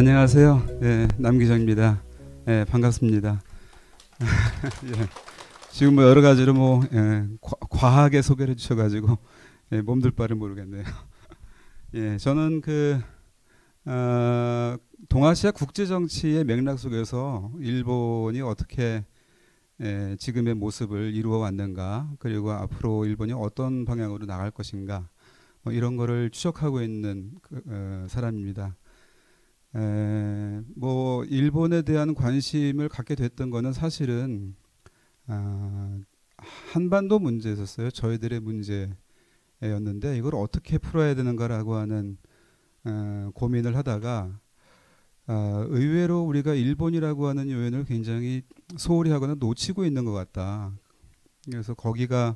안녕하세요. 남기정입니다. 반갑습니다. 지금 뭐 여러 가지로 과하게 소개를 해주셔가지고 몸둘 바를 모르겠네요. 저는 동아시아 국제 정치의 맥락 속에서 일본이 어떻게 지금의 모습을 이루어 왔는가, 그리고 앞으로 일본이 어떤 방향으로 나갈 것인가, 이런 거를 추적하고 있는 사람입니다. 일본에 대한 관심을 갖게 됐던 거는 사실은 한반도 문제였었어요. 저희들의 문제였는데 이걸 어떻게 풀어야 되는가라고 하는 고민을 하다가 의외로 우리가 일본이라고 하는 요인을 굉장히 소홀히 하거나 놓치고 있는 것 같다. 그래서 거기가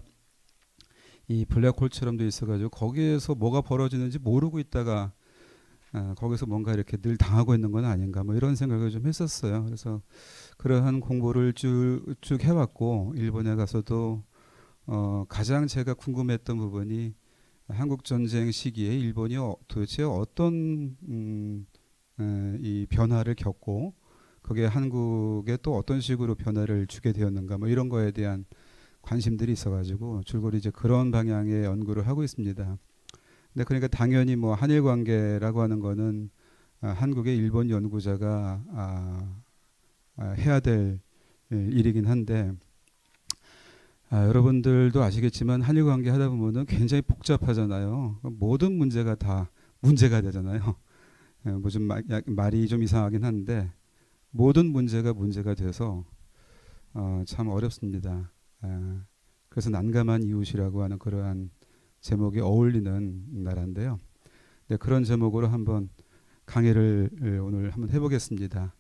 이 블랙홀처럼 돼 있어가지고 거기에서 뭐가 벌어지는지 모르고 있다가 거기서 뭔가 이렇게 늘 당하고 있는 건 아닌가, 이런 생각을 좀 했었어요. 그래서 그러한 공부를 쭉 해왔고, 일본에 가서도 가장 제가 궁금했던 부분이 한국 전쟁 시기에 일본이 도대체 어떤 이 변화를 겪고 그게 한국에 또 어떤 식으로 변화를 주게 되었는가, 이런 거에 대한 관심들이 있어가지고 줄거리 이제 그런 방향의 연구를 하고 있습니다. 네, 그러니까 당연히 한일 관계라고 하는 거는 한국의 일본 연구자가 해야 될 일이긴 한데, 여러분들도 아시겠지만 한일 관계 하다 보면은 굉장히 복잡하잖아요. 모든 문제가 다 문제가 되잖아요. 좀 말이 좀 이상하긴 한데 모든 문제가 돼서 참 어렵습니다. 그래서 난감한 이웃이라고 하는 그러한 제목이 어울리는 나라인데요. 네, 그런 제목으로 한번 강의를 오늘 한번 해보겠습니다.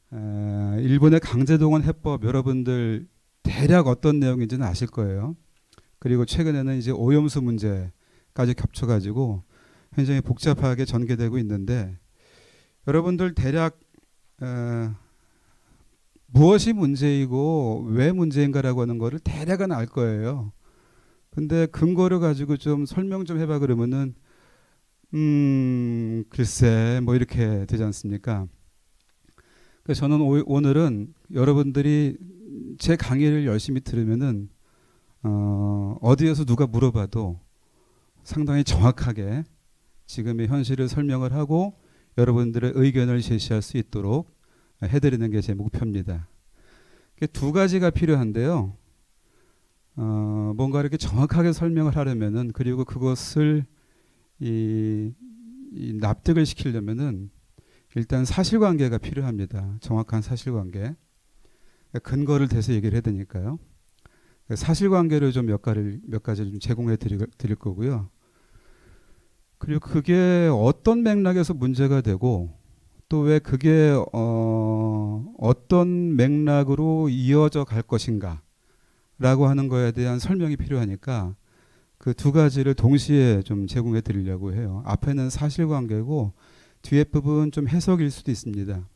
일본의 강제동원 해법, 여러분들 대략 어떤 내용인지는 아실 거예요. 그리고 최근에는 이제 오염수 문제까지 겹쳐가지고 굉장히 복잡하게 전개되고 있는데, 여러분들 대략 무엇이 문제이고 왜 문제인가라고 하는 거를 대략은 알 거예요. 근데 근거를 가지고 좀 설명 좀 해봐 그러면은 글쎄 이렇게 되지 않습니까? 그래서 저는 오늘은 여러분들이 제 강의를 열심히 들으면은 어디에서 누가 물어봐도 상당히 정확하게 지금의 현실을 설명을 하고 여러분들의 의견을 제시할 수 있도록 해드리는 게 제 목표입니다. 두 가지가 필요한데요. 뭔가 이렇게 정확하게 설명을 하려면은, 그리고 그것을 이 납득을 시키려면은 일단 사실관계가 필요합니다. 정확한 사실관계. 근거를 대서 얘기를 해야 되니까요. 사실관계를 좀 몇 가지 좀 제공해 드릴 거고요. 그리고 그게 어떤 맥락에서 문제가 되고 또 왜 그게 어떤 맥락으로 이어져 갈 것인가 라고 하는 거에 대한 설명이 필요하니까 그 두 가지를 동시에 좀 제공해 드리려고 해요. 앞에는 사실관계고 뒤에 부분 좀 해석일 수도 있습니다.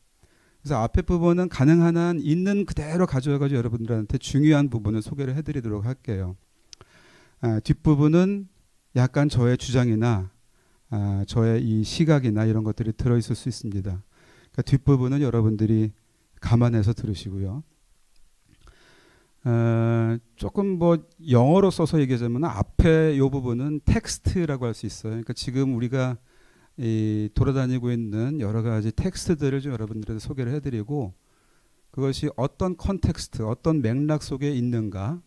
그래서 앞에 부분은 가능한 한 있는 그대로 가져와가지고 여러분들한테 중요한 부분을 소개를 해드리도록 할게요. 뒷부분은 약간 저의 주장이나 저의 이 시각이나 이런 것들이 들어있을 수 있습니다. 그러니까 뒷부분은 여러분들이 감안해서 들으시고요. 조금 영어로 써서 얘기하자면 앞에 이 부분은 텍스트라고 할 수 있어요. 그러니까 지금 우리가 돌아다니고 있는 여러 가지 텍스트들을 좀 여러분들한테 소개를 해드리고, 그것이 어떤 컨텍스트, 어떤 맥락 속에 있는가,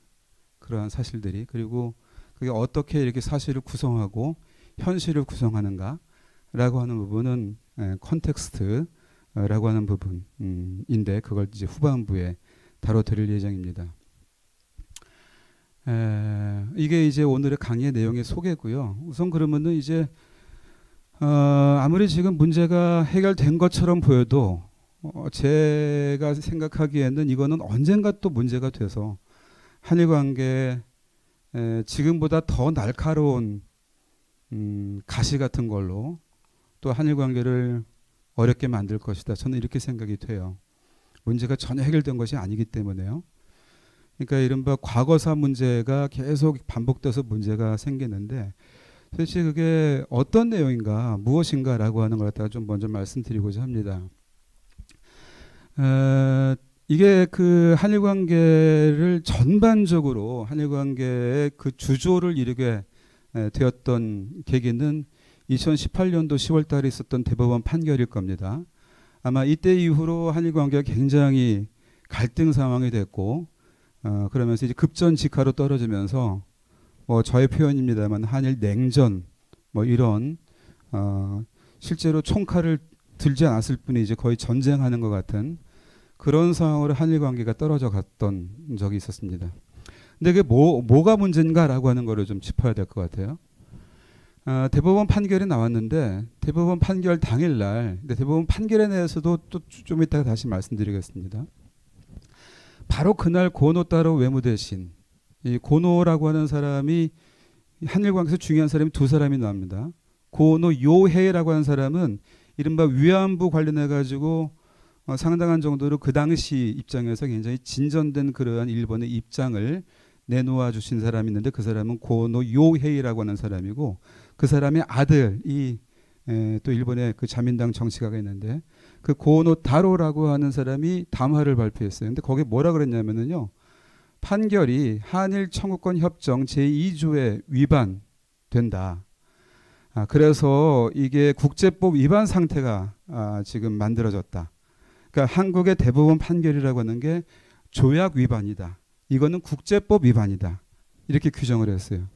그러한 사실들이, 그리고 그게 어떻게 이렇게 사실을 구성하고 현실을 구성하는가 라고 하는 부분은 컨텍스트라고 하는 부분인데, 그걸 이제 후반부에 다뤄드릴 예정입니다. 이게 이제 오늘의 강의의 내용의 소개고요. 우선 그러면은 이제 아무리 지금 문제가 해결된 것처럼 보여도 제가 생각하기에는 이거는 언젠가 또 문제가 돼서 한일 관계 지금보다 더 날카로운 가시 같은 걸로 또 한일 관계를 어렵게 만들 것이다. 저는 이렇게 생각이 돼요. 문제가 전혀 해결된 것이 아니기 때문에요. 그러니까 이른바 과거사 문제가 계속 반복돼서 문제가 생기는데, 도대체 그게 어떤 내용인가, 무엇인가라고 하는 걸 갖다가 좀 먼저 말씀드리고자 합니다. 이게 그 한일 관계를 전반적으로 한일 관계의 그 주조를 이루게 되었던 계기는 2018년도 10월 달에 있었던 대법원 판결일 겁니다. 아마 이때 이후로 한일 관계가 굉장히 갈등 상황이 됐고 그러면서 이제 급전직하로 떨어지면서 뭐 저의 표현입니다만 한일 냉전 뭐 이런 실제로 총칼을 들지 않았을 뿐이 이제 거의 전쟁하는 것 같은 그런 상황으로 한일 관계가 떨어져 갔던 적이 있었습니다. 근데 그게 뭐가 문제인가라고 하는 거를 좀 짚어야 될 것 같아요. 대법원 판결이 나왔는데 대법원 판결 당일날, 근데 대법원 판결에 대해서도 또 좀 이따가 다시 말씀드리겠습니다. 바로 그날 고노 따로 외무대신, 이 고노라고 하는 사람이 한일 관계에서 중요한 사람이 두 사람이 나옵니다. 고노 요헤이라고 하는 사람은 이른바 위안부 관련해 가지고 상당한 정도로 그 당시 입장에서 굉장히 진전된 그러한 일본의 입장을 내놓아 주신 사람이 있는데 그 사람은 고노 요헤이라고 하는 사람이고 그 사람의 아들이 또 일본의 그 자민당 정치가가 있는데 그 고노 다로라고 하는 사람이 담화를 발표했어요. 근데 거기에 뭐라 그랬냐면은요. 판결이 한일 청구권 협정 제2조에 위반된다. 그래서 이게 국제법 위반 상태가 지금 만들어졌다. 그러니까 한국의 대법원 판결이라고 하는 게 조약 위반이다. 이거는 국제법 위반이다. 이렇게 규정을 했어요.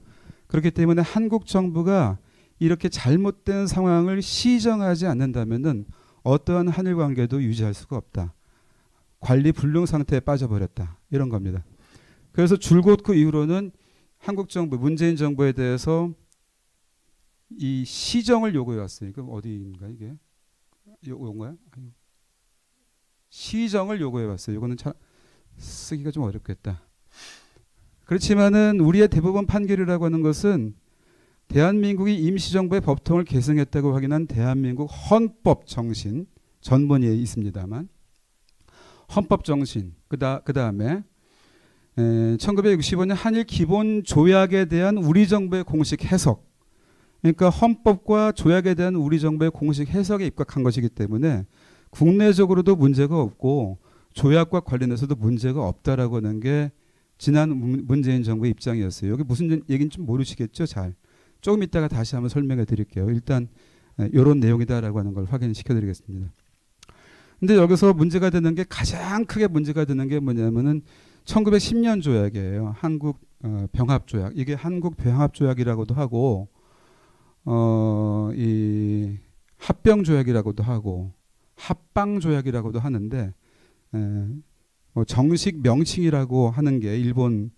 그렇기 때문에 한국 정부가 이렇게 잘못된 상황을 시정하지 않는다면은 어떠한 한일 관계도 유지할 수가 없다. 관리 불능 상태에 빠져버렸다. 이런 겁니다. 그래서 줄곧 그 이후로는 한국 정부, 문재인 정부에 대해서 이 시정을 요구해 왔어요. 그럼 어디인가 이게? 요건가요? 시정을 요구해 왔어요. 이거는 쓰기가 좀 어렵겠다. 그렇지만은 우리의 대법원 판결이라고 하는 것은 대한민국이 임시정부의 법통을 계승했다고 확인한 대한민국 헌법 정신 전문에 있습니다만 헌법 정신 그 다음에 1965년 한일 기본 조약에 대한 우리 정부의 공식 해석, 그러니까 헌법과 조약에 대한 우리 정부의 공식 해석에 입각한 것이기 때문에 국내적으로도 문제가 없고 조약과 관련해서도 문제가 없다라고 하는 게 지난 문재인 정부의 입장이었어요. 여기 무슨 얘기인지 좀 모르시겠죠? 잘. 조금 이따가 다시 한번 설명해 드릴게요. 일단 이런 내용이다라고 하는 걸 확인시켜 드리겠습니다. 근데 여기서 문제가 되는 게 가장 크게 문제가 되는 게 뭐냐면은 1910년 조약이에요. 한국 병합조약. 이게 한국 병합조약이라고도 하고 이 합병조약이라고도 하고 합방조약이라고도 하는데 정식 명칭이라고 하는 게 일본이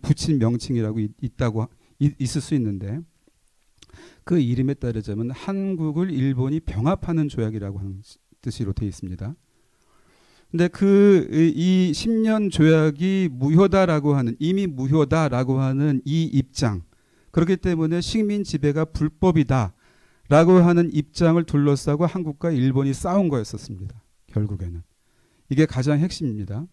붙인 명칭이라고 있을 수 있는데 그 이름에 따르자면 한국을 일본이 병합하는 조약이라고 하는 뜻으로 되어 있습니다. 근데 이 10년 조약이 무효다라고 하는, 이미 무효다라고 하는 이 입장, 그렇기 때문에 식민 지배가 불법이다라고 하는 입장을 둘러싸고 한국과 일본이 싸운 거였었습니다. 결국에는. 이게 가장 핵심입니다.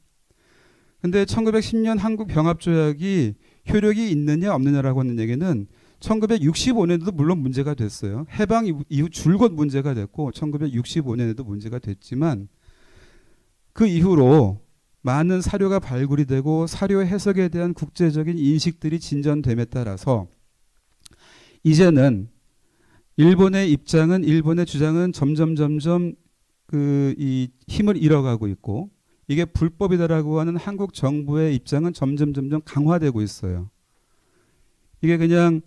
근데 1910년 한국 병합조약이 효력이 있느냐 없느냐라고 하는 얘기는 1965년에도 물론 문제가 됐어요. 해방 이후 줄곧 문제가 됐고 1965년에도 문제가 됐지만 그 이후로 많은 사료가 발굴이 되고 사료 해석에 대한 국제적인 인식들이 진전됨에 따라서 이제는 일본의 입장은, 일본의 주장은 점점 이 힘을 잃어가고 있고 이게 불법이다라고 하는 한국 정부의 입장은 점점 강화되고 있어요. 이게 그냥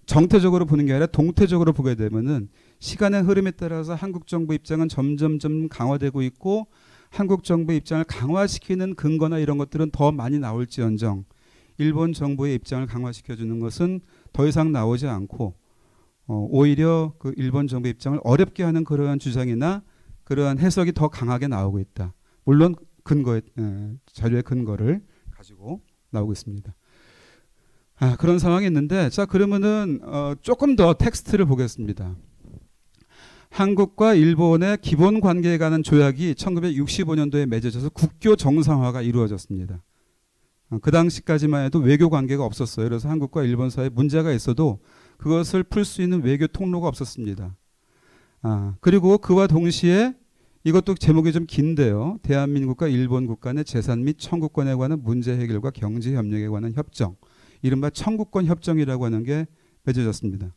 정태적으로 보는 게 아니라 동태적으로 보게 되면은 시간의 흐름에 따라서 한국 정부 입장은 점점 강화되고 있고 한국 정부 입장을 강화시키는 근거나 이런 것들은 더 많이 나올지언정 일본 정부의 입장을 강화시켜주는 것은 더 이상 나오지 않고 오히려 그 일본 정부 입장을 어렵게 하는 그러한 주장이나 그러한 해석이 더 강하게 나오고 있다. 물론 자료의 근거를 가지고 나오고 있습니다. 그런 상황이 있는데, 자, 그러면은, 조금 더 텍스트를 보겠습니다. 한국과 일본의 기본 관계에 관한 조약이 1965년도에 맺어져서 국교 정상화가 이루어졌습니다. 그 당시까지만 해도 외교 관계가 없었어요. 그래서 한국과 일본 사이에 문제가 있어도 그것을 풀 수 있는 외교 통로가 없었습니다. 그리고 그와 동시에 이것도 제목이 좀 긴데요. 대한민국과 일본국 간의 재산 및 청구권에 관한 문제 해결과 경제 협력에 관한 협정, 이른바 청구권 협정이라고 하는 게 맺어졌습니다.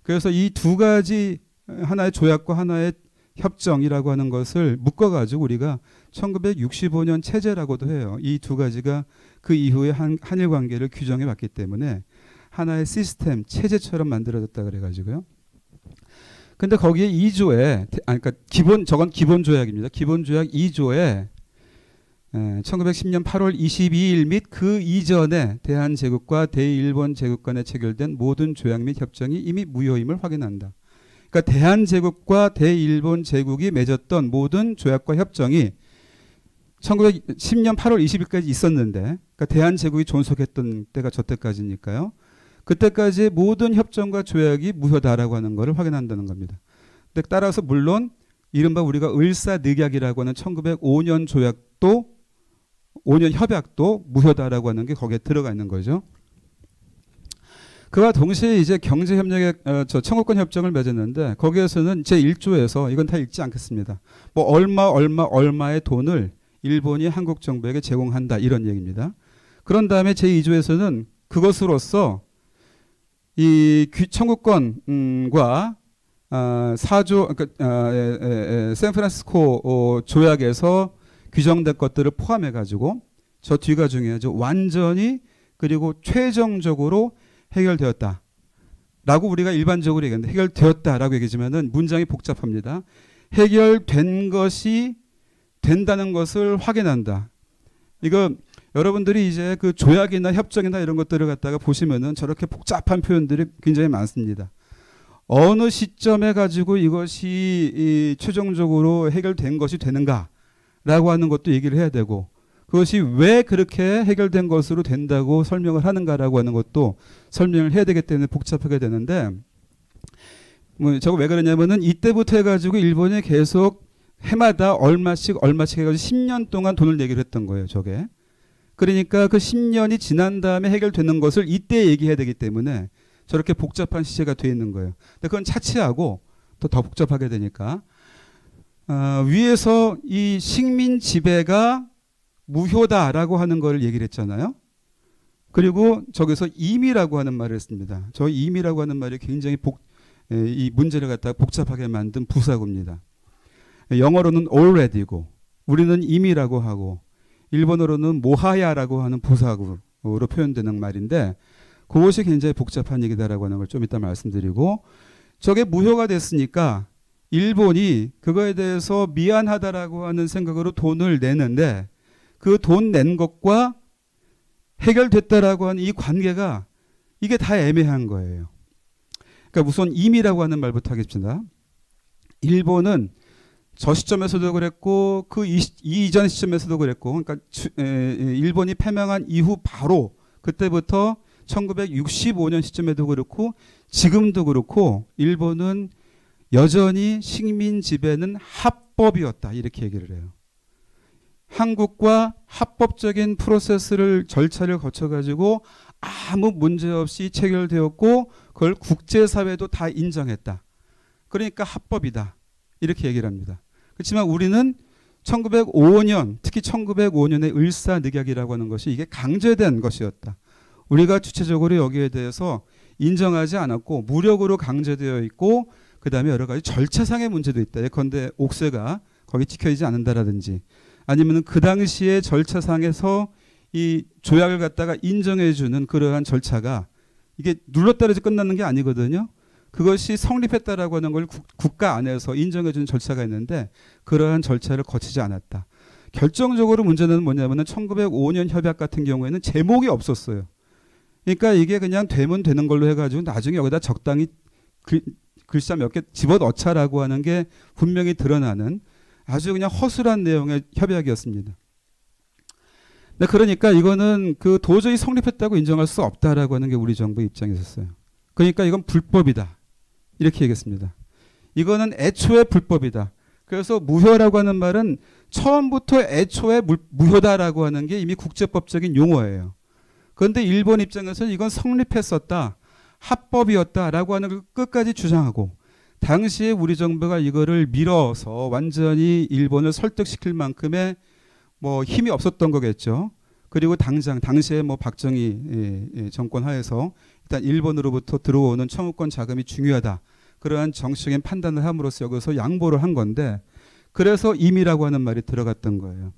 그래서 이 두 가지, 하나의 조약과 하나의 협정이라고 하는 것을 묶어가지고 우리가 1965년 체제라고도 해요. 이 두 가지가 그 이후에 한일 관계를 규정해 왔기 때문에 하나의 시스템, 체제처럼 만들어졌다 그래가지고요. 근데 거기에 2조에, 그러니까 저건 기본 조약입니다. 기본 조약 2조에 1910년 8월 22일 및 그 이전에 대한제국과 대일본 제국 간에 체결된 모든 조약 및 협정이 이미 무효임을 확인한다. 그러니까 대한제국과 대일본 제국이 맺었던 모든 조약과 협정이 1910년 8월 20일까지 있었는데, 그러니까 대한제국이 존속했던 때가 저 때까지니까요. 그때까지의 모든 협정과 조약이 무효다라고 하는 것을 확인한다는 겁니다. 근데 따라서 물론 이른바 우리가 을사늑약이라고 하는 1905년 조약도 5년 협약도 무효다라고 하는 게 거기에 들어가 있는 거죠. 그와 동시에 이제 경제협력의 청구권 협정을 맺었는데 거기에서는 제1조에서 이건 다 읽지 않겠습니다. 뭐 얼마의 돈을 일본이 한국 정부에게 제공한다 이런 얘기입니다. 그런 다음에 제2조에서는 그것으로서 이 청구권과 4조 그러니까 샌프란시스코 조약에서 규정된 것들을 포함해 가지고 저 뒤가 중요하죠. 완전히 그리고 최종적으로 해결되었다. 라고 우리가 일반적으로 얘기하는데 해결되었다라고 얘기하지만은 문장이 복잡합니다. 해결된 것이 된다는 것을 확인한다. 이거 여러분들이 이제 그 조약이나 협정이나 이런 것들을 갖다가 보시면은 저렇게 복잡한 표현들이 굉장히 많습니다. 어느 시점에 가지고 이것이 최종적으로 해결된 것이 되는가라고 하는 것도 얘기를 해야 되고 그것이 왜 그렇게 해결된 것으로 된다고 설명을 하는가라고 하는 것도 설명을 해야 되기 때문에 복잡하게 되는데 뭐 저거 왜 그러냐면은 이때부터 해가지고 일본이 계속 해마다 얼마씩 해가지고 10년 동안 돈을 내기로 했던 거예요. 저게. 그러니까 그 10년이 지난 다음에 해결되는 것을 이때 얘기해야 되기 때문에 저렇게 복잡한 시제가 되어 있는 거예요. 근데 그건 차치하고 더 복잡하게 되니까 위에서 이 식민 지배가 무효다라고 하는 걸 얘기를 했잖아요. 그리고 저기서 임의라고 하는 말을 했습니다. 저 임의라고 하는 말이 굉장히 이 문제를 갖다가 복잡하게 만든 부사구입니다. 영어로는 already고 우리는 임의라고 하고 일본어로는 모하야라고 하는 부사구로 표현되는 말인데 그것이 굉장히 복잡한 얘기다라고 하는 걸 좀 이따 말씀드리고 저게 무효가 됐으니까 일본이 그거에 대해서 미안하다라고 하는 생각으로 돈을 내는데 그 돈 낸 것과 해결됐다라고 하는 이 관계가 이게 다 애매한 거예요. 그러니까 우선 임의라고 하는 말부터 하겠습니다. 일본은 저 시점에서도 그랬고 그 이전 시점에서도 그랬고 그러니까 일본이 패망한 이후 바로 그때부터 1965년 시점에도 그렇고 지금도 그렇고 일본은 여전히 식민 지배는 합법이었다 이렇게 얘기를 해요. 한국과 합법적인 프로세스를 절차를 거쳐가지고 아무 문제 없이 체결되었고 그걸 국제사회도 다 인정했다. 그러니까 합법이다. 이렇게 얘기를 합니다. 그렇지만 우리는 1905년 특히 1905년의 을사늑약이라고 하는 것이 이게 강제된 것이었다. 우리가 주체적으로 여기에 대해서 인정하지 않았고 무력으로 강제되어 있고 그 다음에 여러 가지 절차상의 문제도 있다. 예컨대 옥새가 거기 찍혀있지 않는다라든지 아니면 그 당시에 절차상에서 이 조약을 갖다가 인정해주는 그러한 절차가 이게 눌렀다 해서 끝나는 게 아니거든요. 그것이 성립했다라고 하는 걸 국가 안에서 인정해주는 절차가 있는데 그러한 절차를 거치지 않았다. 결정적으로 문제는 뭐냐면은 1905년 협약 같은 경우에는 제목이 없었어요. 그러니까 이게 그냥 되면 되는 걸로 해가지고 나중에 여기다 적당히 글자 몇 개 집어넣자라고 하는 게 분명히 드러나는 아주 그냥 허술한 내용의 협약이었습니다. 네, 그러니까 이거는 그 도저히 성립했다고 인정할 수 없다라고 하는 게 우리 정부의 입장이었어요. 그러니까 이건 불법이다. 이렇게 얘기했습니다. 이거는 애초에 불법이다. 그래서 무효라고 하는 말은 처음부터 애초에 무효다라고 하는 게 이미 국제법적인 용어예요. 그런데 일본 입장에서는 이건 성립했었다. 합법이었다라고 하는 걸 끝까지 주장하고 당시에 우리 정부가 이거를 밀어서 완전히 일본을 설득시킬 만큼의 뭐 힘이 없었던 거겠죠. 그리고 당시에 뭐 박정희 정권 하에서 일단 일본으로부터 들어오는 청구권 자금이 중요하다. 그러한 정치적인 판단을 함으로써 여기서 양보를 한 건데, 그래서 임의라고 하는 말이 들어갔던 거예요.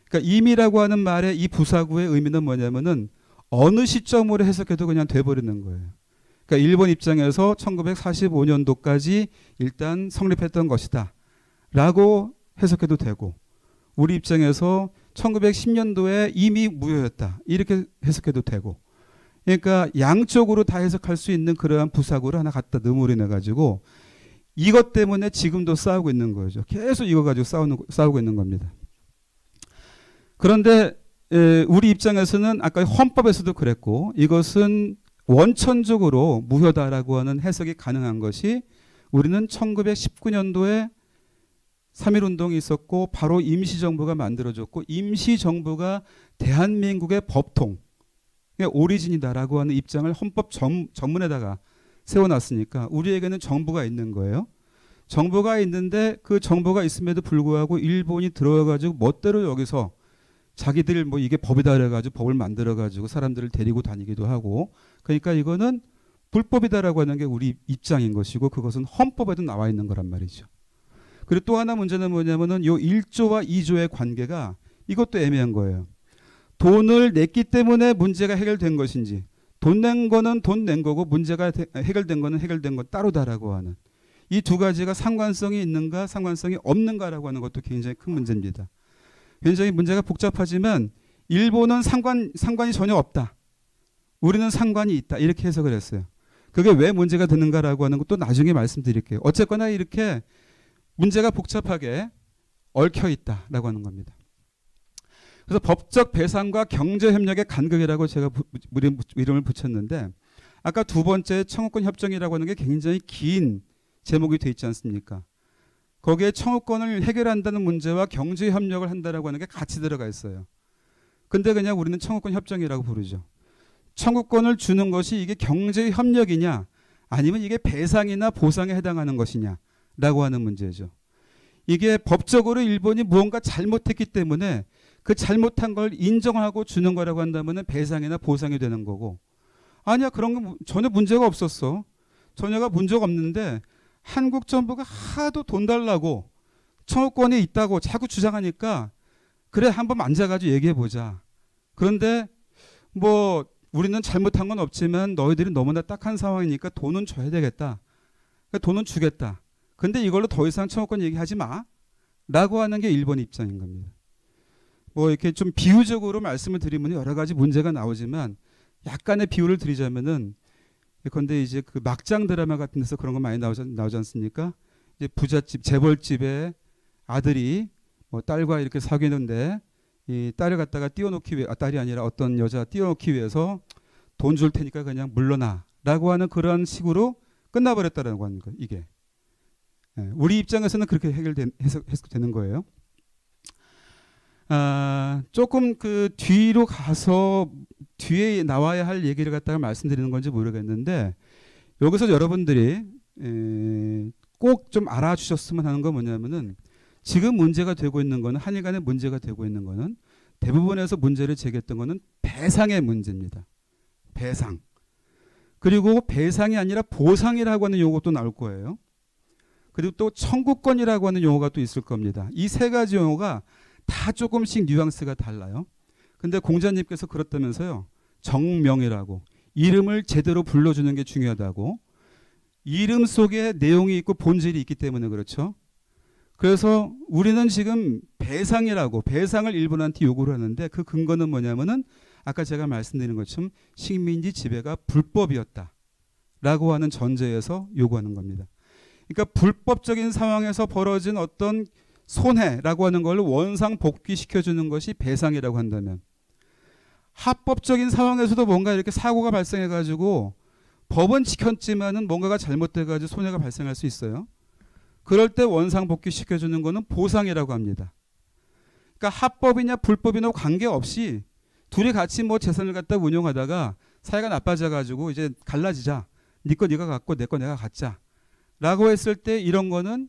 그러니까 임의라고 하는 말의 이 부사구의 의미는 뭐냐면은 어느 시점으로 해석해도 그냥 돼버리는 거예요. 그러니까 일본 입장에서 1945년도까지 일단 성립했던 것이다 라고 해석해도 되고, 우리 입장에서 1910년도에 이미 무효였다 이렇게 해석해도 되고, 그러니까 양쪽으로 다 해석할 수 있는 그러한 부사구를 하나 갖다 넣으려 가지고 이것 때문에 지금도 싸우고 있는 거죠. 계속 이거 가지고 싸우고 있는 겁니다. 그런데 우리 입장에서는 아까 헌법에서도 그랬고, 이것은 원천적으로 무효다라고 하는 해석이 가능한 것이, 우리는 1919년도에 3.1운동이 있었고 바로 임시정부가 만들어졌고, 임시정부가 대한민국의 법통, 오리진이다라고 하는 입장을 헌법 전문에다가 세워놨으니까 우리에게는 정부가 있는 거예요. 정부가 있는데 그 정부가 있음에도 불구하고 일본이 들어와가지고 멋대로 여기서 자기들 뭐 이게 법이다 그래가지고 법을 만들어가지고 사람들을 데리고 다니기도 하고, 그러니까 이거는 불법이다라고 하는 게 우리 입장인 것이고, 그것은 헌법에도 나와 있는 거란 말이죠. 그리고 또 하나 문제는 뭐냐면은 요 1조와 2조의 관계가 이것도 애매한 거예요. 돈을 냈기 때문에 문제가 해결된 것인지, 돈 낸 거는 돈 낸 거고 문제가 해결된 거는 해결된 건 따로다라고 하는, 이 두 가지가 상관성이 있는가 상관성이 없는가라고 하는 것도 굉장히 큰 문제입니다. 굉장히 문제가 복잡하지만 일본은 상관이 전혀 없다, 우리는 상관이 있다 이렇게 해석을 했어요. 그게 왜 문제가 되는가라고 하는 것도 나중에 말씀드릴게요. 어쨌거나 이렇게 문제가 복잡하게 얽혀 있다라고 하는 겁니다. 그래서 법적 배상과 경제협력의 간극이라고 제가 이름을 붙였는데, 아까 두 번째 청구권 협정이라고 하는 게 굉장히 긴 제목이 돼 있지 않습니까? 거기에 청구권을 해결한다는 문제와 경제협력을 한다라고 하는 게 같이 들어가 있어요. 근데 그냥 우리는 청구권 협정이라고 부르죠. 청구권을 주는 것이 이게 경제협력이냐 아니면 이게 배상이나 보상에 해당하는 것이냐라고 하는 문제죠. 이게 법적으로 일본이 무언가 잘못했기 때문에 그 잘못한 걸 인정하고 주는 거라고 한다면 배상이나 보상이 되는 거고, 아니야 그런 거 전혀 문제가 없었어, 전혀가 문제가 없는데 한국 정부가 하도 돈 달라고 청구권이 있다고 자꾸 주장하니까 그래 한번 앉아가지고 얘기해보자. 그런데 뭐 우리는 잘못한 건 없지만 너희들이 너무나 딱한 상황이니까 돈은 줘야 되겠다, 그러니까 돈은 주겠다, 근데 이걸로 더 이상 청구권 얘기하지 마 라고 하는 게 일본 입장인 겁니다. 뭐 이렇게 좀 비유적으로 말씀을 드리면 여러 가지 문제가 나오지만, 약간의 비유를 드리자면은, 그런데 이제 그 막장 드라마 같은 데서 그런 거 많이 나오지 않습니까? 이제 부잣집 재벌집에 아들이 뭐 딸과 이렇게 사귀는데 이 딸을 갖다가 띄워놓기 위해, 딸이 아니라 어떤 여자 띄워놓기 위해서 돈 줄 테니까 그냥 물러나라고 하는 그런 식으로 끝나버렸다라고 하는 거예요. 이게 우리 입장에서는 그렇게 해석되는 거예요. 조금 그 뒤로 가서 뒤에 나와야 할 얘기를 갖다가 말씀드리는 건지 모르겠는데, 여기서 여러분들이 꼭 좀 알아주셨으면 하는 건 뭐냐면은, 지금 문제가 되고 있는 거는, 한일 간에 문제가 되고 있는 거는 대부분에서 문제를 제기했던 거는 배상의 문제입니다. 배상. 그리고 배상이 아니라 보상이라고 하는 용어도 나올 거예요. 그리고 또 청구권이라고 하는 용어가 또 있을 겁니다. 이 세 가지 용어가 다 조금씩 뉘앙스가 달라요. 근데 공자님께서 그렇다면서요. 정명이라고, 이름을 제대로 불러주는 게 중요하다고. 이름 속에 내용이 있고 본질이 있기 때문에 그렇죠. 그래서 우리는 지금 배상이라고, 배상을 일본한테 요구를 하는데, 그 근거는 뭐냐면은 아까 제가 말씀드린 것처럼 식민지 지배가 불법이었다 라고 하는 전제에서 요구하는 겁니다. 그러니까 불법적인 상황에서 벌어진 어떤 손해라고 하는 걸 원상 복귀시켜주는 것이 배상이라고 한다면, 합법적인 상황에서도 뭔가 이렇게 사고가 발생해가지고 법은 지켰지만은 뭔가가 잘못돼가지고 손해가 발생할 수 있어요. 그럴 때 원상 복귀시켜주는 거는 보상이라고 합니다. 그러니까 합법이냐 불법이냐 관계없이 둘이 같이 뭐 재산을 갖다 운용하다가 사이가 나빠져가지고 이제 갈라지자. 네 거 네가 갖고 내 거 내가 갖자 라고 했을 때 이런 거는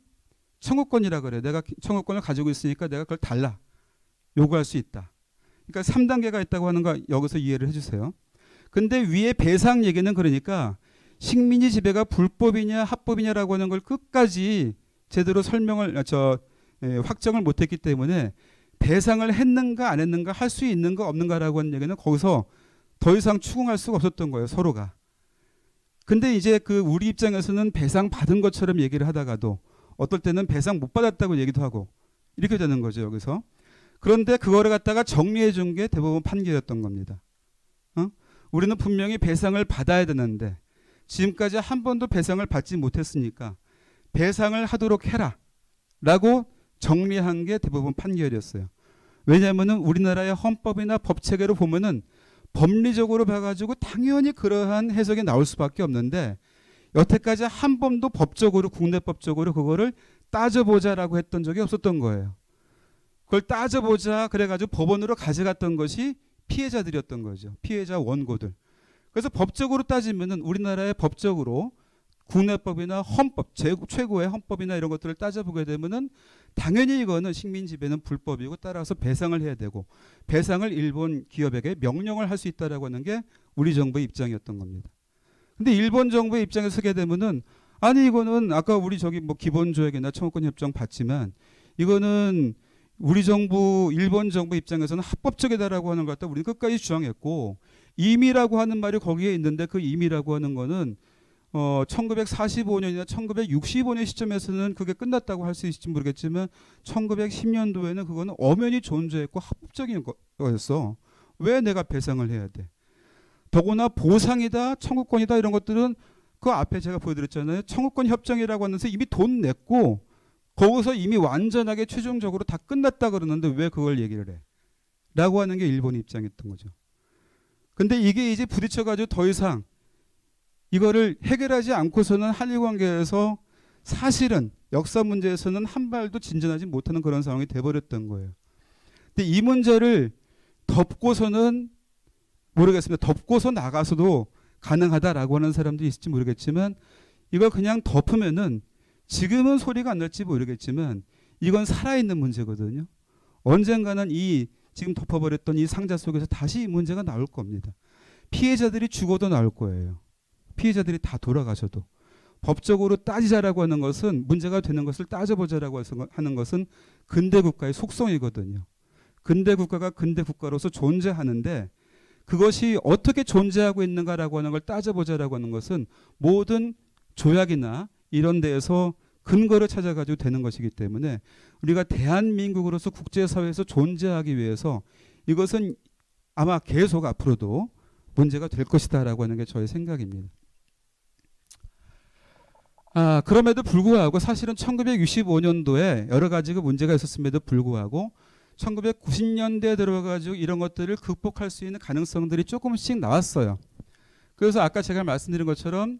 청구권이라 그래요. 내가 청구권을 가지고 있으니까 내가 그걸 달라. 요구할 수 있다. 그러니까 3단계가 있다고 하는 거 여기서 이해를 해주세요. 근데 위에 배상 얘기는 그러니까 식민지 지배가 불법이냐 합법이냐라고 하는 걸 끝까지 제대로 확정을 못했기 때문에 배상을 했는가 안 했는가 할 수 있는가 없는가라고 하는 얘기는 거기서 더 이상 추궁할 수가 없었던 거예요. 서로가. 근데 이제 우리 입장에서는 배상 받은 것처럼 얘기를 하다가도 어떨 때는 배상 못 받았다고 얘기도 하고 이렇게 되는 거죠. 여기서. 그런데 그거를 갖다가 정리해 준 게 대법원 판결이었던 겁니다. 우리는 분명히 배상을 받아야 되는데 지금까지 한 번도 배상을 받지 못했으니까 배상을 하도록 해라 라고 정리한 게 대법원 판결이었어요. 왜냐하면 우리나라의 헌법이나 법체계로 보면은 법리적으로 봐가지고 당연히 그러한 해석이 나올 수밖에 없는데 여태까지 한 번도 법적으로 국내법적으로 그거를 따져보자라고 했던 적이 없었던 거예요. 그걸 따져보자 그래가지고 법원으로 가져갔던 것이 피해자들이었던 거죠. 피해자 원고들. 그래서 법적으로 따지면은 우리나라의 법적으로 국내법이나 헌법, 최고의 헌법이나 이런 것들을 따져보게 되면은 당연히 이거는 식민지배는 불법이고 따라서 배상을 해야 되고 배상을 일본 기업에게 명령을 할 수 있다라고 하는 게 우리 정부의 입장이었던 겁니다. 근데 일본 정부의 입장에서 서게 되면은 아니 이거는 아까 우리 기본조약이나 청구권 협정 봤지만 이거는 우리 정부, 일본 정부 입장에서는 합법적이다라고 하는 것 같다. 우리는 끝까지 주장했고 임의라고 하는 말이 거기에 있는데 그 임의라고 하는 거는 1945년이나 1965년 시점에서는 그게 끝났다고 할 수 있을지 모르겠지만 1910년도에는 그거는 엄연히 존재했고 합법적인 거였어. 왜 내가 배상을 해야 돼? 더구나 보상이다, 청구권이다 이런 것들은 그 앞에 제가 보여드렸잖아요. 청구권 협정이라고 하면서 이미 돈 냈고 거기서 이미 완전하게 최종적으로 다 끝났다 그러는데 왜 그걸 얘기를 해? 라고 하는 게 일본의 입장이었던 거죠. 근데 이게 이제 부딪혀가지고 더 이상 이거를 해결하지 않고서는 한일 관계에서 사실은 역사 문제에서는 한 발도 진전하지 못하는 그런 상황이 돼버렸던 거예요. 근데 이 문제를 덮고서는 모르겠습니다. 덮고서 나가서도 가능하다라고 하는 사람도 있을지 모르겠지만 이걸 그냥 덮으면은 지금은 소리가 안 날지 모르겠지만 이건 살아있는 문제거든요. 언젠가는 지금 덮어버렸던 이 상자 속에서 다시 이 문제가 나올 겁니다. 피해자들이 죽어도 나올 거예요. 피해자들이 다 돌아가셔도. 법적으로 따지자라고 하는 것은 문제가 되는 것을 따져보자라고 하는 것은 근대 국가의 속성이거든요. 근대 국가가 근대 국가로서 존재하는데 그것이 어떻게 존재하고 있는가라고 하는 걸 따져보자라고 하는 것은 모든 조약이나 이런 데에서 근거를 찾아가지고 되는 것이기 때문에 우리가 대한민국으로서 국제사회에서 존재하기 위해서 이것은 아마 계속 앞으로도 문제가 될 것이다라고 하는 게 저의 생각입니다. 그럼에도 불구하고 사실은 1965년도에 여러 가지가 문제가 있었음에도 불구하고 1990년대에 들어가지고 이런 것들을 극복할 수 있는 가능성들이 조금씩 나왔어요. 그래서 아까 제가 말씀드린 것처럼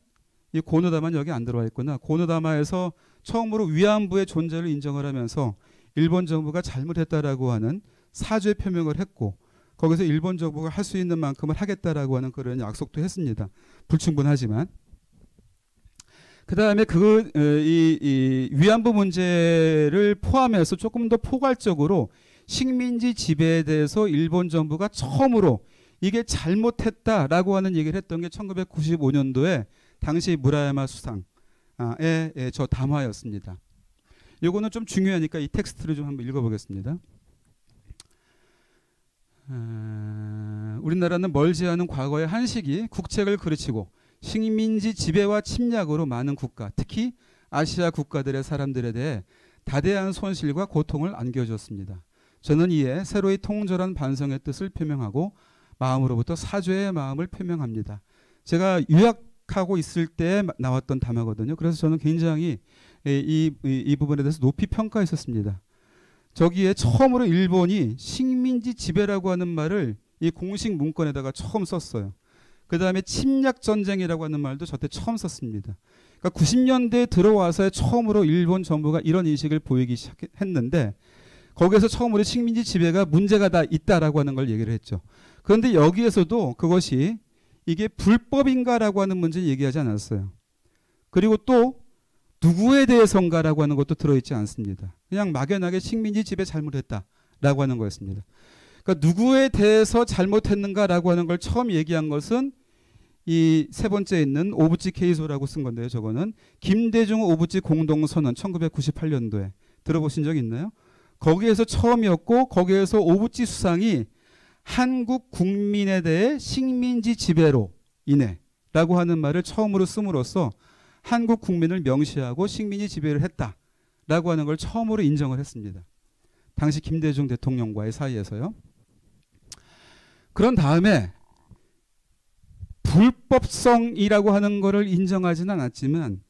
이 고노다마는 여기 안 들어와 있구나. 고노다마에서 처음으로 위안부의 존재를 인정을 하면서 일본 정부가 잘못했다라고 하는 사죄 표명을 했고 거기서 일본 정부가 할 수 있는 만큼을 하겠다라고 하는 그런 약속도 했습니다. 불충분하지만. 그 다음에 이 위안부 문제를 포함해서 조금 더 포괄적으로 식민지 지배에 대해서 일본 정부가 처음으로 이게 잘못했다라고 하는 얘기를 했던 게 1995년도에 당시 무라야마 수상의 저 담화였습니다. 이거는 좀 중요하니까 이 텍스트를 좀 한번 읽어보겠습니다. 우리나라는 멀지 않은 과거의 한 시기 국책을 그르치고 식민지 지배와 침략으로 많은 국가, 특히 아시아 국가들의 사람들에 대해 다대한 손실과 고통을 안겨주었습니다. 저는 이에 새로이 통절한 반성의 뜻을 표명하고 마음으로부터 사죄의 마음을 표명합니다. 제가 유학하고 있을 때 나왔던 담화거든요. 그래서 저는 굉장히 이 부분에 대해서 높이 평가했었습니다. 저기에 처음으로 일본이 식민지 지배라고 하는 말을 이 공식 문건에다가 처음 썼어요. 그 다음에 침략전쟁이라고 하는 말도 저때 처음 썼습니다. 그러니까 90년대에 들어와서 처음으로 일본 정부가 이런 인식을 보이기 시작했는데 거기에서 처음으로 식민지 지배가 문제가 다 있다라고 하는 걸 얘기를 했죠. 그런데 여기에서도 그것이 이게 불법인가라고 하는 문제를 얘기하지 않았어요. 그리고 또 누구에 대해서인가라고 하는 것도 들어있지 않습니다. 그냥 막연하게 식민지 지배 잘못했다라고 하는 거였습니다. 그러니까 누구에 대해서 잘못했는가라고 하는 걸 처음 얘기한 것은 이 세 번째 있는 오부치 케이소라고 쓴 건데요. 저거는 김대중 오부치 공동선언 1998년도에 들어보신 적 있나요? 거기에서 처음이었고 거기에서 오부치 수상이 한국 국민에 대해 식민지 지배로 인해라고 하는 말을 처음으로 씀으로써 한국 국민을 명시하고 식민지 지배를 했다라고 하는 걸 처음으로 인정을 했습니다. 당시 김대중 대통령과의 사이에서요. 그런 다음에 불법성이라고 하는 것을 인정하지는 않았지만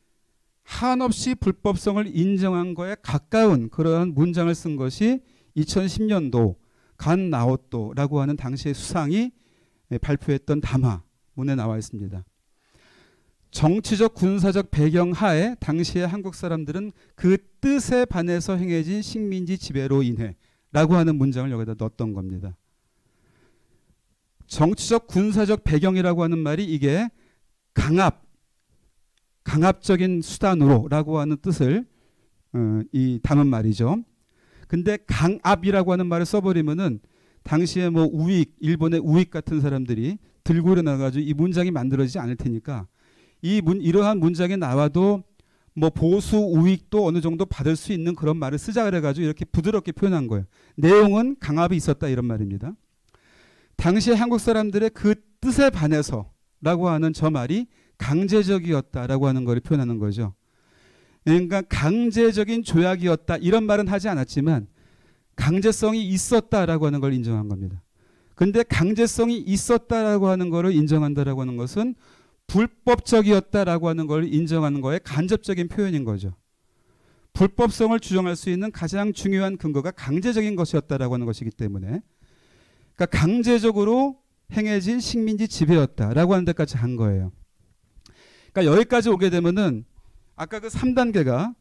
한없이 불법성을 인정한 거에 가까운 그러한 문장을 쓴 것이 2010년도 간 나오또라고 하는 당시의 수상이 발표했던 담화문에 나와 있습니다. 정치적 군사적 배경 하에 당시의 한국 사람들은 그 뜻에 반해서 행해진 식민지 지배로 인해라고 하는 문장을 여기다 넣었던 겁니다. 정치적 군사적 배경이라고 하는 말이 이게 강압적인 수단으로라고 하는 뜻을 담은 말이죠. 근데 강압이라고 하는 말을 써버리면은 당시에 뭐 우익, 일본의 우익 같은 사람들이 들고 일어나가지고 이 문장이 만들어지지 않을 테니까 이러한 문장이 나와도 뭐 보수 우익도 어느 정도 받을 수 있는 그런 말을 쓰자 그래가지고 이렇게 부드럽게 표현한 거예요. 내용은 강압이 있었다 이런 말입니다. 당시 한국 사람들의 그 뜻에 반해서라고 하는 저 말이 강제적이었다라고 하는 걸 표현하는 거죠. 그러니까 강제적인 조약이었다 이런 말은 하지 않았지만 강제성이 있었다라고 하는 걸 인정한 겁니다. 그런데 강제성이 있었다라고 하는 것을 인정한다라고 하는 것은 불법적이었다라고 하는 걸 인정하는 거에 간접적인 표현인 거죠. 불법성을 주장할 수 있는 가장 중요한 근거가 강제적인 것이었다라고 하는 것이기 때문에 그러니까 강제적으로 행해진 식민지 지배였다라고 하는 데까지 한 거예요. 그러니까 여기까지 오게 되면은 아까 그 3단계가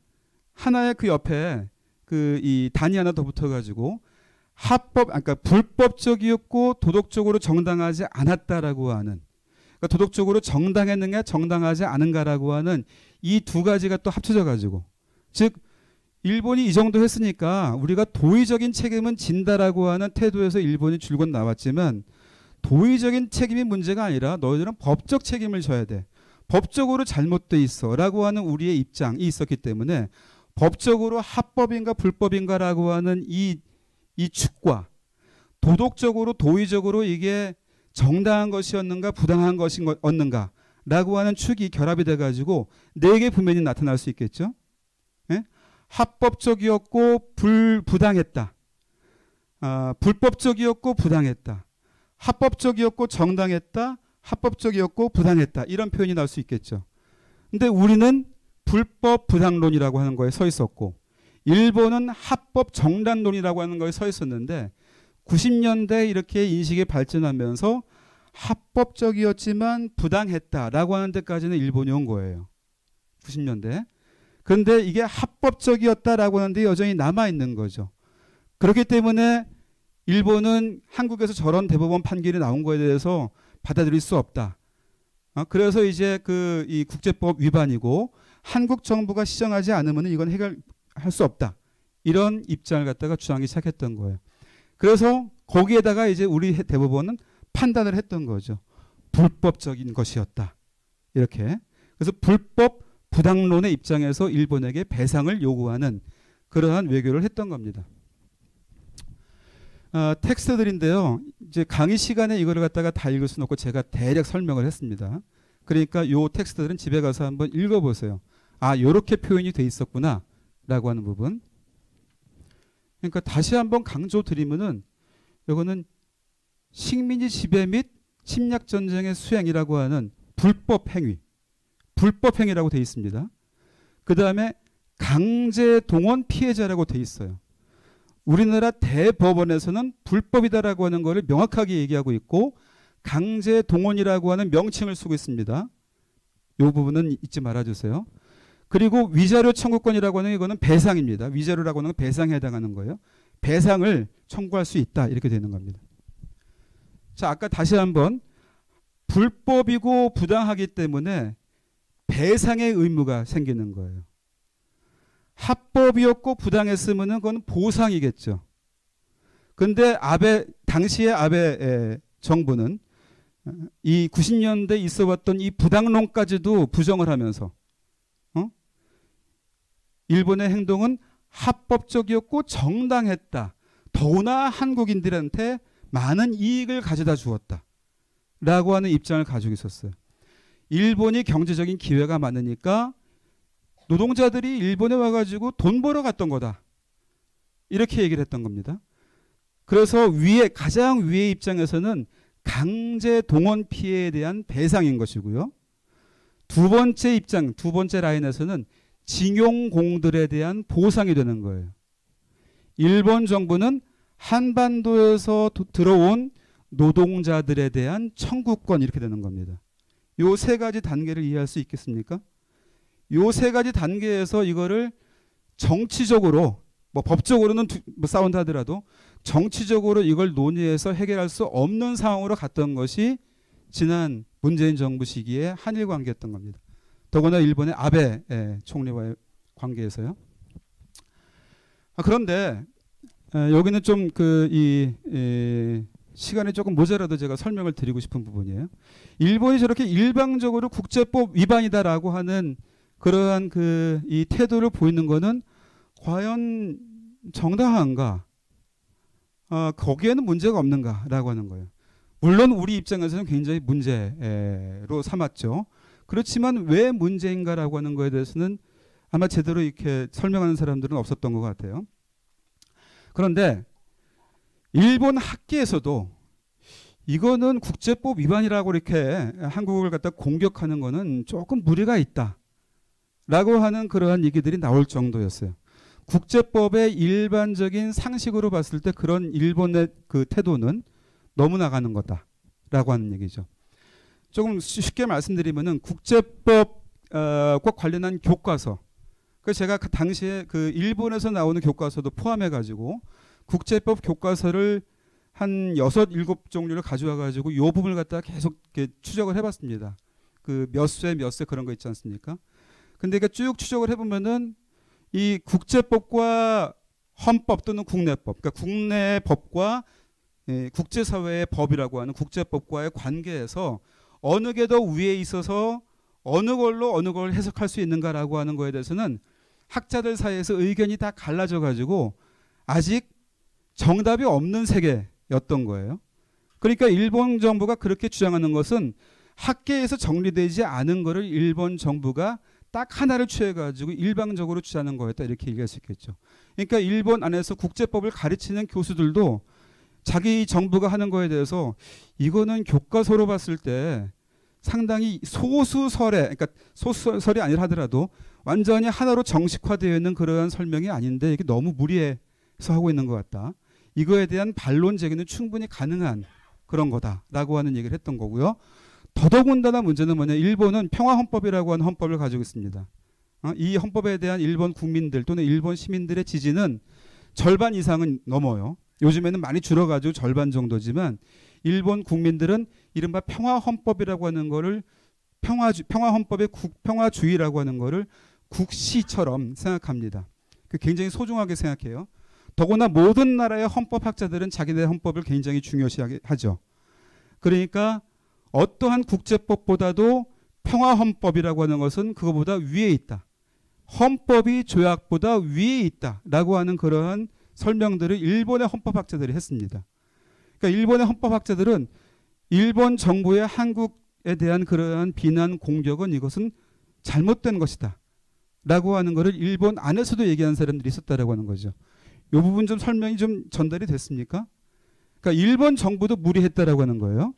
하나의 그 옆에 그 이 단위 하나 더 붙어가지고 그러니까 불법적이었고 도덕적으로 정당하지 않았다라고 하는 그러니까 도덕적으로 정당했는가 정당하지 않은가라고 하는 이 두 가지가 또 합쳐져 가지고 즉 일본이 이 정도 했으니까 우리가 도의적인 책임은 진다라고 하는 태도에서 일본이 줄곧 나왔지만 도의적인 책임이 문제가 아니라 너희들은 법적 책임을 져야 돼. 법적으로 잘못돼 있어 라고 하는 우리의 입장이 있었기 때문에 법적으로 합법인가 불법인가라고 하는 이 축과 도덕적으로 도의적으로 이게 정당한 것이었는가 부당한 것이었는가 라고 하는 축이 결합이 돼가지고 네 개 부면이 나타날 수 있겠죠. 예? 합법적이었고 부당했다. 불법적이었고 부당했다. 합법적이었고 정당했다. 합법적이었고 부당했다. 이런 표현이 나올 수 있겠죠. 근데 우리는 불법 부당론이라고 하는 거에 서 있었고 일본은 합법 정당론이라고 하는 거에 서 있었는데 90년대 이렇게 인식이 발전하면서 합법적이었지만 부당했다라고 하는 데까지는 일본이 온 거예요. 90년대. 그런데 이게 합법적이었다라고 하는데 여전히 남아있는 거죠. 그렇기 때문에 일본은 한국에서 저런 대법원 판결이 나온 거에 대해서 받아들일 수 없다. 그래서 이제 이 국제법 위반이고 한국 정부가 시정하지 않으면 이건 해결할 수 없다. 이런 입장을 갖다가 주장하기 시작했던 거예요. 그래서 거기에다가 이제 우리 대법원은 판단을 했던 거죠. 불법적인 것이었다. 이렇게. 그래서 불법 부당론의 입장에서 일본에게 배상을 요구하는 그러한 외교를 했던 겁니다. 텍스트들인데요. 이제 강의 시간에 이거를 갖다가 다 읽을 수는 없고 제가 대략 설명을 했습니다. 그러니까 요 텍스트들은 집에 가서 한번 읽어보세요. 아, 요렇게 표현이 돼 있었구나 라고 하는 부분. 그러니까 다시 한번 강조드리면은 요거는 식민지 지배 및 침략 전쟁의 수행이라고 하는 불법 행위라고 돼 있습니다. 그 다음에 강제 동원 피해자라고 돼 있어요. 우리나라 대법원에서는 불법이다라고 하는 것을 명확하게 얘기하고 있고 강제 동원이라고 하는 명칭을 쓰고 있습니다. 이 부분은 잊지 말아주세요. 그리고 위자료 청구권이라고 하는 이거는 배상입니다. 위자료라고 하는 건 배상에 해당하는 거예요. 배상을 청구할 수 있다 이렇게 되는 겁니다. 자, 아까 다시 한번 불법이고 부당하기 때문에 배상의 의무가 생기는 거예요. 합법이었고 부당했으면은 그건 보상이겠죠. 근데 당시의 아베 정부는 이 90년대 있어왔던 이 부당론까지도 부정을 하면서 일본의 행동은 합법적이었고 정당했다. 더구나 한국인들한테 많은 이익을 가져다 주었다. 라고 하는 입장을 가지고 있었어요. 일본이 경제적인 기회가 많으니까 노동자들이 일본에 와가지고 돈 벌어 갔던 거다. 이렇게 얘기를 했던 겁니다. 그래서 가장 위의 입장에서는 강제 동원 피해에 대한 배상인 것이고요. 두 번째 라인에서는 징용공들에 대한 보상이 되는 거예요. 일본 정부는 한반도에서 들어온 노동자들에 대한 청구권 이렇게 되는 겁니다. 요 세 가지 단계를 이해할 수 있겠습니까? 요 세 가지 단계에서 이거를 정치적으로 법적으로는 싸운다 하더라도 정치적으로 이걸 논의해서 해결할 수 없는 상황으로 갔던 것이 지난 문재인 정부 시기에 한일 관계였던 겁니다. 더구나 일본의 아베 총리와의 관계에서요. 그런데 여기는 좀 시간이 조금 모자라도 제가 설명을 드리고 싶은 부분이에요. 일본이 저렇게 일방적으로 국제법 위반이다라고 하는 그러한 이 태도를 보이는 거는 과연 정당한가? 거기에는 문제가 없는가라고 하는 거예요. 물론 우리 입장에서는 굉장히 문제로 삼았죠. 그렇지만 왜 문제인가라고 하는 거에 대해서는 아마 제대로 이렇게 설명하는 사람들은 없었던 것 같아요. 그런데 일본 학계에서도 이거는 국제법 위반이라고 이렇게 한국을 갖다 공격하는 거는 조금 무리가 있다라고 하는 그러한 얘기들이 나올 정도였어요. 국제법의 일반적인 상식으로 봤을 때 그런 일본의 그 태도는 너무 나가는 거다라고 하는 얘기죠. 조금 쉽게 말씀드리면은 국제법과 관련한 교과서. 그래서 제가 그 당시에 그 일본에서 나오는 교과서도 포함해가지고 국제법 교과서를 한 6, 7종류를 가져와 가지고 이 부분을 갖다가 계속 이렇게 추적을 해봤습니다. 그 몇 세 그런 거 있지 않습니까? 근데 이게 쭉 추적을 해보면은 이 국제법과 헌법 또는 국내법, 그러니까 국내 법과 국제사회의 법이라고 하는 국제법과의 관계에서 어느 게 더 위에 있어서 어느 걸 해석할 수 있는가라고 하는 거에 대해서는 학자들 사이에서 의견이 다 갈라져 가지고 아직 정답이 없는 세계였던 거예요. 그러니까 일본 정부가 그렇게 주장하는 것은 학계에서 정리되지 않은 거를 일본 정부가 딱 하나를 취해가지고 일방적으로 주장하는 거였다 이렇게 얘기할 수 있겠죠. 그러니까 일본 안에서 국제법을 가르치는 교수들도 자기 정부가 하는 거에 대해서 이거는 교과서로 봤을 때 상당히 그러니까 소수설이 아니라 하더라도 완전히 하나로 정식화되어 있는 그러한 설명이 아닌데 이게 너무 무리해서 하고 있는 것 같다. 이거에 대한 반론 제기는 충분히 가능한 그런 거다라고 하는 얘기를 했던 거고요. 더더군다나 문제는 뭐냐. 일본은 평화헌법이라고 하는 헌법을 가지고 있습니다. 이 헌법에 대한 일본 국민들 또는 일본 시민들의 지지는 절반 이상은 넘어요. 요즘에는 많이 줄어가지고 절반 정도지만 일본 국민들은 이른바 평화헌법이라고 하는 거를 평화헌법의 평화주의라고 하는 거를 국시처럼 생각합니다. 굉장히 소중하게 생각해요. 더구나 모든 나라의 헌법학자들은 자기네 헌법을 굉장히 중요시하죠. 그러니까 어떠한 국제법보다도 평화헌법이라고 하는 것은 그거보다 위에 있다. 헌법이 조약보다 위에 있다라고 하는 그러한 설명들을 일본의 헌법학자들이 했습니다. 그러니까 일본의 헌법학자들은 일본 정부의 한국에 대한 그러한 비난 공격은 이것은 잘못된 것이다 라고 하는 것을 일본 안에서도 얘기하는 사람들이 있었다라고 하는 거죠. 이 부분 좀 설명이 좀 전달이 됐습니까? 그러니까 일본 정부도 무리했다라고 하는 거예요.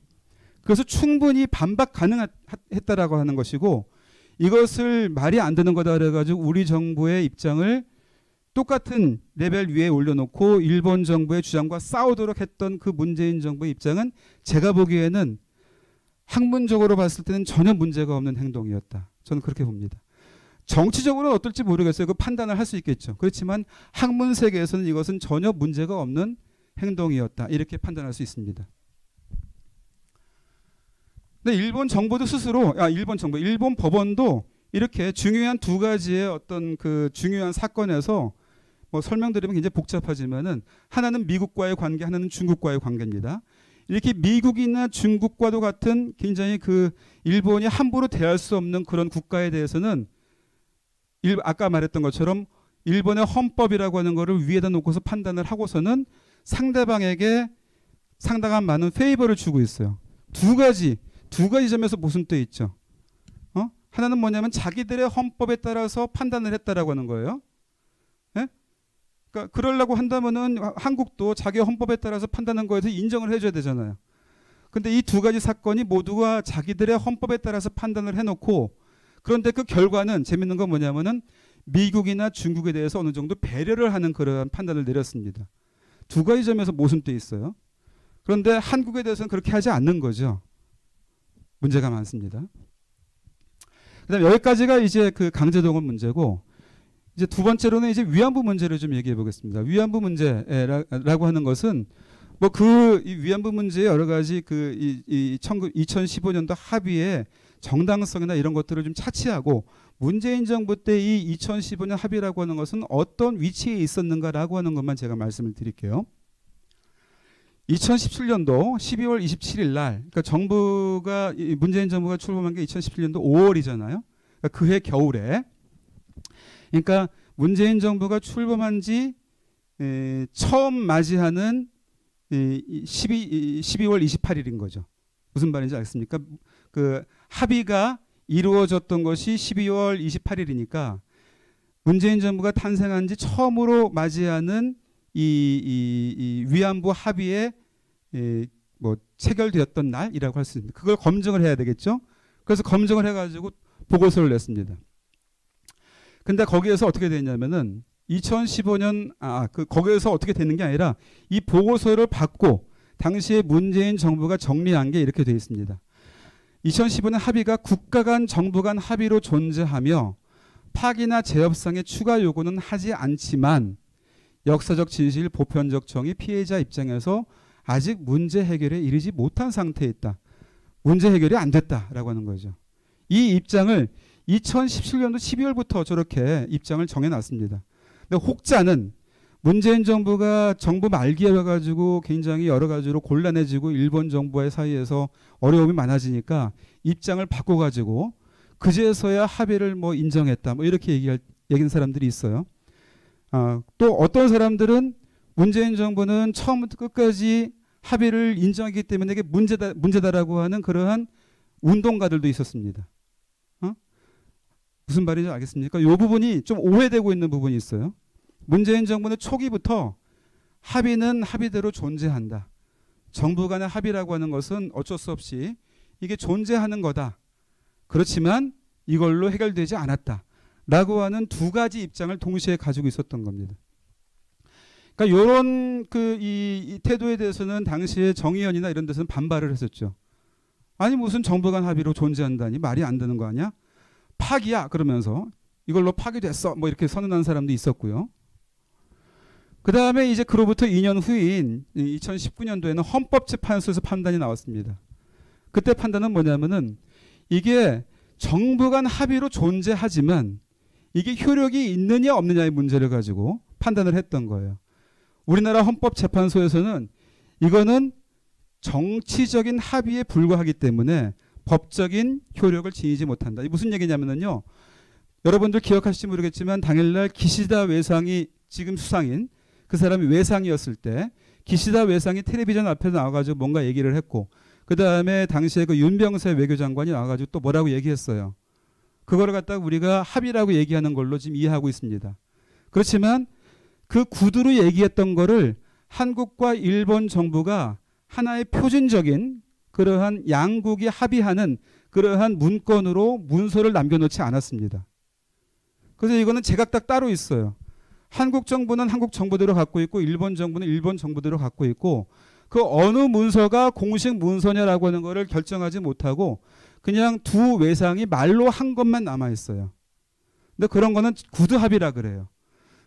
그래서 충분히 반박 가능했다라고 하는 것이고 이것을 말이 안 되는 거다 그래가지고 우리 정부의 입장을 똑같은 레벨 위에 올려놓고 일본 정부의 주장과 싸우도록 했던 그 문재인 정부의 입장은 제가 보기에는 학문적으로 봤을 때는 전혀 문제가 없는 행동이었다. 저는 그렇게 봅니다. 정치적으로는 어떨지 모르겠어요. 그 판단을 할 수 있겠죠. 그렇지만 학문 세계에서는 이것은 전혀 문제가 없는 행동이었다. 이렇게 판단할 수 있습니다. 근데 일본 정부도 스스로 일본 법원도 이렇게 중요한 두 가지의 어떤 그 중요한 사건에서 뭐 설명드리면 굉장히 복잡하지만은 하나는 미국과의 관계, 하나는 중국과의 관계입니다. 이렇게 미국이나 중국과도 같은 굉장히 그 일본이 함부로 대할 수 없는 그런 국가에 대해서는 아까 말했던 것처럼 일본의 헌법이라고 하는 거를 위에다 놓고서 판단을 하고서는 상대방에게 상당한 많은 페이버를 주고 있어요. 두 가지 점에서 모순돼 있죠. 하나는 뭐냐면 자기들의 헌법에 따라서 판단을 했다라고 하는 거예요. 예? 그러니까 그러려고 한다면은 한국도 자기 헌법에 따라서 판단한 거에 대해서 인정을 해줘야 되잖아요. 근데 이 두 가지 사건이 모두가 자기들의 헌법에 따라서 판단을 해놓고, 그런데 그 결과는 재밌는 건 뭐냐면은 미국이나 중국에 대해서 어느 정도 배려를 하는 그런 판단을 내렸습니다. 두 가지 점에서 모순돼 있어요. 그런데 한국에 대해서는 그렇게 하지 않는 거죠. 문제가 많습니다. 그다음 여기까지가 이제 그 강제동원 문제고, 이제 두 번째로는 이제 위안부 문제를 좀 얘기해 보겠습니다. 위안부 문제라고 하는 것은 뭐 그 위안부 문제의 여러 가지 그 2015년도 합의의 정당성이나 이런 것들을 좀 차치하고 문재인 정부 때 이 2015년 합의라고 하는 것은 어떤 위치에 있었는가라고 하는 것만 제가 말씀을 드릴게요. 2017년도 12월 27일 날, 그러니까 정부가 문재인 정부가 출범한 게 2017년도 5월이잖아요. 그러니까 그해 겨울에, 그러니까 문재인 정부가 출범한 지 처음 맞이하는 12월 28일인 거죠. 무슨 말인지 알겠습니까? 그 합의가 이루어졌던 것이 12월 28일이니까 문재인 정부가 탄생한 지 처음으로 맞이하는 이 위안부 합의에 뭐 체결되었던 날이라고 할 수 있습니다. 그걸 검증을 해야 되겠죠. 그래서 검증을 해가지고 보고서를 냈습니다. 근데 거기에서 어떻게 됐냐면은 2015년 거기에서 어떻게 되는 게 아니라 이 보고서를 받고 당시에 문재인 정부가 정리한 게 이렇게 되어 있습니다. 2015년 합의가 국가 간 정부 간 합의로 존재하며 파기나 재협상의 추가 요구는 하지 않지만 역사적 진실, 보편적 정의, 피해자 입장에서 아직 문제 해결에 이르지 못한 상태에 있다. 문제 해결이 안 됐다라고 하는 거죠. 이 입장을 2017년도 12월부터 저렇게 입장을 정해놨습니다. 근데 혹자는 문재인 정부가 정부 말기에 가지고 굉장히 여러 가지로 곤란해지고 일본 정부와의 사이에서 어려움이 많아지니까 입장을 바꿔가지고 그제서야 합의를 뭐 인정했다. 뭐 이렇게 얘기하는 사람들이 있어요. 또 어떤 사람들은 문재인 정부는 처음부터 끝까지 합의를 인정했기 때문에 이게 문제다라고 하는 그러한 운동가들도 있었습니다. 무슨 말인지 알겠습니까? 이 부분이 좀 오해되고 있는 부분이 있어요. 문재인 정부는 초기부터 합의는 합의대로 존재한다. 정부 간의 합의라고 하는 것은 어쩔 수 없이 이게 존재하는 거다. 그렇지만 이걸로 해결되지 않았다. 라고 하는 두 가지 입장을 동시에 가지고 있었던 겁니다. 그러니까 이런 이 태도에 대해서는 당시에 정의연이나 이런 데서는 반발을 했었죠. 아니 무슨 정부 간 합의로 존재한다니 말이 안 되는 거 아니야? 파기야 그러면서 이걸로 파기됐어 뭐 이렇게 선언한 사람도 있었고요. 그 다음에 이제 그로부터 2년 후인 2019년도에는 헌법재판소에서 판단이 나왔습니다. 그때 판단은 뭐냐면은 이게 정부 간 합의로 존재하지만 이게 효력이 있느냐 없느냐의 문제를 가지고 판단을 했던 거예요. 우리나라 헌법재판소에서는 이거는 정치적인 합의에 불과하기 때문에 법적인 효력을 지니지 못한다. 이게 무슨 얘기냐면요. 여러분들 기억하실지 모르겠지만 당일날 기시다 외상이 지금 수상인 그 사람이 외상이었을 때 기시다 외상이 텔레비전 앞에 나와가지고 뭔가 얘기를 했고 그 다음에 당시에 그 윤병세 외교장관이 나와가지고 또 뭐라고 얘기했어요. 그거를 갖다가 우리가 합의라고 얘기하는 걸로 지금 이해하고 있습니다. 그렇지만 그 구두로 얘기했던 거를 한국과 일본 정부가 하나의 표준적인 그러한 양국이 합의하는 그러한 문건으로 문서를 남겨놓지 않았습니다. 그래서 이거는 제각각 따로 있어요. 한국 정부는 한국 정부대로 갖고 있고 일본 정부는 일본 정부대로 갖고 있고 그 어느 문서가 공식 문서냐라고 하는 거를 결정하지 못하고 그냥 두 외상이 말로 한 것만 남아 있어요. 근데 그런 거는 구두 합의라 그래요.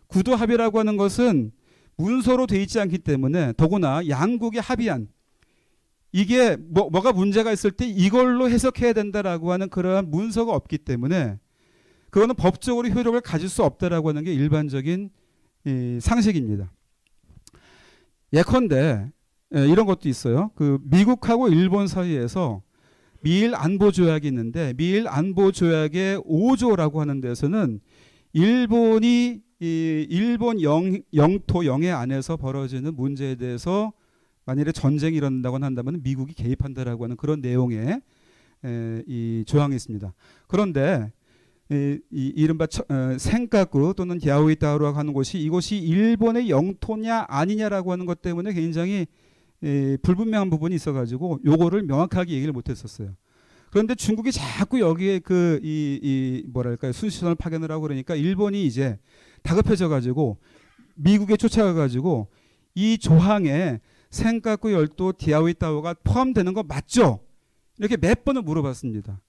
구두 합의라고 하는 것은 문서로 돼 있지 않기 때문에 더구나 양국이 합의한 이게 뭐가 문제가 있을 때 이걸로 해석해야 된다라고 하는 그러한 문서가 없기 때문에 그거는 법적으로 효력을 가질 수 없다라고 하는 게 일반적인 이 상식입니다. 예컨대 이런 것도 있어요. 그 미국하고 일본 사이에서 미일 안보 조약이 있는데 미일 안보 조약의 5조라고 하는 데서는 일본이 이 일본 영토 영해 안에서 벌어지는 문제에 대해서 만일에 전쟁이 일어난다고 한다면 미국이 개입한다라고 하는 그런 내용의 이 조항이 있습니다. 그런데 이 이른바 센카쿠 또는 야오이타우라고 하는 곳이 이곳이 일본의 영토냐 아니냐라고 하는 것 때문에 굉장히 불분명한 부분이 있어가지고 요거를 명확하게 얘기를 못했었어요. 그런데 중국이 자꾸 여기에 뭐랄까요 순시선을 파견을 하고 그러니까 일본이 이제 다급해져가지고 미국에 쫓아가가지고 이 조항에 센카쿠 열도 디아오이타오가 포함되는 거 맞죠? 이렇게 몇 번을 물어봤습니다.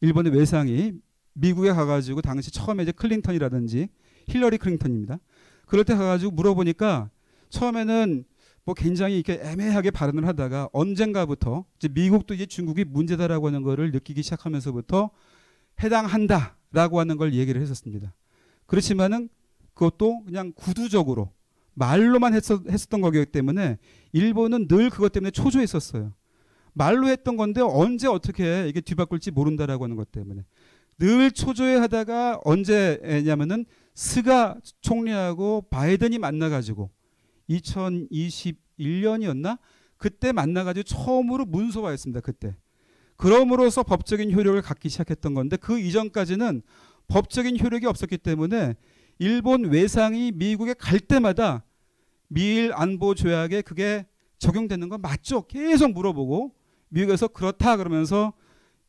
일본의 외상이 미국에 가가지고 당시 처음에 이제 클린턴이라든지 힐러리 클린턴입니다. 그럴 때 가가지고 물어보니까 처음에는 뭐 굉장히 이렇게 애매하게 발언을 하다가 언젠가부터 이제 미국도 이제 중국이 문제다라고 하는 거를 느끼기 시작하면서부터 해당한다라고 하는 걸 얘기를 했었습니다. 그렇지만은 그것도 그냥 구두적으로 말로만 했었던 거기 때문에 일본은 늘 그것 때문에 초조했었어요. 말로 했던 건데 언제 어떻게 이게 뒤바꿀지 모른다라고 하는 것 때문에 늘 초조해하다가 언제냐면은 스가 총리하고 바이든이 만나가지고 2021년이었나? 그때 만나가지고 처음으로 문서화했습니다. 그때. 그럼으로써 법적인 효력을 갖기 시작했던 건데 그 이전까지는 법적인 효력이 없었기 때문에 일본 외상이 미국에 갈 때마다 미일 안보 조약에 그게 적용되는 건 맞죠? 계속 물어보고 미국에서 그렇다 그러면서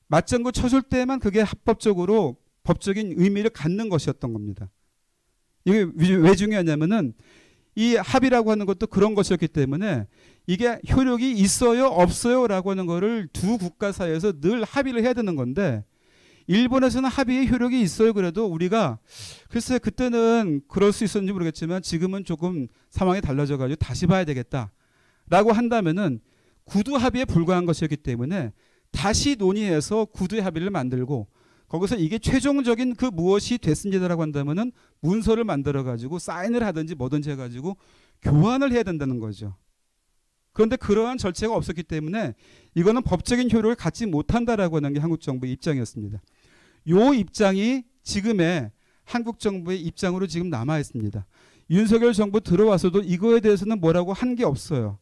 맞장구 쳐줄 때만 그게 합법적으로 법적인 의미를 갖는 것이었던 겁니다. 이게 왜 중요하냐면은 이 합의라고 하는 것도 그런 것이었기 때문에 이게 효력이 있어요 없어요 라고 하는 거를 두 국가 사이에서 늘 합의를 해야 되는 건데 일본에서는 합의의 효력이 있어요. 그래도 우리가 글쎄 그때는 그럴 수 있었는지 모르겠지만 지금은 조금 상황이 달라져가지고 다시 봐야 되겠다라고 한다면은 구두 합의에 불과한 것이었기 때문에 다시 논의해서 구두 합의를 만들고 거기서 이게 최종적인 그 무엇이 됐습니다라고 한다면은 문서를 만들어 가지고 사인을 하든지 뭐든지 해가지고 교환을 해야 된다는 거죠. 그런데 그러한 절차가 없었기 때문에 이거는 법적인 효력을 갖지 못한다라고 하는 게 한국 정부의 입장이었습니다. 요 입장이 지금의 한국 정부의 입장으로 지금 남아 있습니다. 윤석열 정부 들어와서도 이거에 대해서는 뭐라고 한 게 없어요.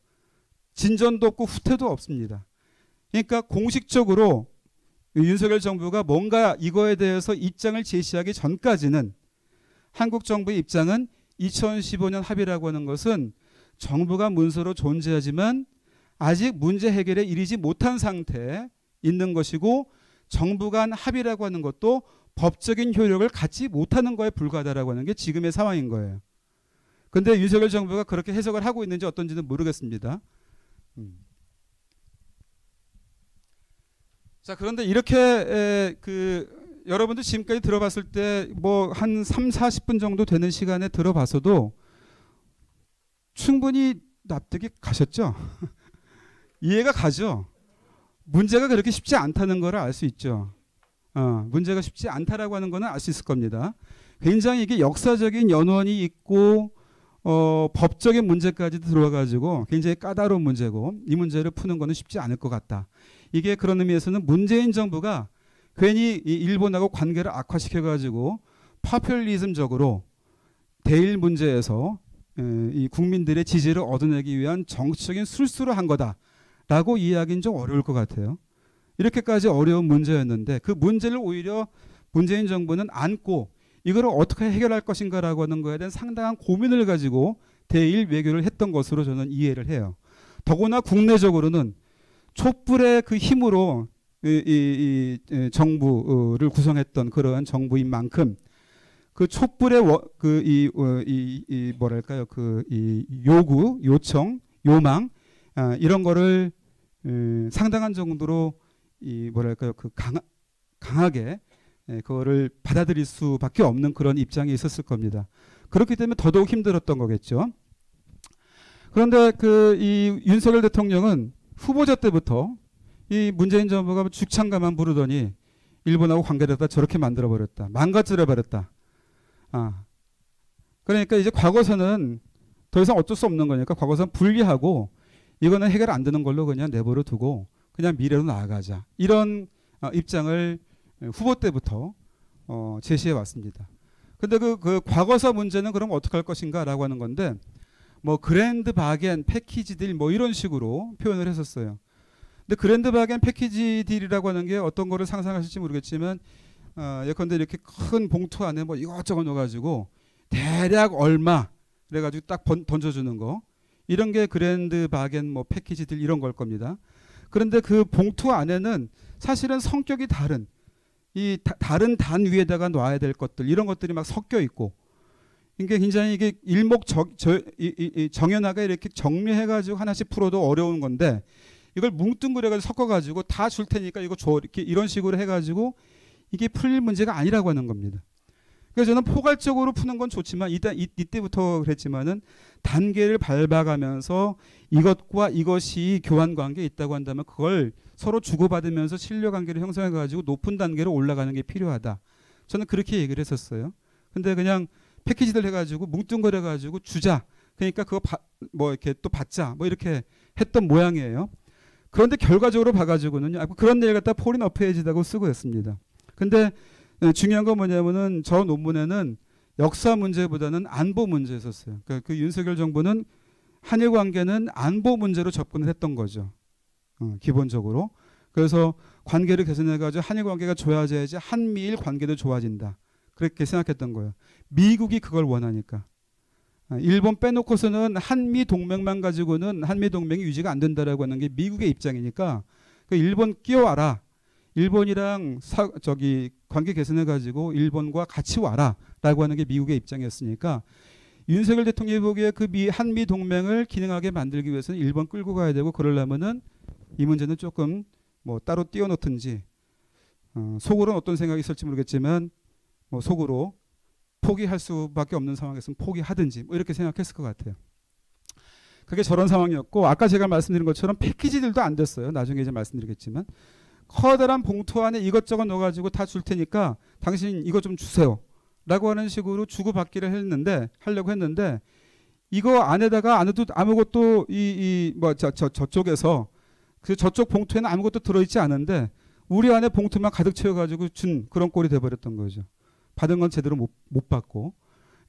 진전도 없고 후퇴도 없습니다. 그러니까 공식적으로 윤석열 정부가 뭔가 이거에 대해서 입장을 제시하기 전까지는 한국 정부의 입장은 2015년 합의라고 하는 것은 정부가 문서로 존재하지만 아직 문제 해결에 이르지 못한 상태에 있는 것이고 정부 간 합의라고 하는 것도 법적인 효력을 갖지 못하는 거에 불과하다라고 하는 게 지금의 상황인 거예요. 그런데 윤석열 정부가 그렇게 해석을 하고 있는지 어떤지는 모르겠습니다. 자, 그런데 이렇게 여러분들 지금까지 들어봤을 때 뭐 한 3, 40분 정도 되는 시간에 들어봤어도 충분히 납득이 가셨죠? 이해가 가죠? 문제가 그렇게 쉽지 않다는 걸 알 수 있죠. 문제가 쉽지 않다라고 하는 거는 알 수 있을 겁니다. 굉장히 이게 역사적인 연원이 있고 법적인 문제까지도 들어와가지고 굉장히 까다로운 문제고 이 문제를 푸는 거는 쉽지 않을 것 같다. 이게 그런 의미에서는 문재인 정부가 괜히 이 일본하고 관계를 악화시켜가지고 파퓰리즘적으로 대일 문제에서 이 국민들의 지지를 얻어내기 위한 정치적인 술수를 한 거다라고 이해하기는 좀 어려울 것 같아요. 이렇게까지 어려운 문제였는데 그 문제를 오히려 문재인 정부는 안고 이거를 어떻게 해결할 것인가라고 하는 거에 대한 상당한 고민을 가지고 대일 외교를 했던 것으로 저는 이해를 해요. 더구나 국내적으로는 촛불의 그 힘으로 이 정부를 구성했던 그러한 정부인 만큼 그 촛불의 뭐랄까요 이 요구, 요청, 요망 이런 거를 상당한 정도로 이 뭐랄까요 그 강하게 그거를 받아들일 수밖에 없는 그런 입장이 있었을 겁니다. 그렇기 때문에 더더욱 힘들었던 거겠죠. 그런데 이 윤석열 대통령은 후보자 때부터 이 문재인 정부가 죽창가만 부르더니 일본하고 관계를 갖다 저렇게 만들어 버렸다. 망가뜨려 버렸다. 그러니까 이제 과거사는 더 이상 어쩔 수 없는 거니까 과거사는 분리하고 이거는 해결 안 되는 걸로 그냥 내버려 두고 그냥 미래로 나아가자. 이런 입장을 후보 때부터 제시해 왔습니다. 근데 그 과거사 문제는 그럼 어떻게 할 것인가라고 하는 건데 뭐 그랜드 바겐 패키지 딜 뭐 이런 식으로 표현을 했었어요. 근데 그랜드 바겐 패키지 딜이라고 하는 게 어떤 거를 상상하실지 모르겠지만 예컨대 이렇게 큰 봉투 안에 뭐 이것저것 넣어가지고 대략 얼마 그래가지고 딱 던져주는 거 이런 게 그랜드 바겐 뭐 패키지 딜 이런 걸 겁니다. 그런데 그 봉투 안에는 사실은 성격이 다른 다른 단 위에다가 놔야 될 것들 이런 것들이 막 섞여 있고 이게 굉장히 이게 정연하게 이렇게 정리해가지고 하나씩 풀어도 어려운 건데 이걸 뭉뚱그려가지고 섞어가지고 다 줄 테니까 이거 줘 이렇게 이런 식으로 해가지고 이게 풀릴 문제가 아니라고 하는 겁니다. 그래서 저는 포괄적으로 푸는 건 좋지만 이때부터 그랬지만은 단계를 밟아가면서 이것과 이것이 교환 관계에 있다고 한다면 그걸 서로 주고받으면서 신뢰 관계를 형성해가지고 높은 단계로 올라가는 게 필요하다. 저는 그렇게 얘기를 했었어요. 근데 그냥 패키지들 해가지고 뭉뚱그려가지고 주자. 그러니까 그거 뭐 이렇게 또 받자. 뭐 이렇게 했던 모양이에요. 그런데 결과적으로 봐가지고는요. 그런 내일 갖다 포린 어페이지라고 쓰고 있습니다. 근데 중요한 건 뭐냐면은 저 논문에는 역사 문제보다는 안보 문제였었어요. 그러니까 그 윤석열 정부는 한일 관계는 안보 문제로 접근을 했던 거죠. 기본적으로. 그래서 관계를 개선해가지고 한일 관계가 좋아져야지 한미일 관계도 좋아진다. 그렇게 생각했던 거예요. 미국이 그걸 원하니까. 일본 빼놓고서는 한미 동맹만 가지고는 한미 동맹이 유지가 안 된다라고 하는 게 미국의 입장이니까 그 일본 끼워와라. 일본이랑 관계 개선해가지고 일본과 같이 와라라고 하는 게 미국의 입장이었으니까 윤석열 대통령이 보기에 그 한미 동맹을 기능하게 만들기 위해서는 일본 끌고 가야 되고 그러려면은 이 문제는 조금 뭐 따로 띄워놓든지 속으로는 어떤 생각이 있을지 모르겠지만 뭐 속으로 포기할 수밖에 없는 상황에서는 포기하든지 뭐 이렇게 생각했을 것 같아요. 그게 저런 상황이었고 아까 제가 말씀드린 것처럼 패키지들도 안 됐어요. 나중에 이제 말씀드리겠지만 커다란 봉투 안에 이것저것 넣어가지고 다 줄 테니까 당신 이거 좀 주세요. 라고 하는 식으로 주고받기를 하려고 했는데 이거 안에다가 아무것도 저쪽에서 저쪽 봉투에는 아무것도 들어있지 않은데 우리 안에 봉투만 가득 채워가지고 준 그런 꼴이 돼버렸던 거죠. 받은 건 제대로 못 받고.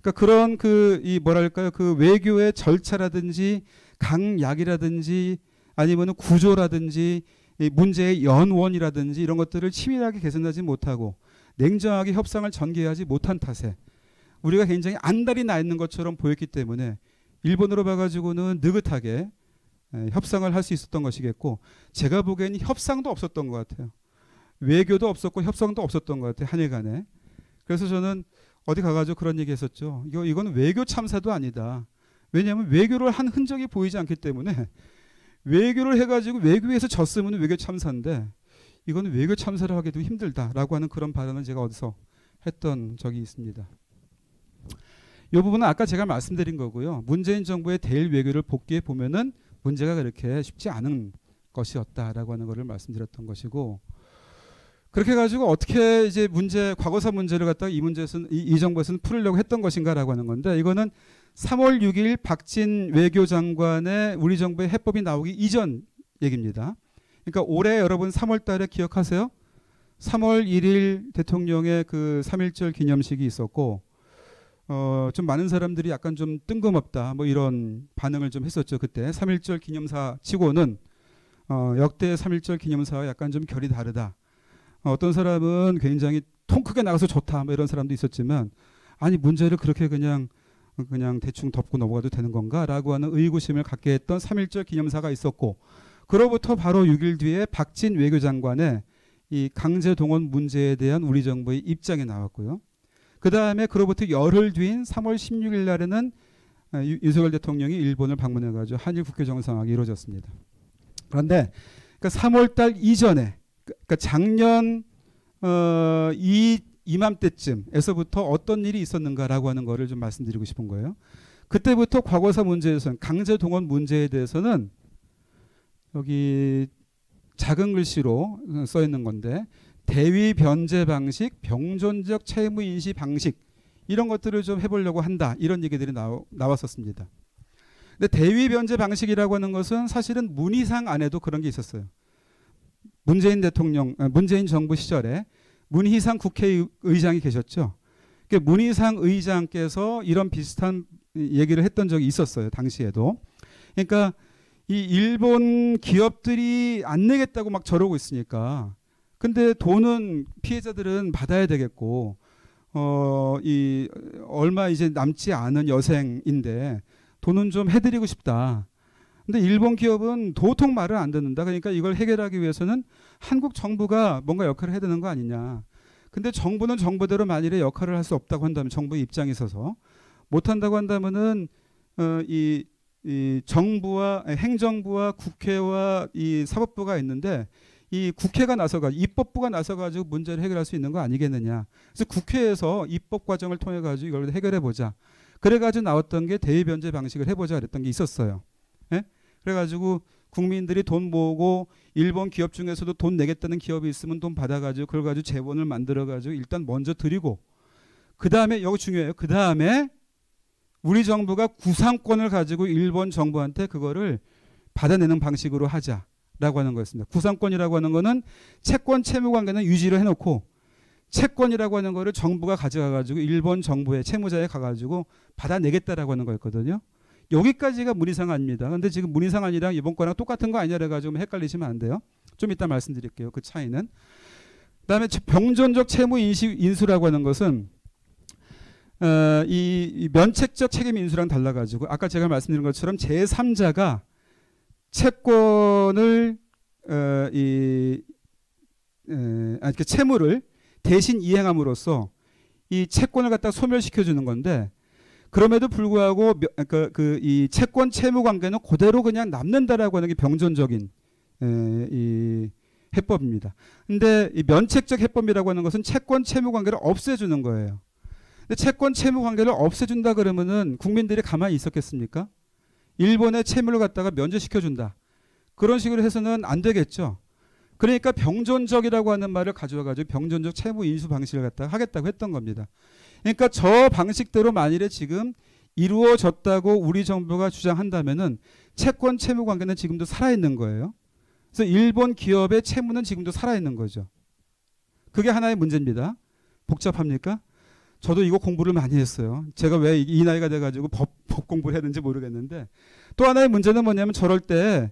그러니까 그런 그 외교의 절차라든지 강약이라든지 아니면은 구조라든지 이 문제의 연원이라든지 이런 것들을 치밀하게 개선하지 못하고 냉정하게 협상을 전개하지 못한 탓에 우리가 굉장히 안달이 나 있는 것처럼 보였기 때문에 일본으로 봐가지고는 느긋하게 협상을 할 수 있었던 것이겠고 제가 보기에는 협상도 없었던 것 같아요. 외교도 없었고 협상도 없었던 것 같아요. 한일 간에. 그래서 저는 어디 가가지고 그런 얘기 했었죠. 이건 외교 참사도 아니다. 왜냐하면 외교를 한 흔적이 보이지 않기 때문에 외교를 해가지고 외교에서 졌으면 외교 참사인데 이거는 외교 참사를 하기도 힘들다라고 하는 그런 발언을 제가 어디서 했던 적이 있습니다. 이 부분은 아까 제가 말씀드린 거고요. 문재인 정부의 대일 외교를 복귀해 보면은 문제가 그렇게 쉽지 않은 것이었다라고 하는 것을 말씀드렸던 것이고 그렇게 해가지고 어떻게 이제 과거사 문제를 갖다가 이 정부에서는 풀으려고 했던 것인가라고 하는 건데 이거는 3월 6일 박진 외교장관의 우리 정부의 해법이 나오기 이전 얘기입니다. 그러니까 올해 여러분 3월 달에 기억하세요? 3월 1일 대통령의 그 3.1절 기념식이 있었고 좀 많은 사람들이 약간 좀 뜬금없다 뭐 이런 반응을 좀 했었죠. 그때 3.1절 기념사 치고는 역대 3.1절 기념사와 약간 좀 결이 다르다. 어떤 사람은 굉장히 통 크게 나가서 좋다 뭐 이런 사람도 있었지만 아니 문제를 그렇게 그냥 대충 덮고 넘어가도 되는 건가라고 하는 의구심을 갖게 했던 3.1절 기념사가 있었고 그로부터 바로 6일 뒤에 박진 외교장관의 이 강제 동원 문제에 대한 우리 정부의 입장이 나왔고요. 그 다음에 그로부터 열흘 뒤인 3월 16일 날에는 윤석열 대통령이 일본을 방문해가지고 한일 국교 정상화가 이루어졌습니다. 그런데 그러니까 3월 달 이전에 그러니까 작년 이맘때쯤에서부터 어떤 일이 있었는가라고 하는 거를 좀 말씀드리고 싶은 거예요. 그때부터 과거사 문제에서는 강제 동원 문제에 대해서는 여기 작은 글씨로 써 있는 건데 대위 변제 방식, 병존적 채무 인시 방식 이런 것들을 좀 해보려고 한다. 이런 얘기들이 나왔었습니다. 근데 대위 변제 방식이라고 하는 것은 사실은 문희상 안에도 그런 게 있었어요. 문재인 정부 시절에 문희상 국회의장이 계셨죠. 문희상 의장께서 이런 비슷한 얘기를 했던 적이 있었어요. 당시에도. 그러니까 이 일본 기업들이 안 내겠다고 막 저러고 있으니까 근데 돈은 피해자들은 받아야 되겠고 이 얼마 이제 남지 않은 여생인데 돈은 좀 해드리고 싶다. 근데 일본 기업은 도통 말을 안 듣는다. 그러니까 이걸 해결하기 위해서는 한국 정부가 뭔가 역할을 해야 되는 거 아니냐. 근데 정부는 정부대로 만일에 역할을 할 수 없다고 한다면 정부의 입장에 있어서 못한다고 한다면은 이 정부와 행정부와 국회와 이 사법부가 있는데 이 국회가 나서가지고 입법부가 나서가지고 문제를 해결할 수 있는 거 아니겠느냐. 그래서 국회에서 입법 과정을 통해 가지고 이걸 해결해 보자. 그래가지고 나왔던 게 대위변제 방식을 해보자 그랬던 게 있었어요. 예? 그래가지고 국민들이 돈 모으고 일본 기업 중에서도 돈 내겠다는 기업이 있으면 돈 받아가지고 그걸 가지고 재원을 만들어가지고 일단 먼저 드리고 그 다음에 여기 중요해요. 그 다음에 우리 정부가 구상권을 가지고 일본 정부한테 그거를 받아내는 방식으로 하자라고 하는 거였습니다. 구상권이라고 하는 거는 채권 채무 관계는 유지를 해놓고 채권이라고 하는 거를 정부가 가져가가지고 일본 정부의 채무자에 가가지고 받아내겠다라고 하는 거였거든요. 여기까지가 문희상 아닙니다. 근데 지금 문희상 아니랑 이번 거랑 똑같은 거 아니냐 그래가지고 헷갈리시면 안 돼요. 좀 이따 말씀드릴게요. 그 차이는. 그다음에 병존적 채무 인수라고 하는 것은 이 면책적 책임 인수랑 달라가지고 아까 제가 말씀드린 것처럼 제3자가 채권을 그 채무를 대신 이행함으로써 이 채권을 갖다 소멸시켜 주는 건데 그럼에도 불구하고 이 채권 채무 관계는 그대로 그냥 남는다라고 하는 게 병존적인 이 해법입니다. 근데 이 면책적 해법이라고 하는 것은 채권 채무 관계를 없애주는 거예요. 근데 채권 채무 관계를 없애준다 그러면은 국민들이 가만히 있었겠습니까? 일본의 채무를 갖다가 면제시켜 준다. 그런 식으로 해서는 안 되겠죠. 그러니까 병존적이라고 하는 말을 가져와가지고 병존적 채무 인수 방식을 갖다가 하겠다고 했던 겁니다. 그러니까 저 방식대로 만일에 지금 이루어졌다고 우리 정부가 주장한다면은 채권 채무 관계는 지금도 살아있는 거예요. 그래서 일본 기업의 채무는 지금도 살아있는 거죠. 그게 하나의 문제입니다. 복잡합니까? 저도 이거 공부를 많이 했어요. 제가 왜 이 나이가 돼가지고 법 공부를 해야 되는지 모르겠는데 또 하나의 문제는 뭐냐면 저럴 때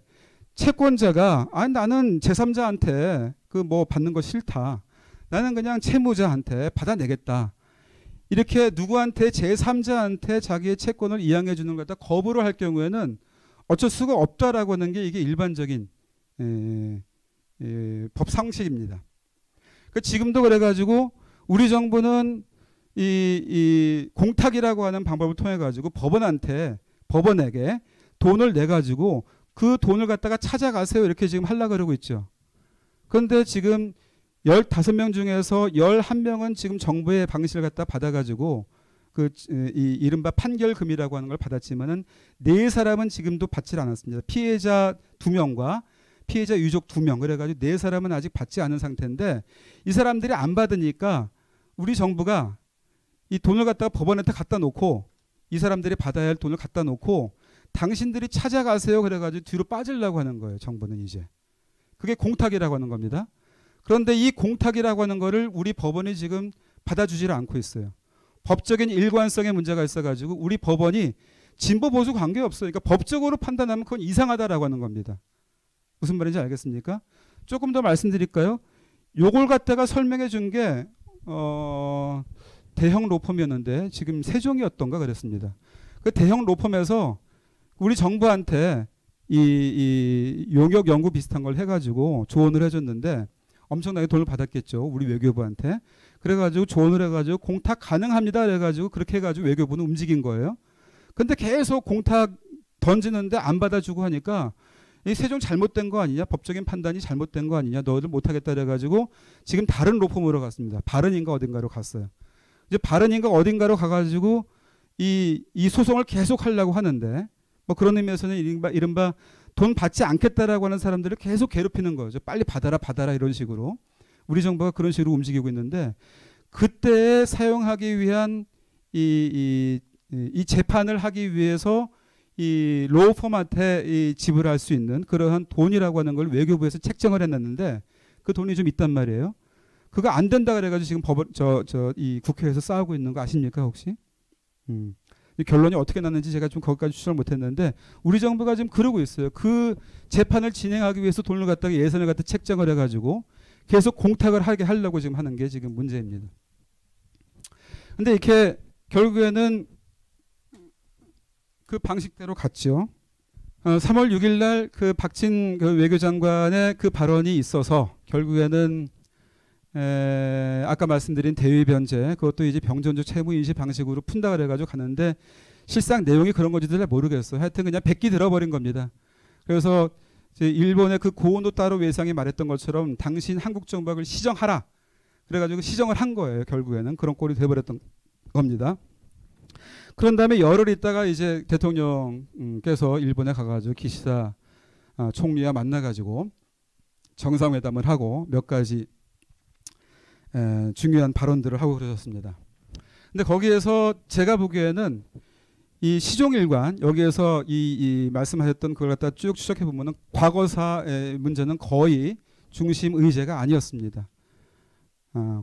채권자가 나는 제3자한테 그 뭐 받는 거 싫다. 나는 그냥 채무자한테 받아내겠다. 이렇게 누구한테 제3자한테 자기의 채권을 이양해 주는 걸 갖다 거부를 할 경우에는 어쩔 수가 없다라고 하는 게 이게 일반적인 법 상식입니다. 그러니까 지금도 그래가지고 우리 정부는 이 공탁이라고 하는 방법을 통해 가지고 법원에게 돈을 내 가지고 그 돈을 갖다가 찾아가세요 이렇게 지금 하려고 그러고 있죠. 그런데 지금 15명 중에서 11명은 지금 정부의 방식을 갖다 받아가지고 이 이른바 판결금이라고 하는 걸 받았지만은 4사람은 지금도 받질 않았습니다. 피해자 2명과 피해자 유족 2명 그래가지고 4사람은 아직 받지 않은 상태인데 이 사람들이 안 받으니까 우리 정부가 이 돈을 갖다가 법원한테 갖다 놓고 이 사람들이 받아야 할 돈을 갖다 놓고 당신들이 찾아가세요 그래가지고 뒤로 빠지려고 하는 거예요. 정부는 이제. 그게 공탁이라고 하는 겁니다. 그런데 이 공탁이라고 하는 거를 우리 법원이 지금 받아주지를 않고 있어요. 법적인 일관성에 문제가 있어가지고 우리 법원이 진보 보수 관계없어요. 그러니까 법적으로 판단하면 그건 이상하다라고 하는 겁니다. 무슨 말인지 알겠습니까? 조금 더 말씀드릴까요? 요걸 갖다가 설명해 준 게 대형 로펌이었는데 지금 세종이었던가 그랬습니다. 그 대형 로펌에서 우리 정부한테 이 용역 연구 비슷한 걸 해가지고 조언을 해줬는데 엄청나게 돈을 받았겠죠. 우리 외교부한테. 그래가지고 조언을 해가지고 공탁 가능합니다. 그래가지고 그렇게 해가지고 외교부는 움직인 거예요. 근데 계속 공탁 던지는데 안 받아주고 하니까 이 세종 잘못된 거 아니냐? 법적인 판단이 잘못된 거 아니냐? 너희들 못하겠다 그래가지고 지금 다른 로펌으로 갔습니다. 바른인가 어딘가로 갔어요. 이제 바른인가 어딘가로 가가지고 이 소송을 계속 하려고 하는데 뭐 그런 의미에서는 이른바 돈 받지 않겠다라고 하는 사람들을 계속 괴롭히는 거죠. 빨리 받아라 이런 식으로. 우리 정부가 그런 식으로 움직이고 있는데 그때 사용하기 위한 이 재판을 하기 위해서 이 로우 포맷에 이 지불할 수 있는 그러한 돈이라고 하는 걸 외교부에서 책정을 해놨는데 그 돈이 좀 있단 말이에요. 그거 안 된다 그래가지고 지금 법원 이 국회에서 싸우고 있는 거 아십니까 혹시? 이 결론이 어떻게 났는지 제가 좀 거기까지 추적을 못했는데 우리 정부가 지금 그러고 있어요. 그 재판을 진행하기 위해서 돈을 갖다가 예산을 갖다 책정을 해가지고 계속 공탁을 하게 하려고 지금 하는 게 지금 문제입니다. 근데 이렇게 결국에는 그 방식대로 갔죠. 3월 6일 날 그 박진 그 외교장관의 그 발언이 있어서 결국에는 아까 말씀드린 대위 변제 그것도 이제 병전주 채무 인시 방식으로 푼다 그래가지고 가는데 실상 내용이 그런 건지도 잘 모르겠어요. 하여튼 그냥 백기 들어버린 겁니다. 그래서 이제 일본의 그 고온도 따로 외상이 말했던 것처럼 당신 한국 정부가 그걸 시정하라. 그래가지고 시정을 한 거예요. 결국에는 그런 꼴이 돼버렸던 겁니다. 그런 다음에 열흘 있다가 이제 대통령께서 일본에 가가지고 기시다 총리와 만나가지고 정상회담을 하고 몇 가지 중요한 발언들을 하고 그러셨습니다. 근데 거기에서 제가 보기에는 이 시종일관 여기에서 이 말씀하셨던 그걸 갖다 쭉 추적해 보면은 과거사의 문제는 거의 중심 의제가 아니었습니다.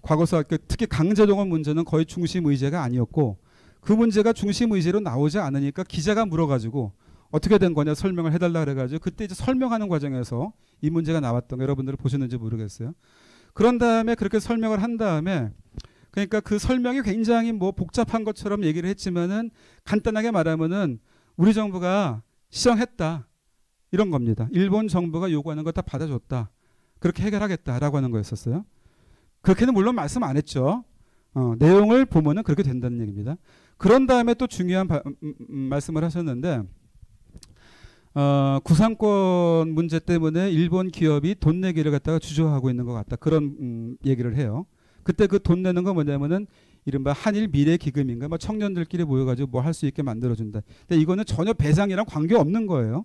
과거사 특히 강제동원 문제는 거의 중심 의제가 아니었고 그 문제가 중심 의제로 나오지 않으니까 기자가 물어가지고 어떻게 된 거냐 설명을 해달라 그래가지고 그때 이제 설명하는 과정에서 이 문제가 나왔던 거 여러분들 보셨는지 모르겠어요. 그런 다음에 그렇게 설명을 한 다음에 그러니까 그 설명이 굉장히 뭐 복잡한 것처럼 얘기를 했지만은 간단하게 말하면은 우리 정부가 시정했다 이런 겁니다. 일본 정부가 요구하는 거 다 받아줬다. 그렇게 해결하겠다라고 하는 거였었어요. 그렇게는 물론 말씀 안 했죠. 내용을 보면은 그렇게 된다는 얘기입니다. 그런 다음에 또 중요한 말씀을 하셨는데 구상권 문제 때문에 일본 기업이 돈 내기를 갖다가 주저하고 있는 것 같다. 그런 얘기를 해요. 그때 그 돈 내는 거 뭐냐면은 이른바 한일 미래 기금인가 뭐 청년들끼리 모여가지고 뭐 할 수 있게 만들어준다. 근데 이거는 전혀 배상이랑 관계 없는 거예요.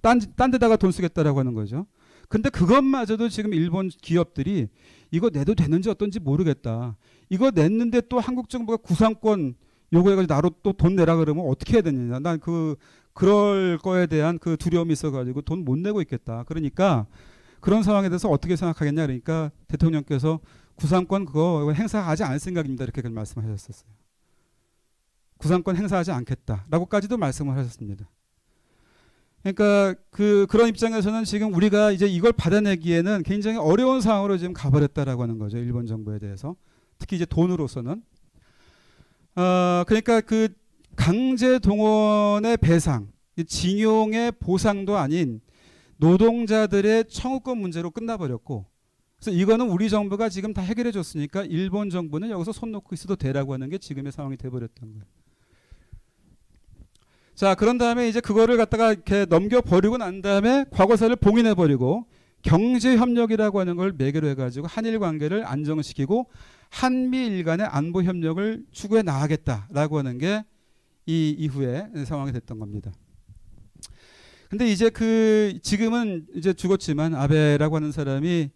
딴 데다가 돈 쓰겠다라고 하는 거죠. 근데 그것마저도 지금 일본 기업들이 이거 내도 되는지 어떤지 모르겠다. 이거 냈는데 또 한국 정부가 구상권 요구해가지고 나로 또 돈 내라 그러면 어떻게 해야 되느냐. 난 그럴 거에 대한 그 두려움이 있어가지고 돈 못 내고 있겠다. 그러니까 그런 상황에 대해서 어떻게 생각하겠냐. 그러니까 대통령께서 구상권 그거 행사하지 않을 생각입니다. 이렇게 말씀하셨었어요. 구상권 행사하지 않겠다라고까지도 말씀을 하셨습니다. 그러니까 그런 입장에서는 지금 우리가 이제 이걸 받아내기에는 굉장히 어려운 상황으로 지금 가버렸다라고 하는 거죠. 일본 정부에 대해서. 특히 이제 돈으로서는. 그러니까 그 강제 동원의 배상, 징용의 보상도 아닌 노동자들의 청구권 문제로 끝나버렸고 그래서 이거는 우리 정부가 지금 다 해결해 줬으니까 일본 정부는 여기서 손 놓고 있어도 되라고 하는 게 지금의 상황이 돼버렸던 거예요. 자, 그런 다음에 이제 그거를 갖다가 이렇게 넘겨버리고 난 다음에 과거사를 봉인해버리고 경제협력이라고 하는 걸 매개로 해가지고 한일 관계를 안정시키고 한미일 간의 안보협력을 추구해 나가겠다라고 하는 게 이 이후에 상황이 됐던 겁니다. 근데 이제 지금은 이제 죽었지만 아베라고 하는 사람이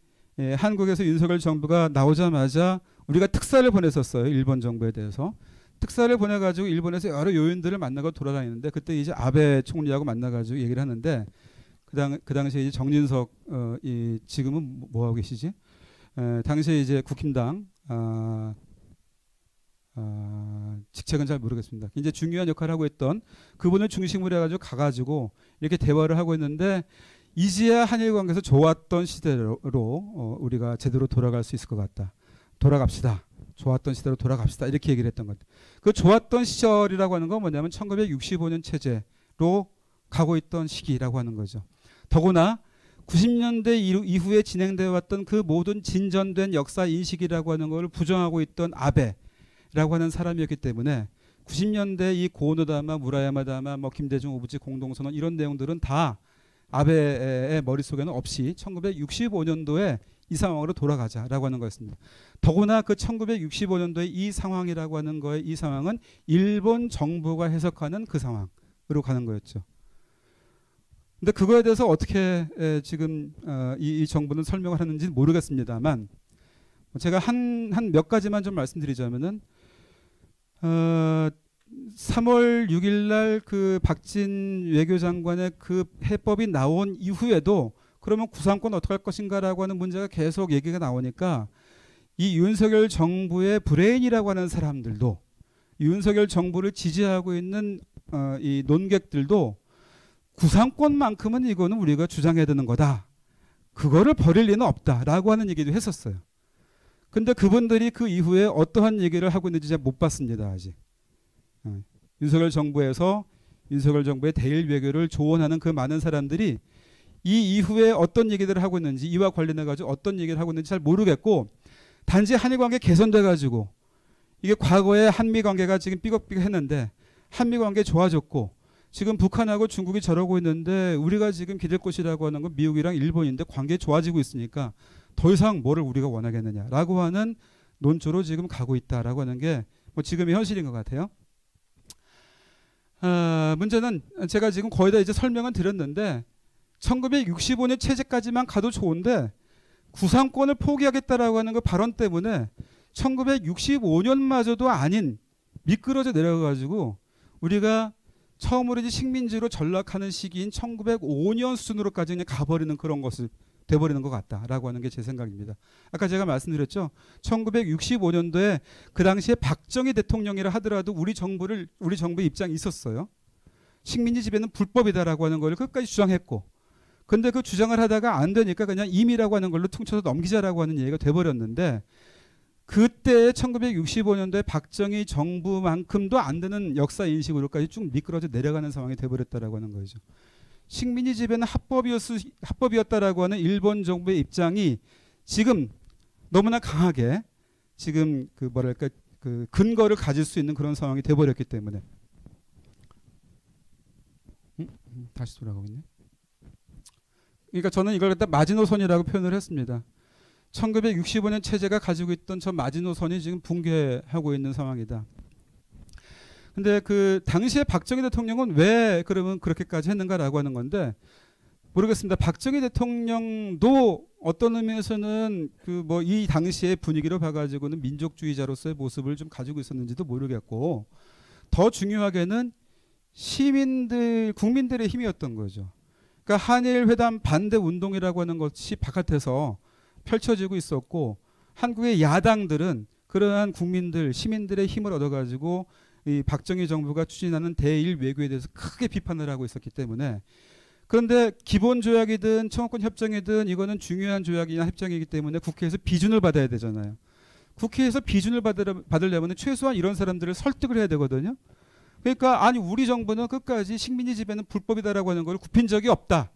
한국에서 윤석열 정부가 나오자마자 우리가 특사를 보냈었어요. 일본 정부에 대해서. 특사를 보내가지고 일본에서 여러 요인들을 만나고 돌아다니는데 그때 이제 아베 총리하고 만나가지고 얘기를 하는데 그 당시에 이제 정진석 지금은 뭐 하고 계시지? 당시에 이제 국힘당 직책은 잘 모르겠습니다. 이제 중요한 역할을 하고 있던 그분을 중심으로 해가지고 가가지고 이렇게 대화를 하고 있는데 이제야 한일 관계에서 좋았던 시대로 우리가 제대로 돌아갈 수 있을 것 같다. 돌아갑시다. 좋았던 시대로 돌아갑시다. 이렇게 얘기를 했던 것. 그 좋았던 시절이라고 하는 건 뭐냐면 1965년 체제로 가고 있던 시기라고 하는 거죠. 더구나 90년대 이후에 진행되어 왔던 그 모든 진전된 역사 인식이라고 하는 걸 부정하고 있던 아베라고 하는 사람이었기 때문에 90년대 이 고노다마, 무라야마다마, 뭐 김대중, 오부지 공동선언 이런 내용들은 다 아베의 머릿속에는 없이 1965년도에 이 상황으로 돌아가자라고 하는 거였습니다. 더구나 그 1965년도에 이 상황이라고 하는 거의 이 상황은 일본 정부가 해석하는 그 상황으로 가는 거였죠. 근데 그거에 대해서 어떻게 지금 이 정부는 설명을 하는지 모르겠습니다만 제가 한 몇 가지만 좀 말씀드리자면은 3월 6일 날 그 박진 외교장관의 그 해법이 나온 이후에도 그러면 구상권 어떻게 할 것인가라고 하는 문제가 계속 얘기가 나오니까 이 윤석열 정부의 브레인이라고 하는 사람들도, 윤석열 정부를 지지하고 있는 이 논객들도 구상권만큼은 이거는 우리가 주장해야 되는 거다. 그거를 버릴 리는 없다라고 하는 얘기도 했었어요. 근데 그분들이 그 이후에 어떠한 얘기를 하고 있는지 제가 못 봤습니다. 아직. 윤석열 정부에서 윤석열 정부의 대일 외교를 조언하는 그 많은 사람들이 이 이후에 어떤 얘기들을 하고 있는지, 이와 관련해 가지고 어떤 얘기를 하고 있는지 잘 모르겠고, 단지 한일 관계 개선돼 가지고 이게 과거에 한미 관계가 지금 삐걱삐걱했는데 한미 관계 좋아졌고 지금 북한하고 중국이 저러고 있는데 우리가 지금 기댈 곳이라고 하는 건 미국이랑 일본인데 관계 좋아지고 있으니까 더 이상 뭐를 우리가 원하겠느냐라고 하는 논조로 지금 가고 있다라고 하는 게 뭐 지금의 현실인 것 같아요. 문제는 제가 지금 거의 다 이제 설명은 드렸는데 1965년 체제까지만 가도 좋은데 구상권을 포기하겠다라고 하는 그 발언 때문에 1965년마저도 아닌 미끄러져 내려가가지고 우리가 처음으로 이제 식민지로 전락하는 시기인 1905년 수준으로까지 그냥 가버리는 그런 것을 돼버리는 것 같다라고 하는 게 제 생각입니다. 아까 제가 말씀드렸죠. 1965년도에 그 당시에 박정희 대통령이라 하더라도 우리 정부의 입장이 있었어요. 식민지 지배는 불법이다라고 하는 걸 끝까지 주장했고, 근데 그 주장을 하다가 안 되니까 그냥 임의라고 하는 걸로 퉁쳐서 넘기자라고 하는 얘기가 돼버렸는데, 그때 1965년도에 박정희 정부만큼도 안 되는 역사 인식으로까지 쭉 미끄러져 내려가는 상황이 돼버렸다라고 하는 거죠. 식민지 지배는 합법이었다라고 하는 일본 정부의 입장이 지금 너무나 강하게 지금 그 뭐랄까 그 근거를 가질 수 있는 그런 상황이 돼버렸기 때문에. 다시 돌아가고 있네. 그러니까 저는 이걸 갖다 마지노선이라고 표현을 했습니다. 1965년 체제가 가지고 있던 저 마지노선이 지금 붕괴하고 있는 상황이다. 근데 그 당시에 박정희 대통령은 왜 그러면 그렇게까지 했는가라고 하는 건데 모르겠습니다. 박정희 대통령도 어떤 의미에서는 그 뭐 이 당시의 분위기로 봐가지고는 민족주의자로서의 모습을 좀 가지고 있었는지도 모르겠고, 더 중요하게는 시민들, 국민들의 힘이었던 거죠. 그러니까 한일 회담 반대 운동이라고 하는 것이 바깥에서 펼쳐지고 있었고, 한국의 야당들은 그러한 국민들, 시민들의 힘을 얻어가지고 이 박정희 정부가 추진하는 대일 외교에 대해서 크게 비판을 하고 있었기 때문에. 그런데 기본 조약이든 청구권 협정이든 이거는 중요한 조약이나 협정이기 때문에 국회에서 비준을 받아야 되잖아요. 국회에서 비준을 받으려면 최소한 이런 사람들을 설득을 해야 되거든요. 그러니까 아니 우리 정부는 끝까지 식민지 지배는 불법이다라고 하는 걸 굽힌 적이 없다.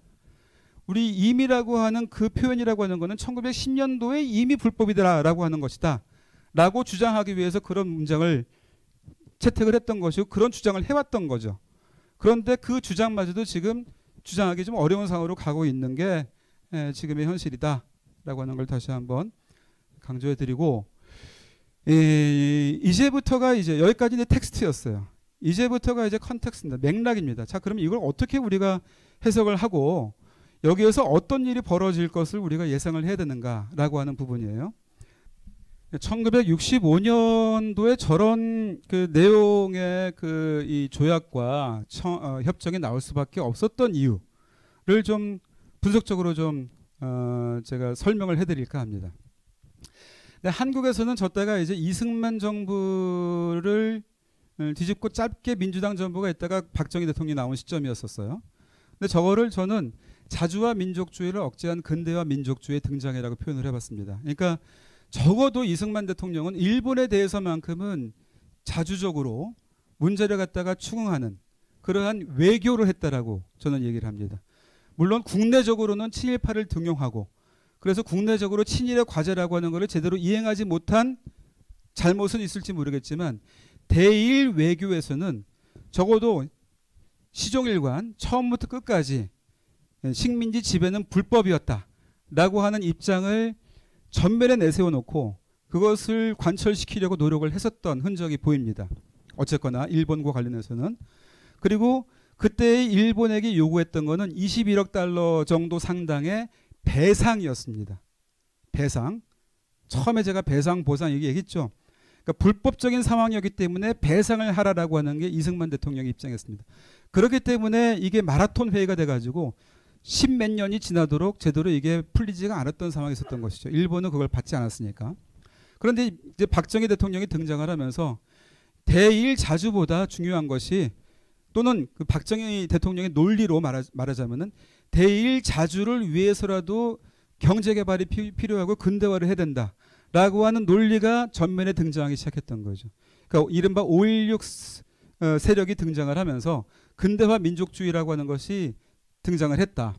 우리 임의라고 하는 그 표현이라고 하는 거는 1910년도에 이미 불법이다라고 하는 것이다 라고 주장하기 위해서 그런 문장을 채택을 했던 것이고 그런 주장을 해왔던 거죠. 그런데 그 주장마저도 지금 주장하기 좀 어려운 상황으로 가고 있는 게 지금의 현실이다라고 하는 걸 다시 한번 강조해드리고, 이제부터가 이제 여기까지 이제 텍스트였어요. 이제부터가 이제 컨텍스트입니다. 맥락입니다. 자, 그럼 이걸 어떻게 우리가 해석을 하고 여기에서 어떤 일이 벌어질 것을 우리가 예상을 해야 되는가라고 하는 부분이에요. 1965년도에 저런 그 내용의 그 이 조약과 협정이 나올 수밖에 없었던 이유를 좀 분석적으로 좀 제가 설명을 해드릴까 합니다. 근데 한국에서는 저때가 이제 이승만 정부를 뒤집고 짧게 민주당 정부가 있다가 박정희 대통령이 나온 시점이었었어요. 근데 저거를 저는 자주와 민족주의를 억제한 근대화 민족주의의 등장이라고 표현을 해봤습니다. 그러니까 적어도 이승만 대통령은 일본에 대해서만큼은 자주적으로 문제를 갖다가 추궁하는 그러한 외교를 했다라고 저는 얘기를 합니다. 물론 국내적으로는 친일파를 등용하고 그래서 국내적으로 친일의 과제라고 하는 것을 제대로 이행하지 못한 잘못은 있을지 모르겠지만 대일 외교에서는 적어도 시종일관 처음부터 끝까지 식민지 지배는 불법이었다라고 하는 입장을 전면에 내세워놓고 그것을 관철시키려고 노력을 했었던 흔적이 보입니다. 어쨌거나 일본과 관련해서는. 그리고 그때 일본에게 요구했던 것은 21억 달러 정도 상당의 배상이었습니다. 배상. 처음에 제가 배상 보상 얘기했죠. 그러니까 불법적인 상황이었기 때문에 배상을 하라라고 하는 게 이승만 대통령의 입장이었습니다. 그렇기 때문에 이게 마라톤 회의가 돼가지고 10몇 년이 지나도록 제대로 이게 풀리지가 않았던 상황이 있었던 것이죠. 일본은 그걸 받지 않았으니까. 그런데 이제 박정희 대통령이 등장을 하면서 대일 자주보다 중요한 것이, 또는 그 박정희 대통령의 논리로 말하자면은 대일 자주를 위해서라도 경제 개발이 필요하고 근대화를 해야 된다라고 하는 논리가 전면에 등장하기 시작했던 거죠. 그러니까 이른바 5.16 세력이 등장을 하면서 근대화 민족주의라고 하는 것이 등장을 했다.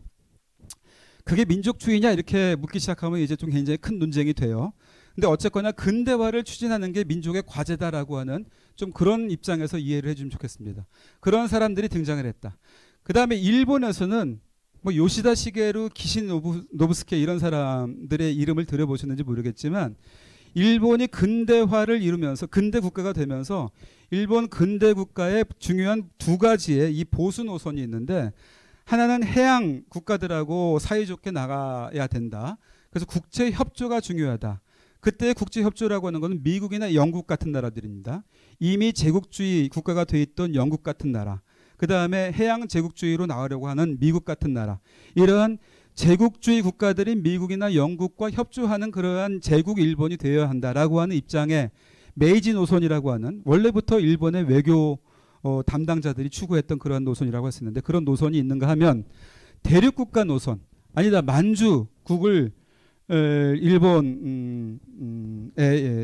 그게 민족주의냐 이렇게 묻기 시작하면 이제 좀 굉장히 큰 논쟁이 돼요. 근데 어쨌거나 근대화를 추진하는 게 민족의 과제다라고 하는 좀 그런 입장에서 이해를 해주면 좋겠습니다. 그런 사람들이 등장을 했다. 그 다음에 일본에서는 뭐 요시다 시게루, 기신 노부스케 이런 사람들의 이름을 들어보셨는지 모르겠지만, 일본이 근대화를 이루면서 근대 국가가 되면서 일본 근대 국가의 중요한 두 가지의 이 보수 노선이 있는데, 하나는 해양 국가들하고 사이좋게 나가야 된다. 그래서 국제 협조가 중요하다. 그때 국제 협조라고 하는 것은 미국이나 영국 같은 나라들입니다. 이미 제국주의 국가가 돼 있던 영국 같은 나라, 그 다음에 해양 제국주의로 나가려고 하는 미국 같은 나라, 이러한 제국주의 국가들이 미국이나 영국과 협조하는 그러한 제국 일본이 되어야 한다라고 하는 입장에 메이지 노선이라고 하는, 원래부터 일본의 외교 담당자들이 추구했던 그런 노선이라고 했었는데, 그런 노선이 있는가 하면 대륙국가 노선, 아니다, 만주국을 일본의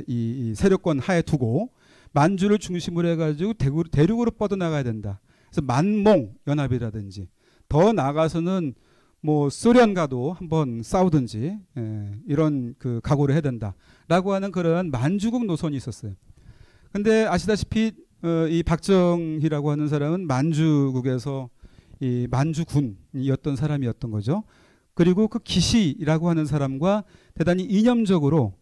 이 세력권 하에 두고 만주를 중심으로 해가지고 대륙으로 뻗어나가야 된다. 그래서 만몽 연합이라든지, 더 나아가서는 뭐 소련과도 한번 싸우든지 이런 그 각오를 해야 된다라고 하는 그런 만주국 노선이 있었어요. 근데 아시다시피 이 박정희라고 하는 사람은 만주국에서 이 만주군이었던 사람이었던 거죠. 그리고 그 기시라고 하는 사람과 대단히 이념적으로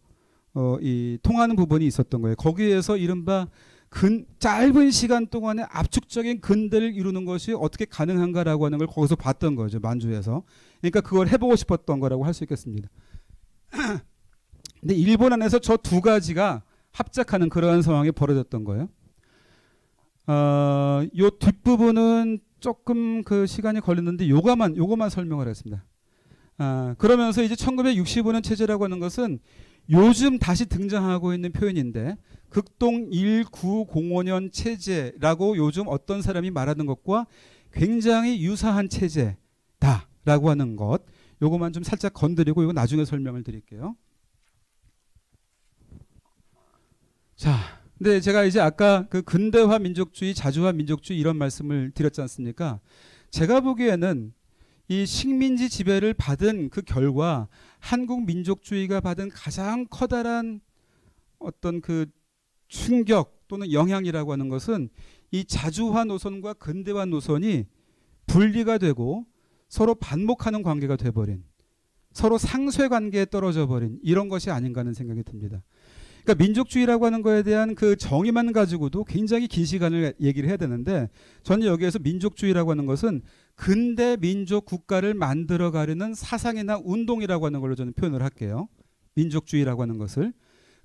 이 통하는 부분이 있었던 거예요. 거기에서 이른바 짧은 시간 동안에 압축적인 근대를 이루는 것이 어떻게 가능한가라고 하는 걸 거기서 봤던 거죠. 만주에서. 그러니까 그걸 해보고 싶었던 거라고 할 수 있겠습니다. 근데 일본 안에서 저 두 가지가 합작하는 그러한 상황이 벌어졌던 거예요. 요 뒷부분은 조금 그 시간이 걸렸는데 요거만 설명을 했습니다. 그러면서 이제 1965년 체제라고 하는 것은 요즘 다시 등장하고 있는 표현인데, 극동 1905년 체제라고 요즘 어떤 사람이 말하는 것과 굉장히 유사한 체제다라고 하는 것, 요거만 좀 살짝 건드리고 이거 나중에 설명을 드릴게요. 자, 근데 제가 이제 아까 그 근대화 민족주의, 자주화 민족주의 이런 말씀을 드렸지 않습니까? 제가 보기에는 이 식민지 지배를 받은 그 결과 한국 민족주의가 받은 가장 커다란 어떤 그 충격 또는 영향이라고 하는 것은 이 자주화 노선과 근대화 노선이 분리가 되고 서로 반목하는 관계가 돼버린, 서로 상쇄 관계에 떨어져 버린 이런 것이 아닌가 하는 생각이 듭니다. 그러니까 민족주의라고 하는 거에 대한 그 정의만 가지고도 굉장히 긴 시간을 얘기를 해야 되는데, 저는 여기에서 민족주의라고 하는 것은 근대 민족 국가를 만들어 가려는 사상이나 운동이라고 하는 걸로 저는 표현을 할게요. 민족주의라고 하는 것을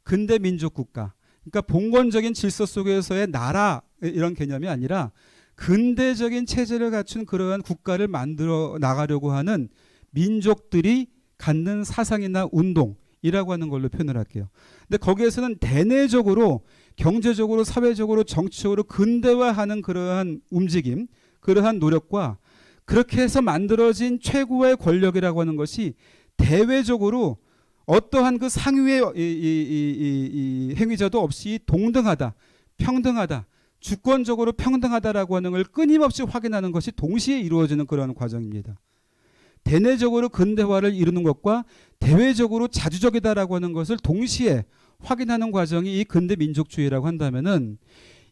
근대 민족 국가, 그러니까 봉건적인 질서 속에서의 나라 이런 개념이 아니라 근대적인 체제를 갖춘 그러한 국가를 만들어 나가려고 하는 민족들이 갖는 사상이나 운동이라고 하는 걸로 표현을 할게요. 근데 거기에서는 대내적으로 경제적으로 사회적으로 정치적으로 근대화하는 그러한 움직임, 그러한 노력과 그렇게 해서 만들어진 최고의 권력이라고 하는 것이 대외적으로 어떠한 그 상위의 이 행위자도 없이 동등하다, 평등하다, 주권적으로 평등하다라고 하는 걸 끊임없이 확인하는 것이 동시에 이루어지는 그런 과정입니다. 대내적으로 근대화를 이루는 것과 대외적으로 자주적이다라고 하는 것을 동시에 확인하는 과정이 이 근대 민족주의라고 한다면은,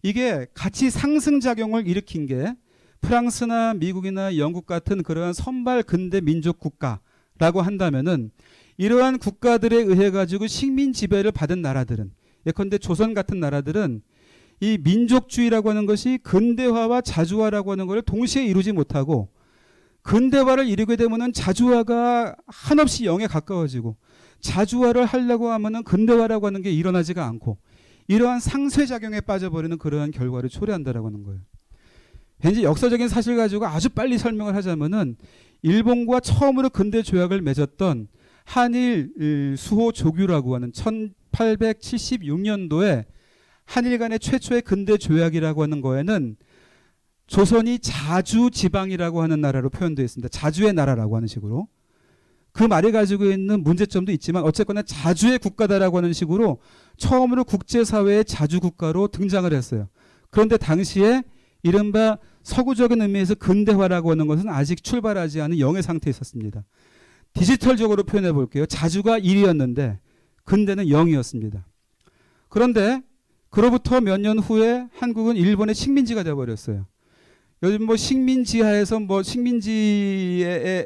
이게 같이 상승작용을 일으킨 게 프랑스나 미국이나 영국 같은 그러한 선발 근대 민족 국가라고 한다면은, 이러한 국가들에 의해 가지고 식민 지배를 받은 나라들은, 예컨대 조선 같은 나라들은 이 민족주의라고 하는 것이 근대화와 자주화라고 하는 걸 동시에 이루지 못하고, 근대화를 이루게 되면은 자주화가 한없이 0에 가까워지고, 자주화를 하려고 하면은 근대화라고 하는 게 일어나지가 않고 이러한 상쇄작용에 빠져버리는 그러한 결과를 초래한다라고 하는 거예요. 현재 역사적인 사실 가지고 아주 빨리 설명을 하자면은 일본과 처음으로 근대 조약을 맺었던 한일 수호 조규라고 하는 1876년도에 한일 간의 최초의 근대 조약이라고 하는 거에는 조선이 자주 지방이라고 하는 나라로 표현되어 있습니다. 자주의 나라라고 하는 식으로. 그 말이 가지고 있는 문제점도 있지만 어쨌거나 자주의 국가다라고 하는 식으로 처음으로 국제사회의 자주 국가로 등장을 했어요. 그런데 당시에 이른바 서구적인 의미에서 근대화라고 하는 것은 아직 출발하지 않은 영의 상태에 있었습니다. 디지털적으로 표현해 볼게요. 자주가 1이었는데 근대는 0이었습니다. 그런데 그로부터 몇 년 후에 한국은 일본의 식민지가 되어버렸어요. 요즘 뭐 식민지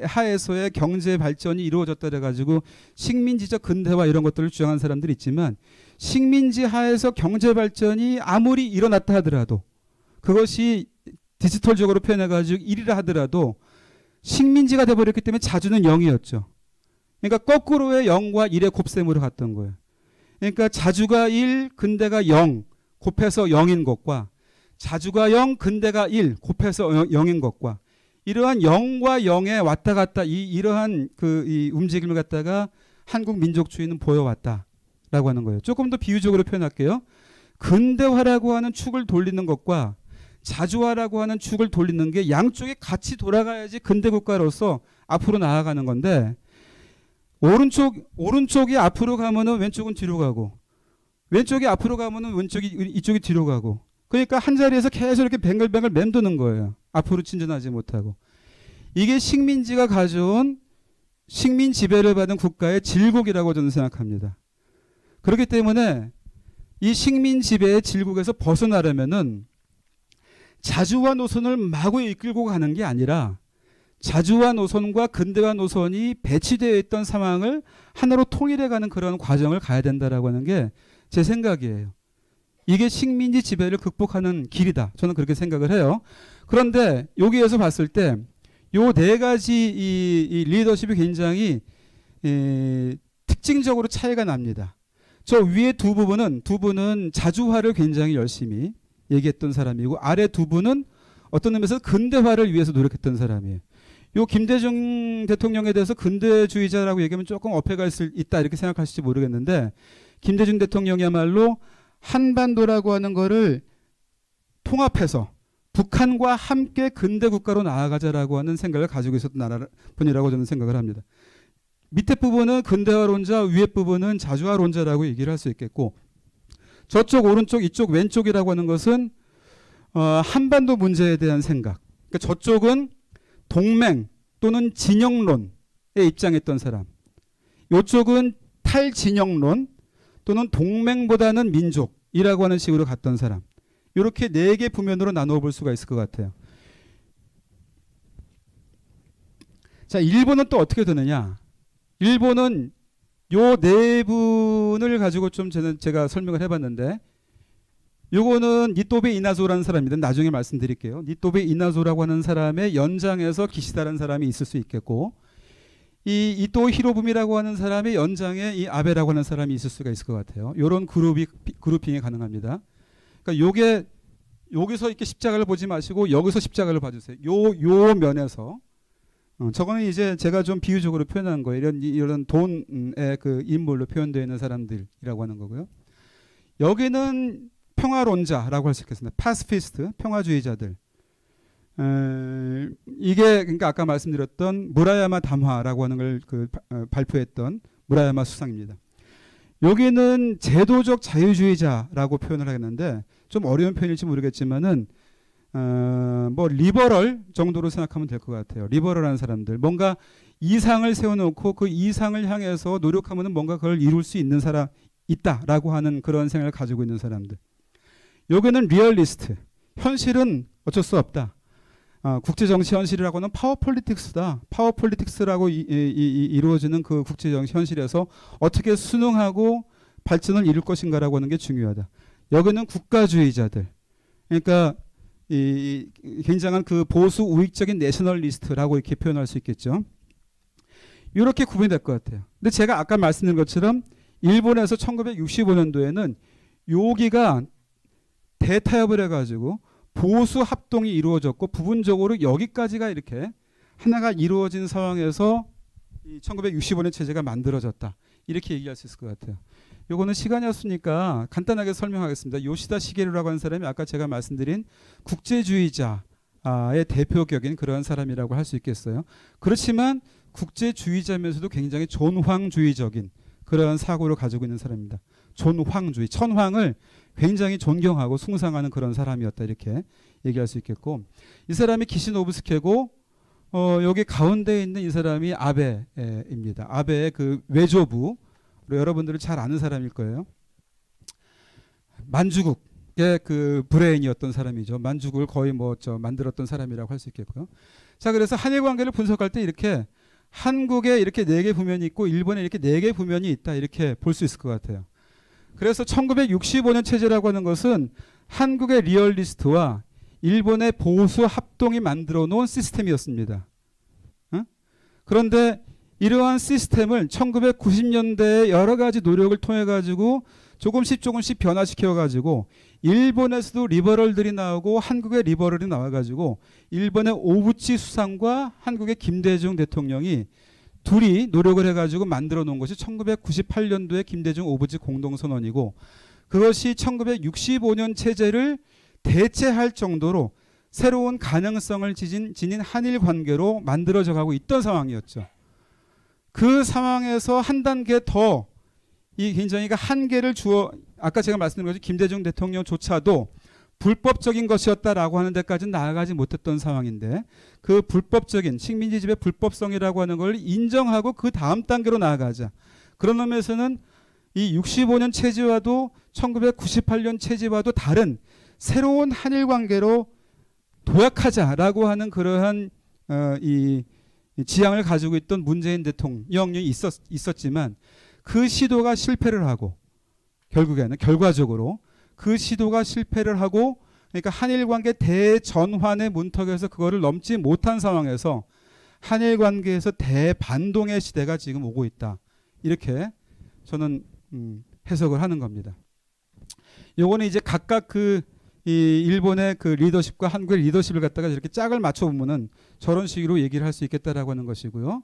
하에서의 경제 발전이 이루어졌다 그래가지고 식민지적 근대화 이런 것들을 주장하는 사람들이 있지만 식민지 하에서 경제 발전이 아무리 일어났다 하더라도 그것이 디지털적으로 표현해가지고 1이라 하더라도 식민지가 돼버렸기 때문에 자주는 0이었죠. 그러니까 거꾸로의 0과 1의 곱셈으로 갔던 거예요. 그러니까 자주가 1, 근대가 0 곱해서 0인 것과 자주가 0, 근대가 1 곱해서 0인 것과 이러한 0과 0에 왔다 갔다 이러한 이 움직임을 갖다가 한국 민족주의는 보여왔다라고 하는 거예요. 조금 더 비유적으로 표현할게요. 근대화라고 하는 축을 돌리는 것과 자주화라고 하는 축을 돌리는 게 양쪽이 같이 돌아가야지 근대국가로서 앞으로 나아가는 건데 오른쪽이 앞으로 가면은 왼쪽은 뒤로 가고 왼쪽이 앞으로 가면은 이쪽이 뒤로 가고 그러니까 한 자리에서 계속 이렇게 뱅글뱅글 맴도는 거예요. 앞으로 진전하지 못하고. 이게 식민지가 가져온 식민 지배를 받은 국가의 질곡이라고 저는 생각합니다. 그렇기 때문에 이 식민 지배의 질곡에서 벗어나려면은 자주화 노선을 마구 이끌고 가는 게 아니라 자주화 노선과 근대화 노선이 배치되어 있던 상황을 하나로 통일해가는 그런 과정을 가야 된다라고 하는 게 제 생각이에요. 이게 식민지 지배를 극복하는 길이다. 저는 그렇게 생각을 해요. 그런데 여기에서 봤을 때 요 네 가지 이 리더십이 굉장히 특징적으로 차이가 납니다. 저 위에 두 분은 자주화를 굉장히 열심히 얘기했던 사람이고 아래 두 분은 어떤 의미에서 근대화를 위해서 노력했던 사람이에요. 요 김대중 대통령에 대해서 근대주의자라고 얘기하면 조금 어폐가 있다 이렇게 생각하실지 모르겠는데 김대중 대통령이야말로 한반도라고 하는 거를 통합해서 북한과 함께 근대 국가로 나아가자라고 하는 생각을 가지고 있었던 분이라고 저는 생각을 합니다. 밑에 부분은 근대화론자, 위에 부분은 자주화론자라고 얘기를 할 수 있겠고 저쪽 오른쪽 이쪽 왼쪽이라고 하는 것은 한반도 문제에 대한 생각. 그러니까 저쪽은 동맹 또는 진영론에 입장했던 사람. 이쪽은 탈진영론 또는 동맹보다는 민족이라고 하는 식으로 갔던 사람. 이렇게 네 개 부면으로 나누어 볼 수가 있을 것 같아요. 자, 일본은 또 어떻게 되느냐? 일본은 요 네 분을 가지고 좀 제가 설명을 해봤는데 요거는 니토베 이나조라는 사람입니다. 나중에 말씀드릴게요. 니토베 이나조라고 하는 사람의 연장에서 기시다라는 사람이 있을 수 있겠고 이 이토 히로부미라고 하는 사람의 연장에 이 아베라고 하는 사람이 있을 수가 있을 것 같아요. 요런 그룹핑이 가능합니다. 그러니까 여기서 이렇게 십자가를 보지 마시고 여기서 십자가를 봐주세요. 요 면에서 저거는 이제 제가 좀 비유적으로 표현한 거예요. 이런 돈의 그 인물로 표현되어 있는 사람들이라고 하는 거고요. 여기는 평화론자라고 할 수 있겠습니다. 파시피스트, 평화주의자들. 이게 그러니까 아까 말씀드렸던 무라야마 담화라고 하는 걸 발표했던 무라야마 수상입니다. 여기는 제도적 자유주의자라고 표현을 하겠는데 좀 어려운 표현일지 모르겠지만은 뭐 리버럴 정도로 생각하면 될 것 같아요. 리버럴한 사람들 뭔가 이상을 세워놓고 그 이상을 향해서 노력하면은 뭔가 그걸 이룰 수 있는 사람 있다라고 하는 그런 생각을 가지고 있는 사람들. 여기는 리얼리스트. 현실은 어쩔 수 없다. 국제정치 현실이라고는 파워폴리틱스다. 파워폴리틱스라고 이루어지는 그 국제정치 현실에서 어떻게 순응하고 발전을 이룰 것인가라고 하는 게 중요하다. 여기는 국가주의자들. 그러니까 굉장한 그 보수 우익적인 내셔널리스트라고 이렇게 표현할 수 있겠죠. 이렇게 구분이 될 것 같아요. 근데 제가 아까 말씀드린 것처럼 일본에서 1965년도에는 여기가 대타협을 해가지고 보수 합동이 이루어졌고 부분적으로 여기까지가 이렇게 하나가 이루어진 상황에서 이 1965년 체제가 만들어졌다. 이렇게 얘기할 수 있을 것 같아요. 요거는 시간이 없으니까 간단하게 설명하겠습니다. 요시다 시게루라고 하는 사람이 아까 제가 말씀드린 국제주의자의 대표격인 그런 사람이라고 할 수 있겠어요. 그렇지만 국제주의자면서도 굉장히 존황주의적인 그런 사고를 가지고 있는 사람입니다. 존황주의, 천황을 굉장히 존경하고 숭상하는 그런 사람이었다 이렇게 얘기할 수 있겠고, 이 사람이 기시노부스케고 여기 가운데 있는 이 사람이 아베입니다. 아베의 그 외조부, 여러분들은 잘 아는 사람일 거예요. 만주국의 그 브레인이었던 사람이죠. 만주국을 거의 만들었던 사람이라고 할 수 있겠고요. 자, 그래서 한일 관계를 분석할 때 이렇게 한국에 이렇게 4개 부면이 있고 일본에 이렇게 4개 부면이 있다 이렇게 볼 수 있을 것 같아요. 그래서 1965년 체제라고 하는 것은 한국의 리얼리스트와 일본의 보수 합동이 만들어 놓은 시스템이었습니다. 그런데 이러한 시스템을 1990년대에 여러 가지 노력을 통해 가지고 조금씩 변화시켜 가지고 일본에서도 리버럴들이 나오고 한국의 리버럴이 나와 가지고 일본의 오부치 수상과 한국의 김대중 대통령이 둘이 노력을 해가지고 만들어 놓은 것이 1998년도에 김대중 오부치 공동선언이고, 그것이 1965년 체제를 대체할 정도로 새로운 가능성을 지닌 한일 관계로 만들어져 가고 있던 상황이었죠. 그 상황에서 한 단계 더 이 굉장히 한계를 주어, 아까 제가 말씀드린 것처럼 김대중 대통령조차도 불법적인 것이었다라고 하는 데까지는 나아가지 못했던 상황인데, 그 불법적인 식민지 지배 불법성이라고 하는 걸 인정하고 그 다음 단계로 나아가자. 그런 의미에서는 이 65년 체제와도 1998년 체제와도 다른 새로운 한일 관계로 도약하자라고 하는 그러한 이 지향을 가지고 있던 문재인 대통령이 있었지만 그 시도가 실패를 하고, 결과적으로 그 시도가 실패를 하고, 그러니까 한일 관계 대전환의 문턱에서 그거를 넘지 못한 상황에서 한일 관계에서 대반동의 시대가 지금 오고 있다. 이렇게 저는 해석을 하는 겁니다. 요거는 이제 각각 이 일본의 그 리더십과 한국의 리더십을 갖다가 이렇게 짝을 맞춰 보면은 저런 식으로 얘기를 할 수 있겠다라고 하는 것이고요.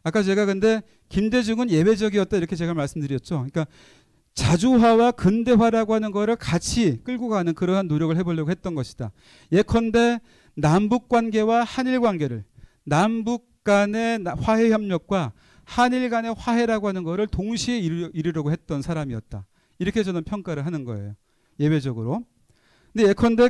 아까 제가 근데 김대중은 예외적이었다 이렇게 제가 말씀드렸죠. 그러니까 자주화와 근대화라고 하는 거를 같이 끌고 가는 그러한 노력을 해보려고 했던 것이다. 예컨대 남북 관계와 한일 관계를, 남북 간의 화해 협력과 한일 간의 화해라고 하는 거를 동시에 이루려고 했던 사람이었다. 이렇게 저는 평가를 하는 거예요. 예외적으로. 근데 예컨대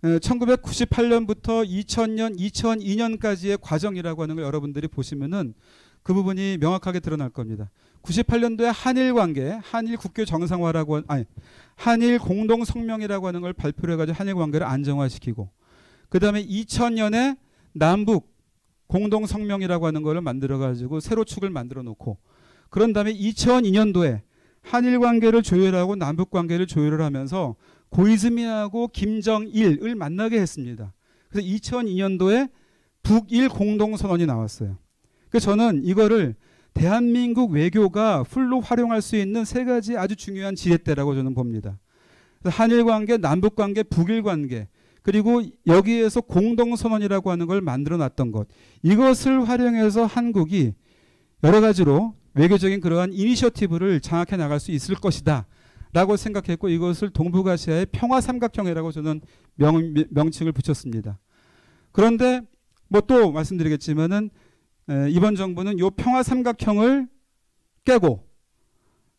1998년부터 2000년, 2002년까지의 과정이라고 하는 걸 여러분들이 보시면은 그 부분이 명확하게 드러날 겁니다. 98년도에 한일 관계, 한일 국교 정상화라고, 한일 공동 성명이라고 하는 걸 발표를 해가지고 한일 관계를 안정화시키고, 그 다음에 2000년에 남북 공동 성명이라고 하는 걸 만들어가지고 세로 축을 만들어 놓고, 그런 다음에 2002년도에 한일 관계를 조율하고 남북 관계를 조율을 하면서 고이즈미하고 김정일을 만나게 했습니다. 그래서 2002년도에 북일 공동선언이 나왔어요. 그래서 저는 이거를 대한민국 외교가 풀로 활용할 수 있는 3가지 아주 중요한 지렛대라고 저는 봅니다. 그래서 한일 관계, 남북 관계, 북일 관계, 그리고 여기에서 공동선언이라고 하는 걸 만들어 놨던 것, 이것을 활용해서 한국이 여러 가지로 외교적인 그러한 이니셔티브를 장악해 나갈 수 있을 것이다 라고 생각했고, 이것을 동북아시아의 평화삼각형이라고 저는 명칭을 붙였습니다. 그런데 또 말씀드리겠지만은 이번 정부는 이 평화삼각형을 깨고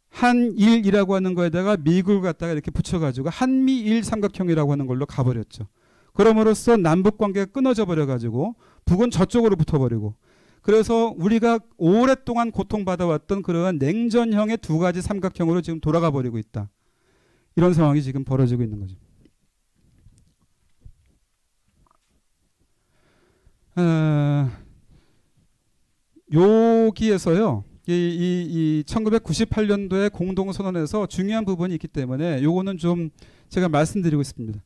한일이라고 하는 거에다가 미국을 갖다가 이렇게 붙여가지고 한미일 삼각형이라고 하는 걸로 가버렸죠. 그럼으로써 남북 관계가 끊어져 버려가지고 북은 저쪽으로 붙어버리고, 그래서 우리가 오랫동안 고통받아왔던 그러한 냉전형의 2가지 삼각형으로 지금 돌아가 버리고 있다. 이런 상황이 지금 벌어지고 있는 거죠. 여기에서요, 이 1998년도에 공동선언에서 중요한 부분이 있기 때문에 요거는 좀 제가 말씀드리고 싶습니다.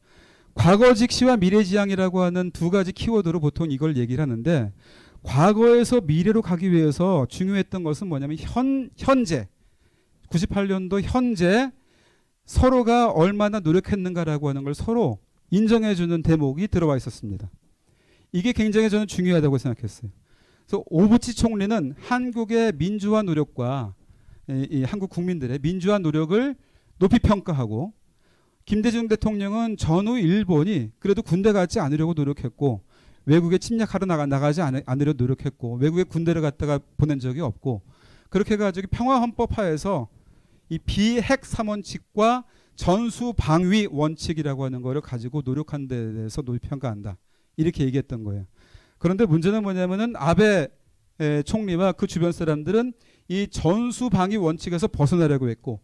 과거직시와 미래지향이라고 하는 2가지 키워드로 보통 이걸 얘기를 하는데, 과거에서 미래로 가기 위해서 중요했던 것은 뭐냐면 현재 98년도 현재 서로가 얼마나 노력했는가라고 하는 걸 서로 인정해주는 대목이 들어와 있었습니다. 이게 굉장히 저는 중요하다고 생각했어요. 그래서 오부치 총리는 한국의 민주화 노력과 이 한국 국민들의 민주화 노력을 높이 평가하고, 김대중 대통령은 전후 일본이 그래도 군대 가지 않으려고 노력했고, 외국에 침략하러 나가지 않으려 노력했고, 외국에 군대를 갖다가 보낸 적이 없고, 그렇게 해가지고 평화헌법하에서 이 비핵 3원칙과 전수방위 원칙이라고 하는 거를 가지고 노력한 데 대해서 높이 평가한다, 이렇게 얘기했던 거예요. 그런데 문제는 뭐냐면은 아베 총리와 그 주변 사람들은 이 전수방위 원칙에서 벗어나려고 했고,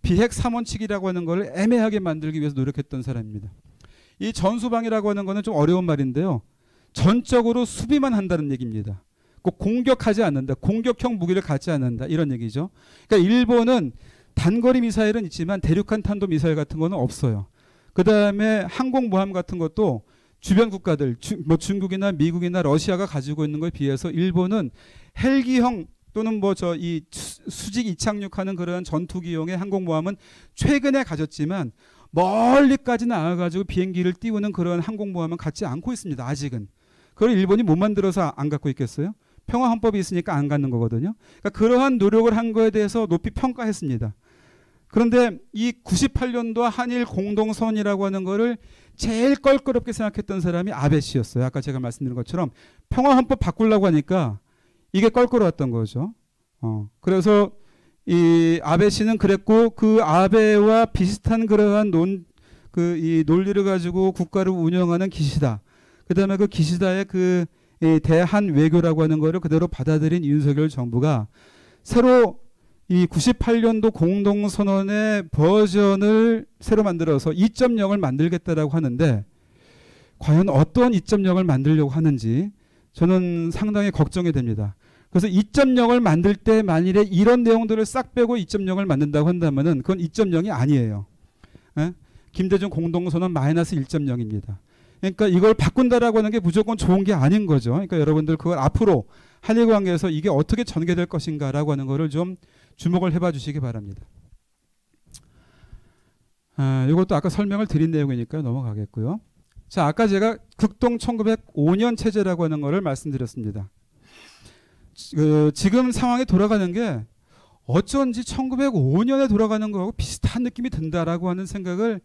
비핵 3원칙이라고 하는 걸 애매하게 만들기 위해서 노력했던 사람입니다. 이 전수방위라고 하는 거는 좀 어려운 말인데요. 전적으로 수비만 한다는 얘기입니다. 꼭 공격하지 않는다. 공격형 무기를 갖지 않는다. 이런 얘기죠. 그러니까 일본은 단거리 미사일은 있지만 대륙간 탄도 미사일 같은 거는 없어요. 그 다음에 항공모함 같은 것도 주변 국가들, 중국이나 미국이나 러시아가 가지고 있는 거에 비해서 일본은 헬기형 또는 이 수직 이착륙하는 그런 전투기용의 항공모함은 최근에 가졌지만 멀리까지 나가가지고 비행기를 띄우는 그런 항공모함은 갖지 않고 있습니다. 아직은. 그걸 일본이 못 만들어서 안 갖고 있겠어요? 평화헌법이 있으니까 안 갖는 거거든요. 그러니까 그러한 노력을 한 거에 대해서 높이 평가했습니다. 그런데 이 98년도 한일 공동선언이라고 하는 거를 제일 껄끄럽게 생각했던 사람이 아베 씨였어요. 아까 제가 말씀드린 것처럼 평화헌법 바꾸려고 하니까 이게 껄끄러웠던 거죠. 그래서 이 아베 씨는 그랬고, 그 아베와 비슷한 그러한 이 논리를 가지고 국가를 운영하는 기시다. 그 다음에 그 기시다의 그 대한 외교라고 하는 거를 그대로 받아들인 윤석열 정부가 새로 이 98년도 공동선언의 버전을 새로 만들어서 2.0을 만들겠다라고 하는데, 과연 어떤 2.0을 만들려고 하는지 저는 상당히 걱정이 됩니다. 그래서 2.0을 만들 때 만일에 이런 내용들을 싹 빼고 2.0을 만든다고 한다면은 그건 2.0이 아니에요. 김대중 공동선언 마이너스 1.0입니다. 그러니까 이걸 바꾼다라고 하는 게 무조건 좋은 게 아닌 거죠. 그러니까 여러분들 그걸 앞으로 한일 관계에서 이게 어떻게 전개될 것인가라고 하는 거를 좀 주목을 해봐 주시기 바랍니다. 이것도 아까 설명을 드린 내용이니까 넘어가겠고요. 자, 아까 제가 극동 1905년 체제라고 하는 거를 말씀드렸습니다. 지금 상황이 돌아가는 게 어쩐지 1905년에 돌아가는 거하고 비슷한 느낌이 든다라고 하는 생각을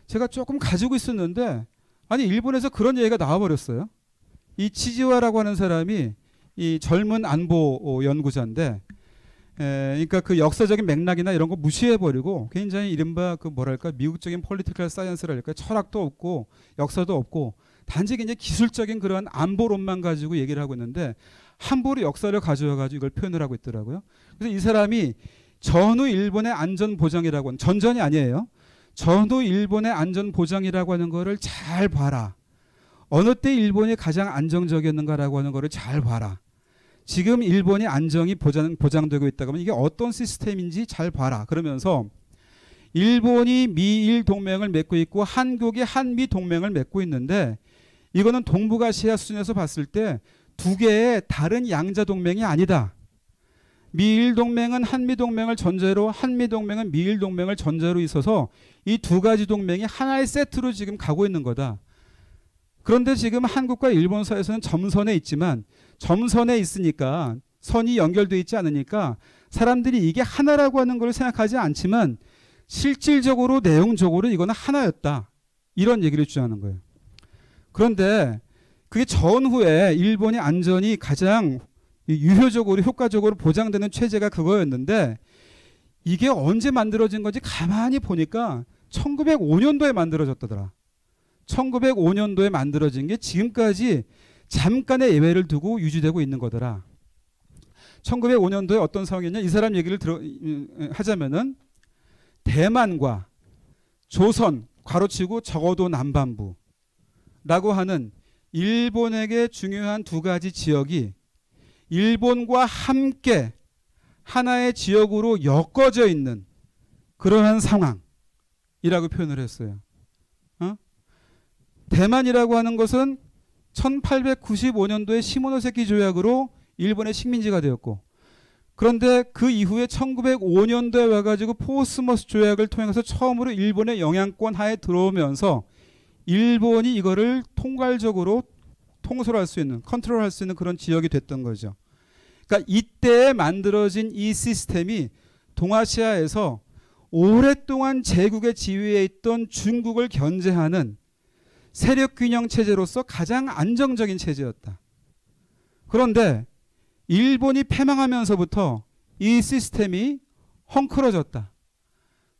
제가 조금 가지고 있었는데, 아니 일본에서 그런 얘기가 나와버렸어요. 이 치지와라고 하는 사람이 이 젊은 안보 연구자인데, 그러니까 그 역사적인 맥락이나 이런 거 무시해버리고 굉장히 이른바 그 뭐랄까 미국적인 폴리티컬 사이언스랄까, 철학도 없고 역사도 없고 단지 그냥 기술적인 그런 안보론만 가지고 얘기를 하고 있는데, 함부로 역사를 가져와가지고 이걸 표현을 하고 있더라고요. 그래서 이 사람이 전후 일본의 안전보장이라고 하는, 전전이 아니에요. 전후 일본의 안전보장이라고 하는 거를 잘 봐라. 어느 때 일본이 가장 안정적이었는가라고 하는 거를 잘 봐라. 지금 일본이 안정이 보장되고 있다고 하면 이게 어떤 시스템인지 잘 봐라. 그러면서 일본이 미일 동맹을 맺고 있고 한국이 한미 동맹을 맺고 있는데, 이거는 동북아시아 수준에서 봤을 때 두 개의 다른 양자 동맹이 아니다. 미일 동맹은 한미 동맹을 전제로, 한미 동맹은 미일 동맹을 전제로 있어서 이 두 가지 동맹이 하나의 세트로 지금 가고 있는 거다. 그런데 지금 한국과 일본 사이에서는 점선에 있지만, 점선에 있으니까 선이 연결되어 있지 않으니까 사람들이 이게 하나라고 하는 걸 생각하지 않지만 실질적으로 내용적으로 이거는 하나였다. 이런 얘기를 주장하는 거예요. 그런데 그게 전후에 일본의 안전이 가장 유효적으로 효과적으로 보장되는 체제가 그거였는데, 이게 언제 만들어진 건지 가만히 보니까 1905년도에 만들어졌더라. 1905년도에 만들어진 게 지금까지 잠깐의 예외를 두고 유지되고 있는 거더라. 1905년도에 어떤 상황이었냐, 이 사람 얘기를 하자면은 대만과 조선 괄호치고 적어도 남반부라고 하는 일본에게 중요한 두 가지 지역이 일본과 함께 하나의 지역으로 엮어져 있는 그러한 상황이라고 표현을 했어요. 대만이라고 하는 것은 1895년도에 시모노세키 조약으로 일본의 식민지가 되었고, 그런데 그 이후에 1905년도에 와가지고 포스머스 조약을 통해서 처음으로 일본의 영향권 하에 들어오면서 일본이 이거를 통괄적으로 통솔할 수 있는, 컨트롤할 수 있는 그런 지역이 됐던 거죠. 그러니까 이때 만들어진 이 시스템이 동아시아에서 오랫동안 제국의 지위에 있던 중국을 견제하는 세력균형 체제로서 가장 안정적인 체제였다. 그런데 일본이 패망하면서부터 이 시스템이 헝클어졌다.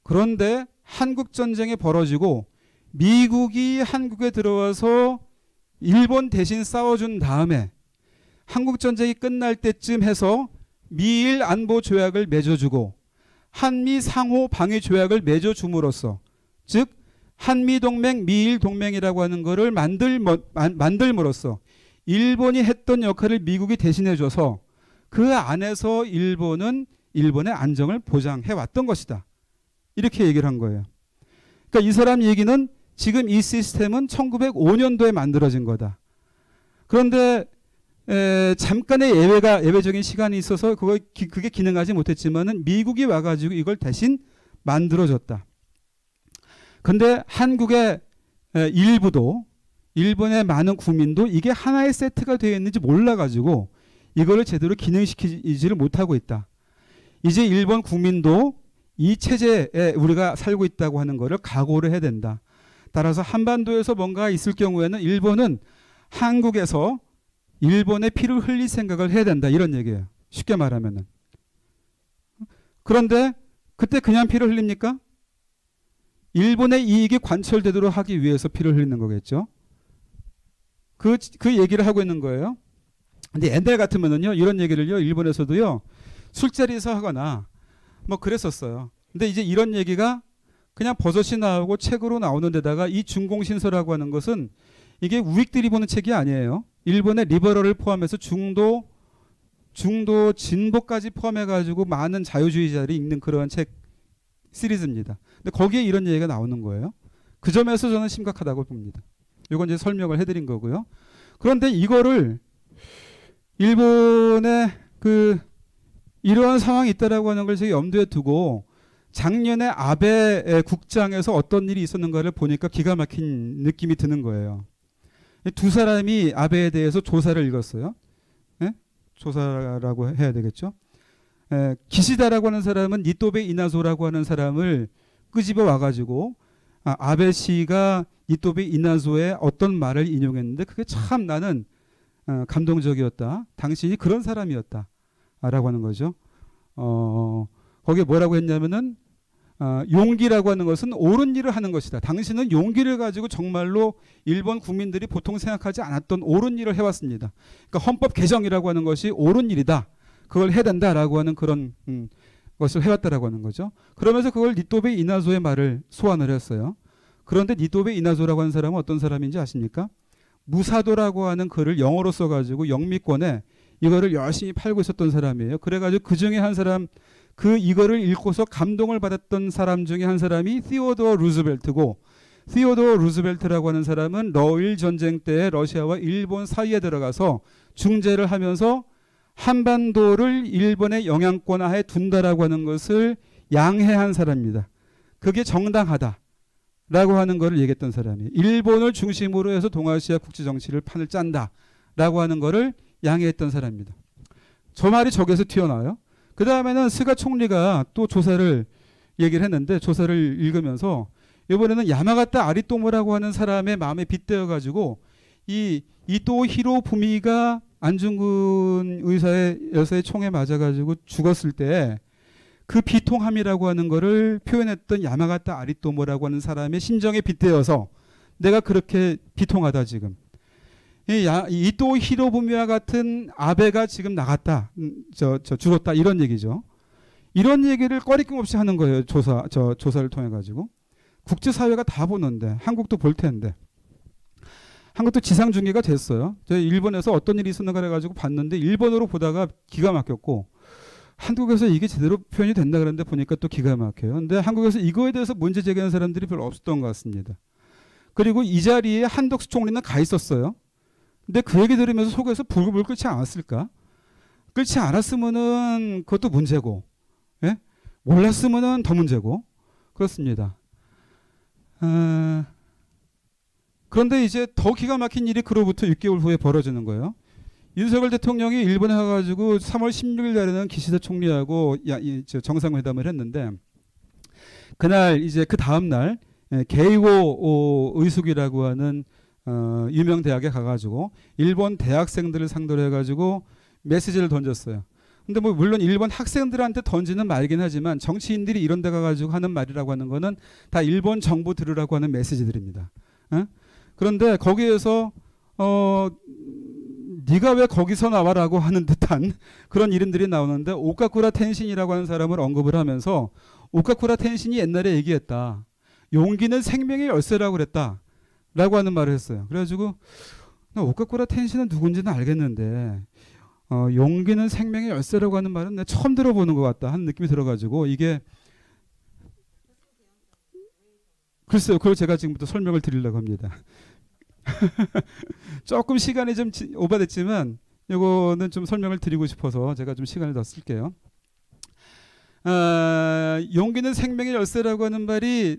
그런데 한국전쟁이 벌어지고 미국이 한국에 들어와서 일본 대신 싸워준 다음에 한국전쟁이 끝날 때쯤 해서 미일 안보 조약을 맺어주고 한미 상호 방위 조약을 맺어줌으로써, 즉 한미동맹, 미일동맹이라고 하는 것을 만들므로써 일본이 했던 역할을 미국이 대신해줘서 그 안에서 일본은 일본의 안정을 보장해왔던 것이다. 이렇게 얘기를 한 거예요. 그러니까 이 사람 얘기는 지금 이 시스템은 1905년도에 만들어진 거다. 그런데 잠깐의 예외적인 시간이 있어서 그게 기능하지 못했지만은 미국이 와가지고 이걸 대신 만들어줬다. 근데 한국의 일부도, 일본의 많은 국민도 이게 하나의 세트가 되어 있는지 몰라가지고 이거를 제대로 기능시키지를 못하고 있다. 이제 일본 국민도 이 체제에 우리가 살고 있다고 하는 거를 각오를 해야 된다. 따라서 한반도에서 뭔가 있을 경우에는 일본은 한국에서 일본의 피를 흘릴 생각을 해야 된다. 이런 얘기예요. 쉽게 말하면은. 그런데 그때 그냥 피를 흘립니까? 일본의 이익이 관철되도록 하기 위해서 피를 흘리는 거겠죠. 그 얘기를 하고 있는 거예요. 근데 옛날 같으면은요, 이런 얘기를요, 일본에서도요, 술자리에서 하거나 뭐 그랬었어요. 근데 이제 이런 얘기가 그냥 버젓이 나오고 책으로 나오는 데다가 이 중공신서라고 하는 것은 이게 우익들이 보는 책이 아니에요. 일본의 리버럴을 포함해서 중도 진보까지 포함해가지고 많은 자유주의자들이 읽는 그러한 책 시리즈입니다. 근데 거기에 이런 얘기가 나오는 거예요. 그 점에서 저는 심각하다고 봅니다. 이건 이제 설명을 해드린 거고요. 그런데 이거를 일본의 이러한 상황이 있다라고 하는 걸 제가 염두에 두고 작년에 아베 국장에서 어떤 일이 있었는가를 보니까 기가 막힌 느낌이 드는 거예요. 두 사람이 아베에 대해서 조사를 읽었어요. 예? 조사라고 해야 되겠죠. 기시다라고 하는 사람은 니토베 이나소라고 하는 사람을 끄집어 와가지고 아베 씨가 니토베 이나소의 어떤 말을 인용했는데 그게 참 나는 감동적이었다. 당신이 그런 사람이었다. 라고 하는 거죠. 거기에 뭐라고 했냐면은 용기라고 하는 것은 옳은 일을 하는 것이다. 당신은 용기를 가지고 정말로 일본 국민들이 보통 생각하지 않았던 옳은 일을 해왔습니다. 그러니까 헌법 개정이라고 하는 것이 옳은 일이다. 그걸 해야 된다라고 하는 그런 것을 해왔다라고 하는 거죠. 그러면서 그걸 니토베 이나소의 말을 소환을 했어요. 그런데 니토베 이나소라고 하는 사람은 어떤 사람인지 아십니까? 무사도라고 하는 글을 영어로 써가지고 영미권에 이거를 열심히 팔고 있었던 사람이에요. 그래가지고 그 중에 한 사람, 이거를 읽고서 감동을 받았던 사람 중에 한 사람이 시오도어 루즈벨트고, 시오도어 루즈벨트라고 하는 사람은 러일 전쟁 때 러시아와 일본 사이에 들어가서 중재를 하면서 한반도를 일본의 영향권 하에 둔다라고 하는 것을 양해한 사람입니다. 그게 정당하다라고 하는 것을 얘기했던 사람이에요. 일본을 중심으로 해서 동아시아 국제 정치를 판을 짠다라고 하는 것을 양해했던 사람입니다. 저 말이 저기서 튀어나와요. 그 다음에는 스가 총리가 또 조사를 얘기를 했는데, 조사를 읽으면서 이번에는 야마가타 아리토모라고 하는 사람의 마음에 빗대어 가지고 이 이토 히로부미가 안중근 여사의 총에 맞아가지고 죽었을 때 그 비통함이라고 하는 거를 표현했던 야마가타 아리토모라고 하는 사람의 심정에 빗대어서 내가 그렇게 비통하다 지금. 이토 히로부미와 같은 아베가 지금 나갔다, 죽었다, 이런 얘기죠. 이런 얘기를 꺼리낌 없이 하는 거예요. 조사를 통해 가지고. 국제사회가 다 보는데, 한국도 볼 텐데. 한국도 지상중계가 됐어요. 저희 일본에서 어떤 일이 있었는가 해가지고 봤는데 일본어로 보다가 기가 막혔고, 한국에서 이게 제대로 표현이 된다 그랬는데 보니까 또 기가 막혀요. 근데 한국에서 이거에 대해서 문제 제기하는 사람들이 별로 없었던 것 같습니다. 그리고 이 자리에 한덕수 총리는 가 있었어요. 근데 그 얘기 들으면서 속에서 부글부글 끓지 않았을까? 끓지 않았으면은 그것도 문제고, 예? 몰랐으면은 더 문제고, 그렇습니다. 그런데 이제 더 기가 막힌 일이 그로부터 6개월 후에 벌어지는 거예요. 윤석열 대통령이 일본에 가가지고 3월 16일 날에는 기시다 총리하고 정상회담을 했는데, 그날 이제 그 다음 날 게이고 의숙이라고 하는 유명 대학에 가가지고 일본 대학생들을 상대로 해가지고 메시지를 던졌어요. 근데 뭐 물론 일본 학생들한테 던지는 말이긴 하지만 정치인들이 이런 데 가가지고 하는 말이라고 하는 거는 다 일본 정부 들으라고 하는 메시지들입니다. 그런데 거기에서 네가 왜 거기서 나와라고 하는 듯한 그런 이름들이 나오는데, 오카쿠라 텐신이라고 하는 사람을 언급을 하면서 오카쿠라 텐신이 옛날에 얘기했다. 용기는 생명의 열쇠라고 그랬다. 라고 하는 말을 했어요. 그래가지고 오카쿠라 텐신은 누군지는 알겠는데 용기는 생명의 열쇠라고 하는 말은 내가 처음 들어보는 것 같다 하는 느낌이 들어가지고, 이게 글쎄요. 그걸 제가 지금부터 설명을 드리려고 합니다. 조금 시간이 좀 오버됐지만 이거는 좀 설명을 드리고 싶어서 제가 좀 시간을 더 쓸게요. 용기는 생명의 열쇠라고 하는 말이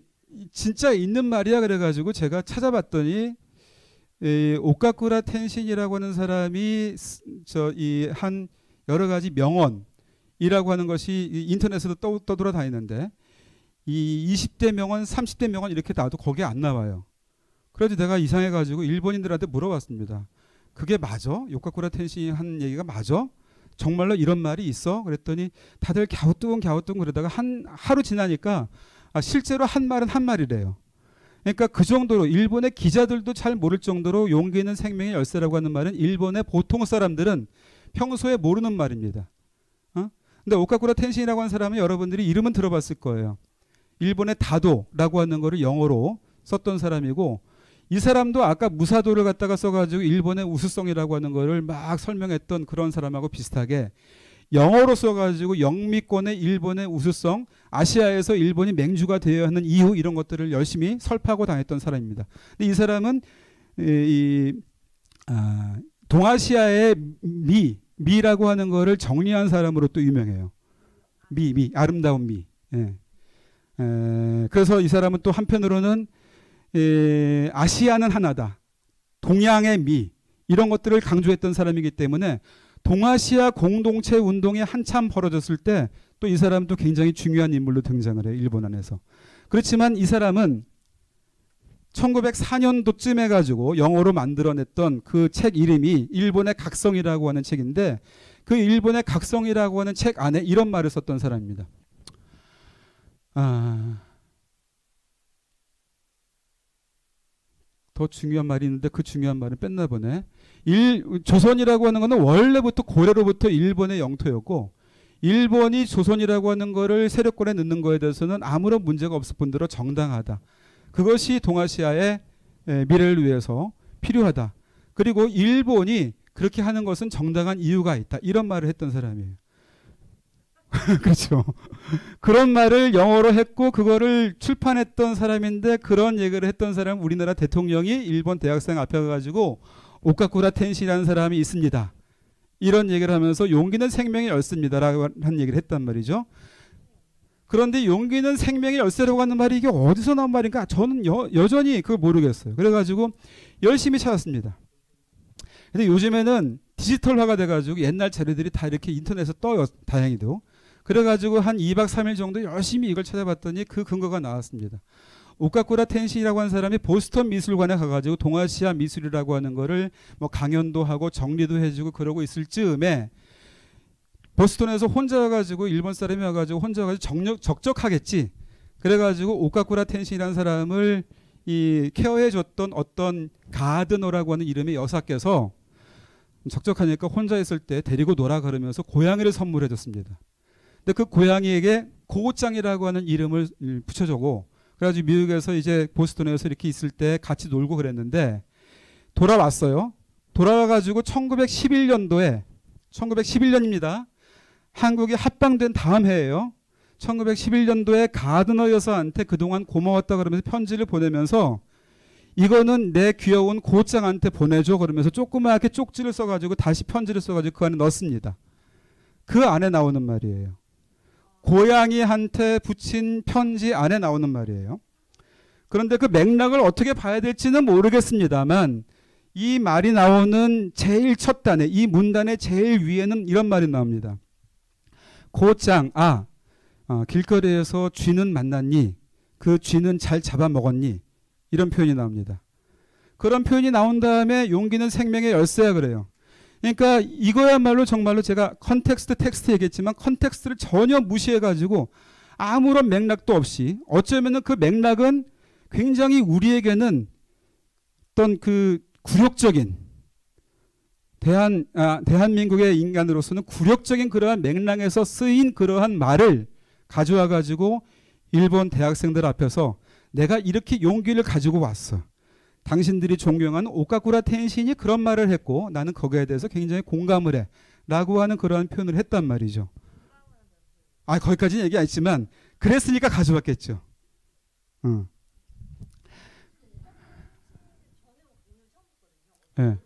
진짜 있는 말이야. 그래가지고 제가 찾아봤더니 오카쿠라 텐신이라고 하는 사람이 한 여러 가지 명언이라고 하는 것이 인터넷에도 떠돌아다니는데, 이 20대 명언, 30대 명언 이렇게 놔도 거기에 안 나와요. 그래서 내가 이상해가지고 일본인들한테 물어봤습니다. 그게 맞아? 오카쿠라 텐신이 한 얘기가 맞아? 정말로 이런 말이 있어? 그랬더니 다들 갸우뚱 그러다가 하루 지나니까 실제로 한 말은 한 말이래요. 그러니까 그 정도로 일본의 기자들도 잘 모를 정도로 용기는 생명의 열쇠라고 하는 말은 일본의 보통 사람들은 평소에 모르는 말입니다. 근데 오카쿠라 텐신이라고 하는 사람은 여러분들이 이름은 들어봤을 거예요. 일본의 다도라고 하는 거를 영어로 썼던 사람이고, 이 사람도 아까 무사도를 갖다가 써가지고 일본의 우수성이라고 하는 거를 막 설명했던 그런 사람하고 비슷하게 영어로 써가지고 영미권의 일본의 우수성, 아시아에서 일본이 맹주가 되어야 하는 이유, 이런 것들을 열심히 설파하고 다녔던 사람입니다. 근데 이 사람은 동아시아의 미라고 하는 거를 정리한 사람으로 또 유명해요. 아름다운 미. 예. 그래서 이 사람은 또 한편으로는 아시아는 하나다, 동양의 미, 이런 것들을 강조했던 사람이기 때문에 동아시아 공동체 운동이 한참 벌어졌을 때 또 이 사람도 굉장히 중요한 인물로 등장을 해요. 일본 안에서. 그렇지만 이 사람은 1904년도쯤 해가지고 영어로 만들어냈던 그 책 이름이 일본의 각성이라고 하는 책인데, 그 일본의 각성이라고 하는 책 안에 이런 말을 썼던 사람입니다. 더 중요한 말이 있는데 그 중요한 말은 뺐나 보네. 조선이라고 하는 것은 원래부터 고려로부터 일본의 영토였고, 일본이 조선이라고 하는 거를 세력권에 넣는 거에 대해서는 아무런 문제가 없을 뿐더러 정당하다. 그것이 동아시아의 미래를 위해서 필요하다. 그리고 일본이 그렇게 하는 것은 정당한 이유가 있다. 이런 말을 했던 사람이에요. 그렇죠. 그런 말을 영어로 했고 그거를 출판했던 사람인데, 그런 얘기를 했던 사람은 우리나라 대통령이 일본 대학생 앞에 가가지고 오카쿠라 텐신이라는 사람이 있습니다. 이런 얘기를 하면서 용기는 생명의 열쇠입니다라고 한 얘기를 했단 말이죠. 그런데 용기는 생명의 열쇠라고 하는 말이 이게 어디서 나온 말인가? 저는 여전히 그걸 모르겠어요. 그래가지고 열심히 찾았습니다. 근데 요즘에는 디지털화가 돼가지고 옛날 자료들이 다 이렇게 인터넷에 떠요. 다행히도. 그래가지고 한 2박 3일 정도 열심히 이걸 찾아봤더니 그 근거가 나왔습니다. 오카쿠라 텐신이라고 하는 사람이 보스턴 미술관에 가가지고 동아시아 미술이라고 하는 거를 뭐 강연도 하고 정리도 해주고 그러고 있을 즈음에 보스턴에서 혼자 와가지고 일본 사람이 와가지고 혼자 와가지고 적적하겠지. 그래가지고 오카쿠라 텐신이라는 사람을 케어해줬던 어떤 가드너라고 하는 이름의 여사께서 적적하니까 혼자 있을 때 데리고 놀아 그러면서 고양이를 선물해줬습니다. 근데 그 고양이에게 고짱이라고 하는 이름을 붙여주고, 그래가지고 미국에서 이제 보스턴에서 이렇게 있을 때 같이 놀고 그랬는데 돌아왔어요. 돌아와가지고 1911년입니다. 한국이 합방된 다음 해예요. 1911년도에 가드너 여사한테 그동안 고마웠다 그러면서 편지를 보내면서 이거는 내 귀여운 고장한테 보내줘 그러면서 조그맣게 쪽지를 써가지고 다시 편지를 써가지고 그 안에 넣습니다. 그 안에 나오는 말이에요. 고양이한테 붙인 편지 안에 나오는 말이에요. 그런데 그 맥락을 어떻게 봐야 될지는 모르겠습니다만 이 말이 나오는 제일 첫 단에, 이 문단의 제일 위에는 이런 말이 나옵니다. 고짱, 길거리에서 쥐는 만났니? 그 쥐는 잘 잡아먹었니? 이런 표현이 나옵니다. 그런 표현이 나온 다음에 용기는 생명의 열쇠야 그래요. 그러니까 이거야말로 정말로 제가 컨텍스트 텍스트 얘기했지만 컨텍스트를 전혀 무시해가지고 아무런 맥락도 없이 어쩌면은 그 맥락은 굉장히 우리에게는 어떤 그 굴욕적인 대한민국의 인간으로서는 굴욕적인 그러한 맥락에서 쓰인 그러한 말을 가져와 가지고 일본 대학생들 앞에서 내가 이렇게 용기를 가지고 왔어. 당신들이 존경하는 오카쿠라 텐신이 그런 말을 했고 나는 거기에 대해서 굉장히 공감을 해. 라고 하는 그러한 표현을 했단 말이죠. 거기까지는 얘기 안 했지만 그랬으니까 가져왔겠죠. 네.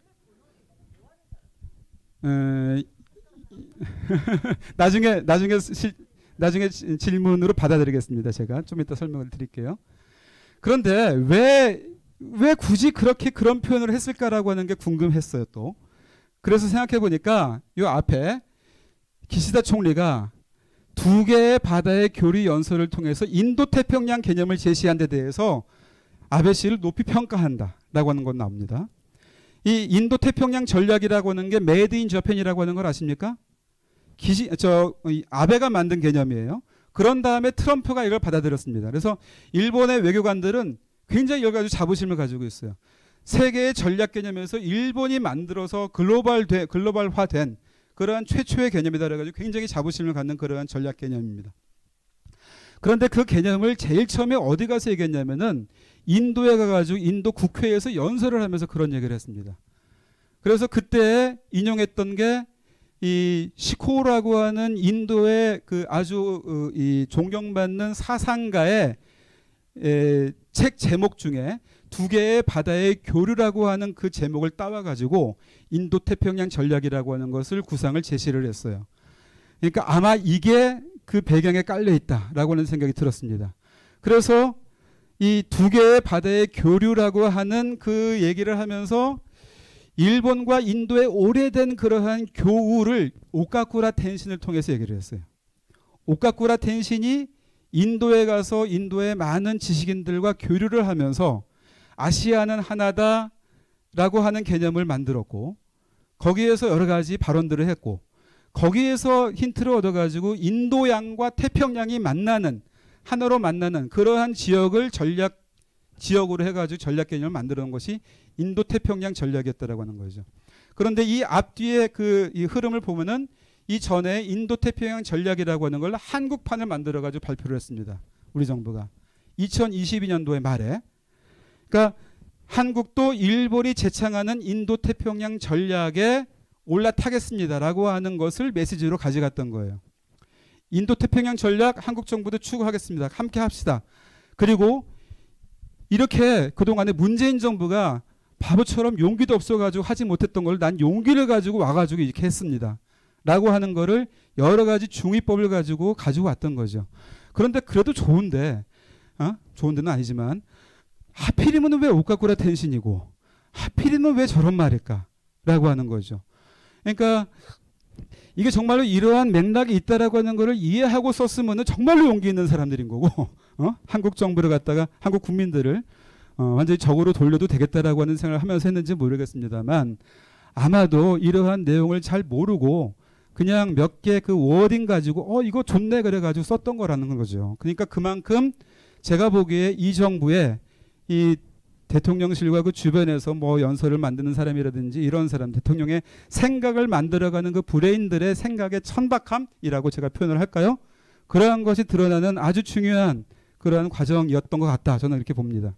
나중에 질문으로 받아드리겠습니다. 제가 좀 이따 설명을 드릴게요. 그런데 왜 굳이 그렇게 그런 표현을 했을까라고 하는 게 궁금했어요. 또 그래서 생각해 보니까 이 앞에 기시다 총리가 두 개의 바다의 교류 연설을 통해서 인도 태평양 개념을 제시한 데 대해서 아베 씨를 높이 평가한다라고 하는 건 나옵니다. 이 인도 태평양 전략이라고 하는 게 메이드 인 저펜이라고 하는 걸 아십니까? 아베가 만든 개념이에요. 그런 다음에 트럼프가 이걸 받아들였습니다. 그래서 일본의 외교관들은 굉장히 여러 가지 자부심을 가지고 있어요. 세계의 전략 개념에서 일본이 만들어서 글로벌화된 그러한 최초의 개념이다 그래가지고 굉장히 자부심을 갖는 그러한 전략 개념입니다. 그런데 그 개념을 제일 처음에 어디 가서 얘기했냐면은 인도에 가가지고 인도 국회에서 연설을 하면서 그런 얘기를 했습니다. 그래서 그때 인용했던 게 이 시코라고 하는 인도의 그 아주 이 존경받는 사상가의 책 제목 중에 두 개의 바다의 교류라고 하는 그 제목을 따와가지고 인도 태평양 전략이라고 하는 것을 구상을 제시를 했어요. 그러니까 아마 이게 그 배경에 깔려 있다라고 하는 생각이 들었습니다. 그래서 이 두 개의 바다의 교류라고 하는 그 얘기를 하면서 일본과 인도의 오래된 그러한 교우를 오카쿠라 텐신을 통해서 얘기를 했어요. 오카쿠라 텐신이 인도에 가서 인도의 많은 지식인들과 교류를 하면서 아시아는 하나다라고 하는 개념을 만들었고 거기에서 여러 가지 발언들을 했고 거기에서 힌트를 얻어가지고 인도양과 태평양이 만나는 하나로 만나는 그러한 지역을 지역으로 해가지고 전략 개념을 만들어 놓은 것이 인도 태평양 전략이었다라고 하는 거죠. 그런데 이 앞뒤의 이 흐름을 보면은 이 전에 인도 태평양 전략이라고 하는 걸 한국판을 만들어 가지고 발표를 했습니다. 우리 정부가 2022년도에 말에. 그러니까 한국도 일본이 제창하는 인도 태평양 전략에 올라타겠습니다라고 하는 것을 메시지로 가져갔던 거예요. 인도 태평양 전략 한국 정부도 추구하겠습니다. 함께 합시다. 그리고 이렇게 그동안에 문재인 정부가 바보처럼 용기도 없어가지고 하지 못했던 걸 난 용기를 가지고 와가지고 이렇게 했습니다. 라고 하는 거를 여러 가지 중의법을 가지고 왔던 거죠. 그런데 그래도 좋은데, 좋은 데는 아니지만, 하필이면 왜 오카쿠라 텐신이고, 하필이면 왜 저런 말일까? 라고 하는 거죠. 그러니까, 이게 정말로 이러한 맥락이 있다라고 하는 거를 이해하고 썼으면 정말로 용기 있는 사람들인 거고, 한국 정부를 갖다가, 한국 국민들을 완전히 적으로 돌려도 되겠다라고 하는 생각을 하면서 했는지 모르겠습니다만, 아마도 이러한 내용을 잘 모르고, 그냥 몇 개 그 워딩 가지고 이거 좋네 그래가지고 썼던 거라는 거죠. 그러니까 그만큼 제가 보기에 이 정부의 이 대통령실과 그 주변에서 뭐 연설을 만드는 사람이라든지 이런 사람 대통령의 생각을 만들어가는 그 브레인들의 생각의 천박함이라고 제가 표현을 할까요? 그러한 것이 드러나는 아주 중요한 그러한 과정이었던 것 같다. 저는 이렇게 봅니다.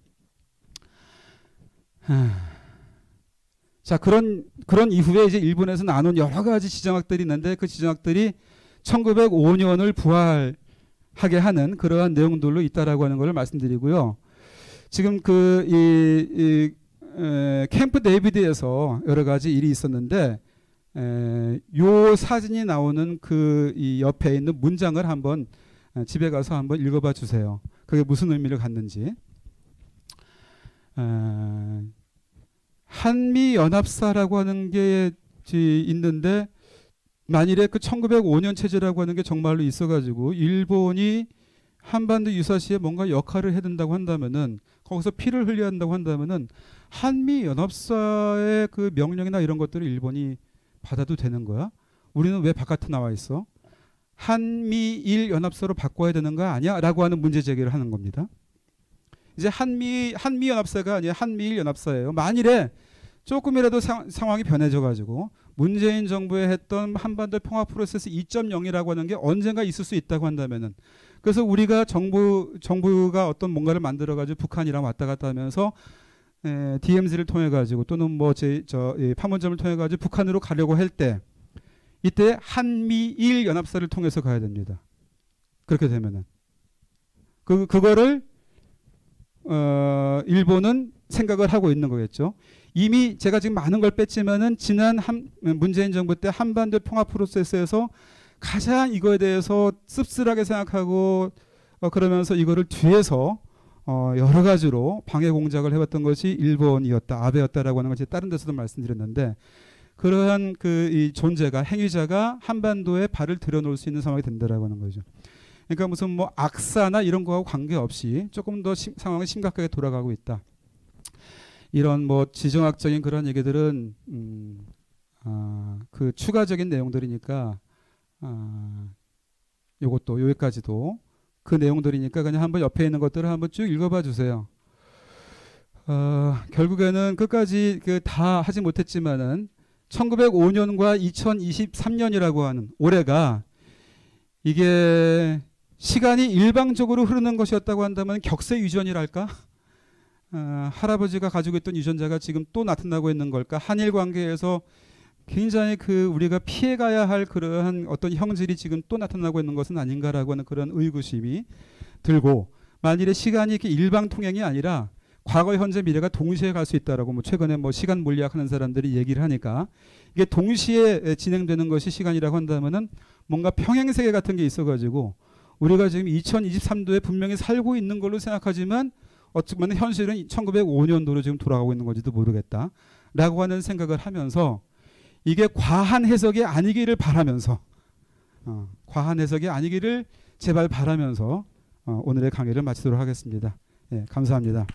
자, 그런 이후에 이제 일본에서 나눈 여러 가지 지정학들이 있는데 그 지정학들이 1905년을 부활하게 하는 그러한 내용들로 있다라고 하는 것을 말씀드리고요. 지금 캠프 데이비드에서 여러 가지 일이 있었는데 요 사진이 나오는 이 옆에 있는 문장을 한번 집에 가서 한번 읽어봐 주세요. 그게 무슨 의미를 갖는지. 한미연합사라고 하는 게 있는데 만일에 그 1905년 체제라고 하는 게 정말로 있어가지고 일본이 한반도 유사시에 뭔가 역할을 해야 된다고 한다면은 거기서 피를 흘려야 한다고 한다면은 한미연합사의 그 명령이나 이런 것들을 일본이 받아도 되는 거야? 우리는 왜 바깥에 나와 있어? 한미일 연합사로 바꿔야 되는 거 아니야? 라고 하는 문제 제기를 하는 겁니다. 이제 한미연합사가 아니라 한미일 연합사예요. 만일에 조금이라도 상황이 변해져가지고 문재인 정부에 했던 한반도 평화 프로세스 2.0이라고 하는 게 언젠가 있을 수 있다고 한다면은, 그래서 우리가 정부가 어떤 뭔가를 만들어가지고 북한이랑 왔다 갔다 하면서 DMZ를 통해 가지고 또는 뭐 판문점을 통해 가지고 북한으로 가려고 할 때 이때 한미일 연합사를 통해서 가야 됩니다. 그렇게 되면은 그거를 일본은 생각을 하고 있는 거겠죠. 이미 제가 지금 많은 걸 뺐지만은 지난 문재인 정부 때 한반도 평화 프로세스에서 가장 이거에 대해서 씁쓸하게 생각하고 그러면서 이거를 뒤에서 여러 가지로 방해 공작을 해봤던 것이 일본이었다, 아베였다라고 하는 것이 다른 데서도 말씀드렸는데, 그러한 이 존재가, 행위자가 한반도에 발을 들여놓을 수 있는 상황이 된다라고 하는 거죠. 그러니까 무슨 뭐 악사나 이런 거하고 관계없이 조금 더 상황이 심각하게 돌아가고 있다. 이런 뭐 지정학적인 그런 얘기들은 그 추가적인 내용들이니까 요것도 여기까지도 그 내용들이니까 그냥 한번 옆에 있는 것들을 한번 쭉 읽어봐 주세요. 결국에는 끝까지 다 하지 못했지만은 1905년과 2023년이라고 하는 올해가 이게 시간이 일방적으로 흐르는 것이었다고 한다면 격세 유전이랄까? 할아버지가 가지고 있던 유전자가 지금 또 나타나고 있는 걸까? 한일 관계에서 굉장히 우리가 피해가야 할 그러한 어떤 형질이 지금 또 나타나고 있는 것은 아닌가라고 하는 그런 의구심이 들고, 만일에 시간이 이렇게 일방통행이 아니라 과거, 현재, 미래가 동시에 갈 수 있다라고 뭐 최근에 뭐 시간 물리학 하는 사람들이 얘기를 하니까 이게 동시에 진행되는 것이 시간이라고 한다면은 뭔가 평행세계 같은 게 있어가지고 우리가 지금 2023도에 분명히 살고 있는 걸로 생각하지만 어찌 보면 현실은 1905년도로 지금 돌아가고 있는 건지도 모르겠다라고 하는 생각을 하면서 이게 과한 해석이 아니기를 바라면서 과한 해석이 아니기를 제발 바라면서 오늘의 강의를 마치도록 하겠습니다. 예, 감사합니다.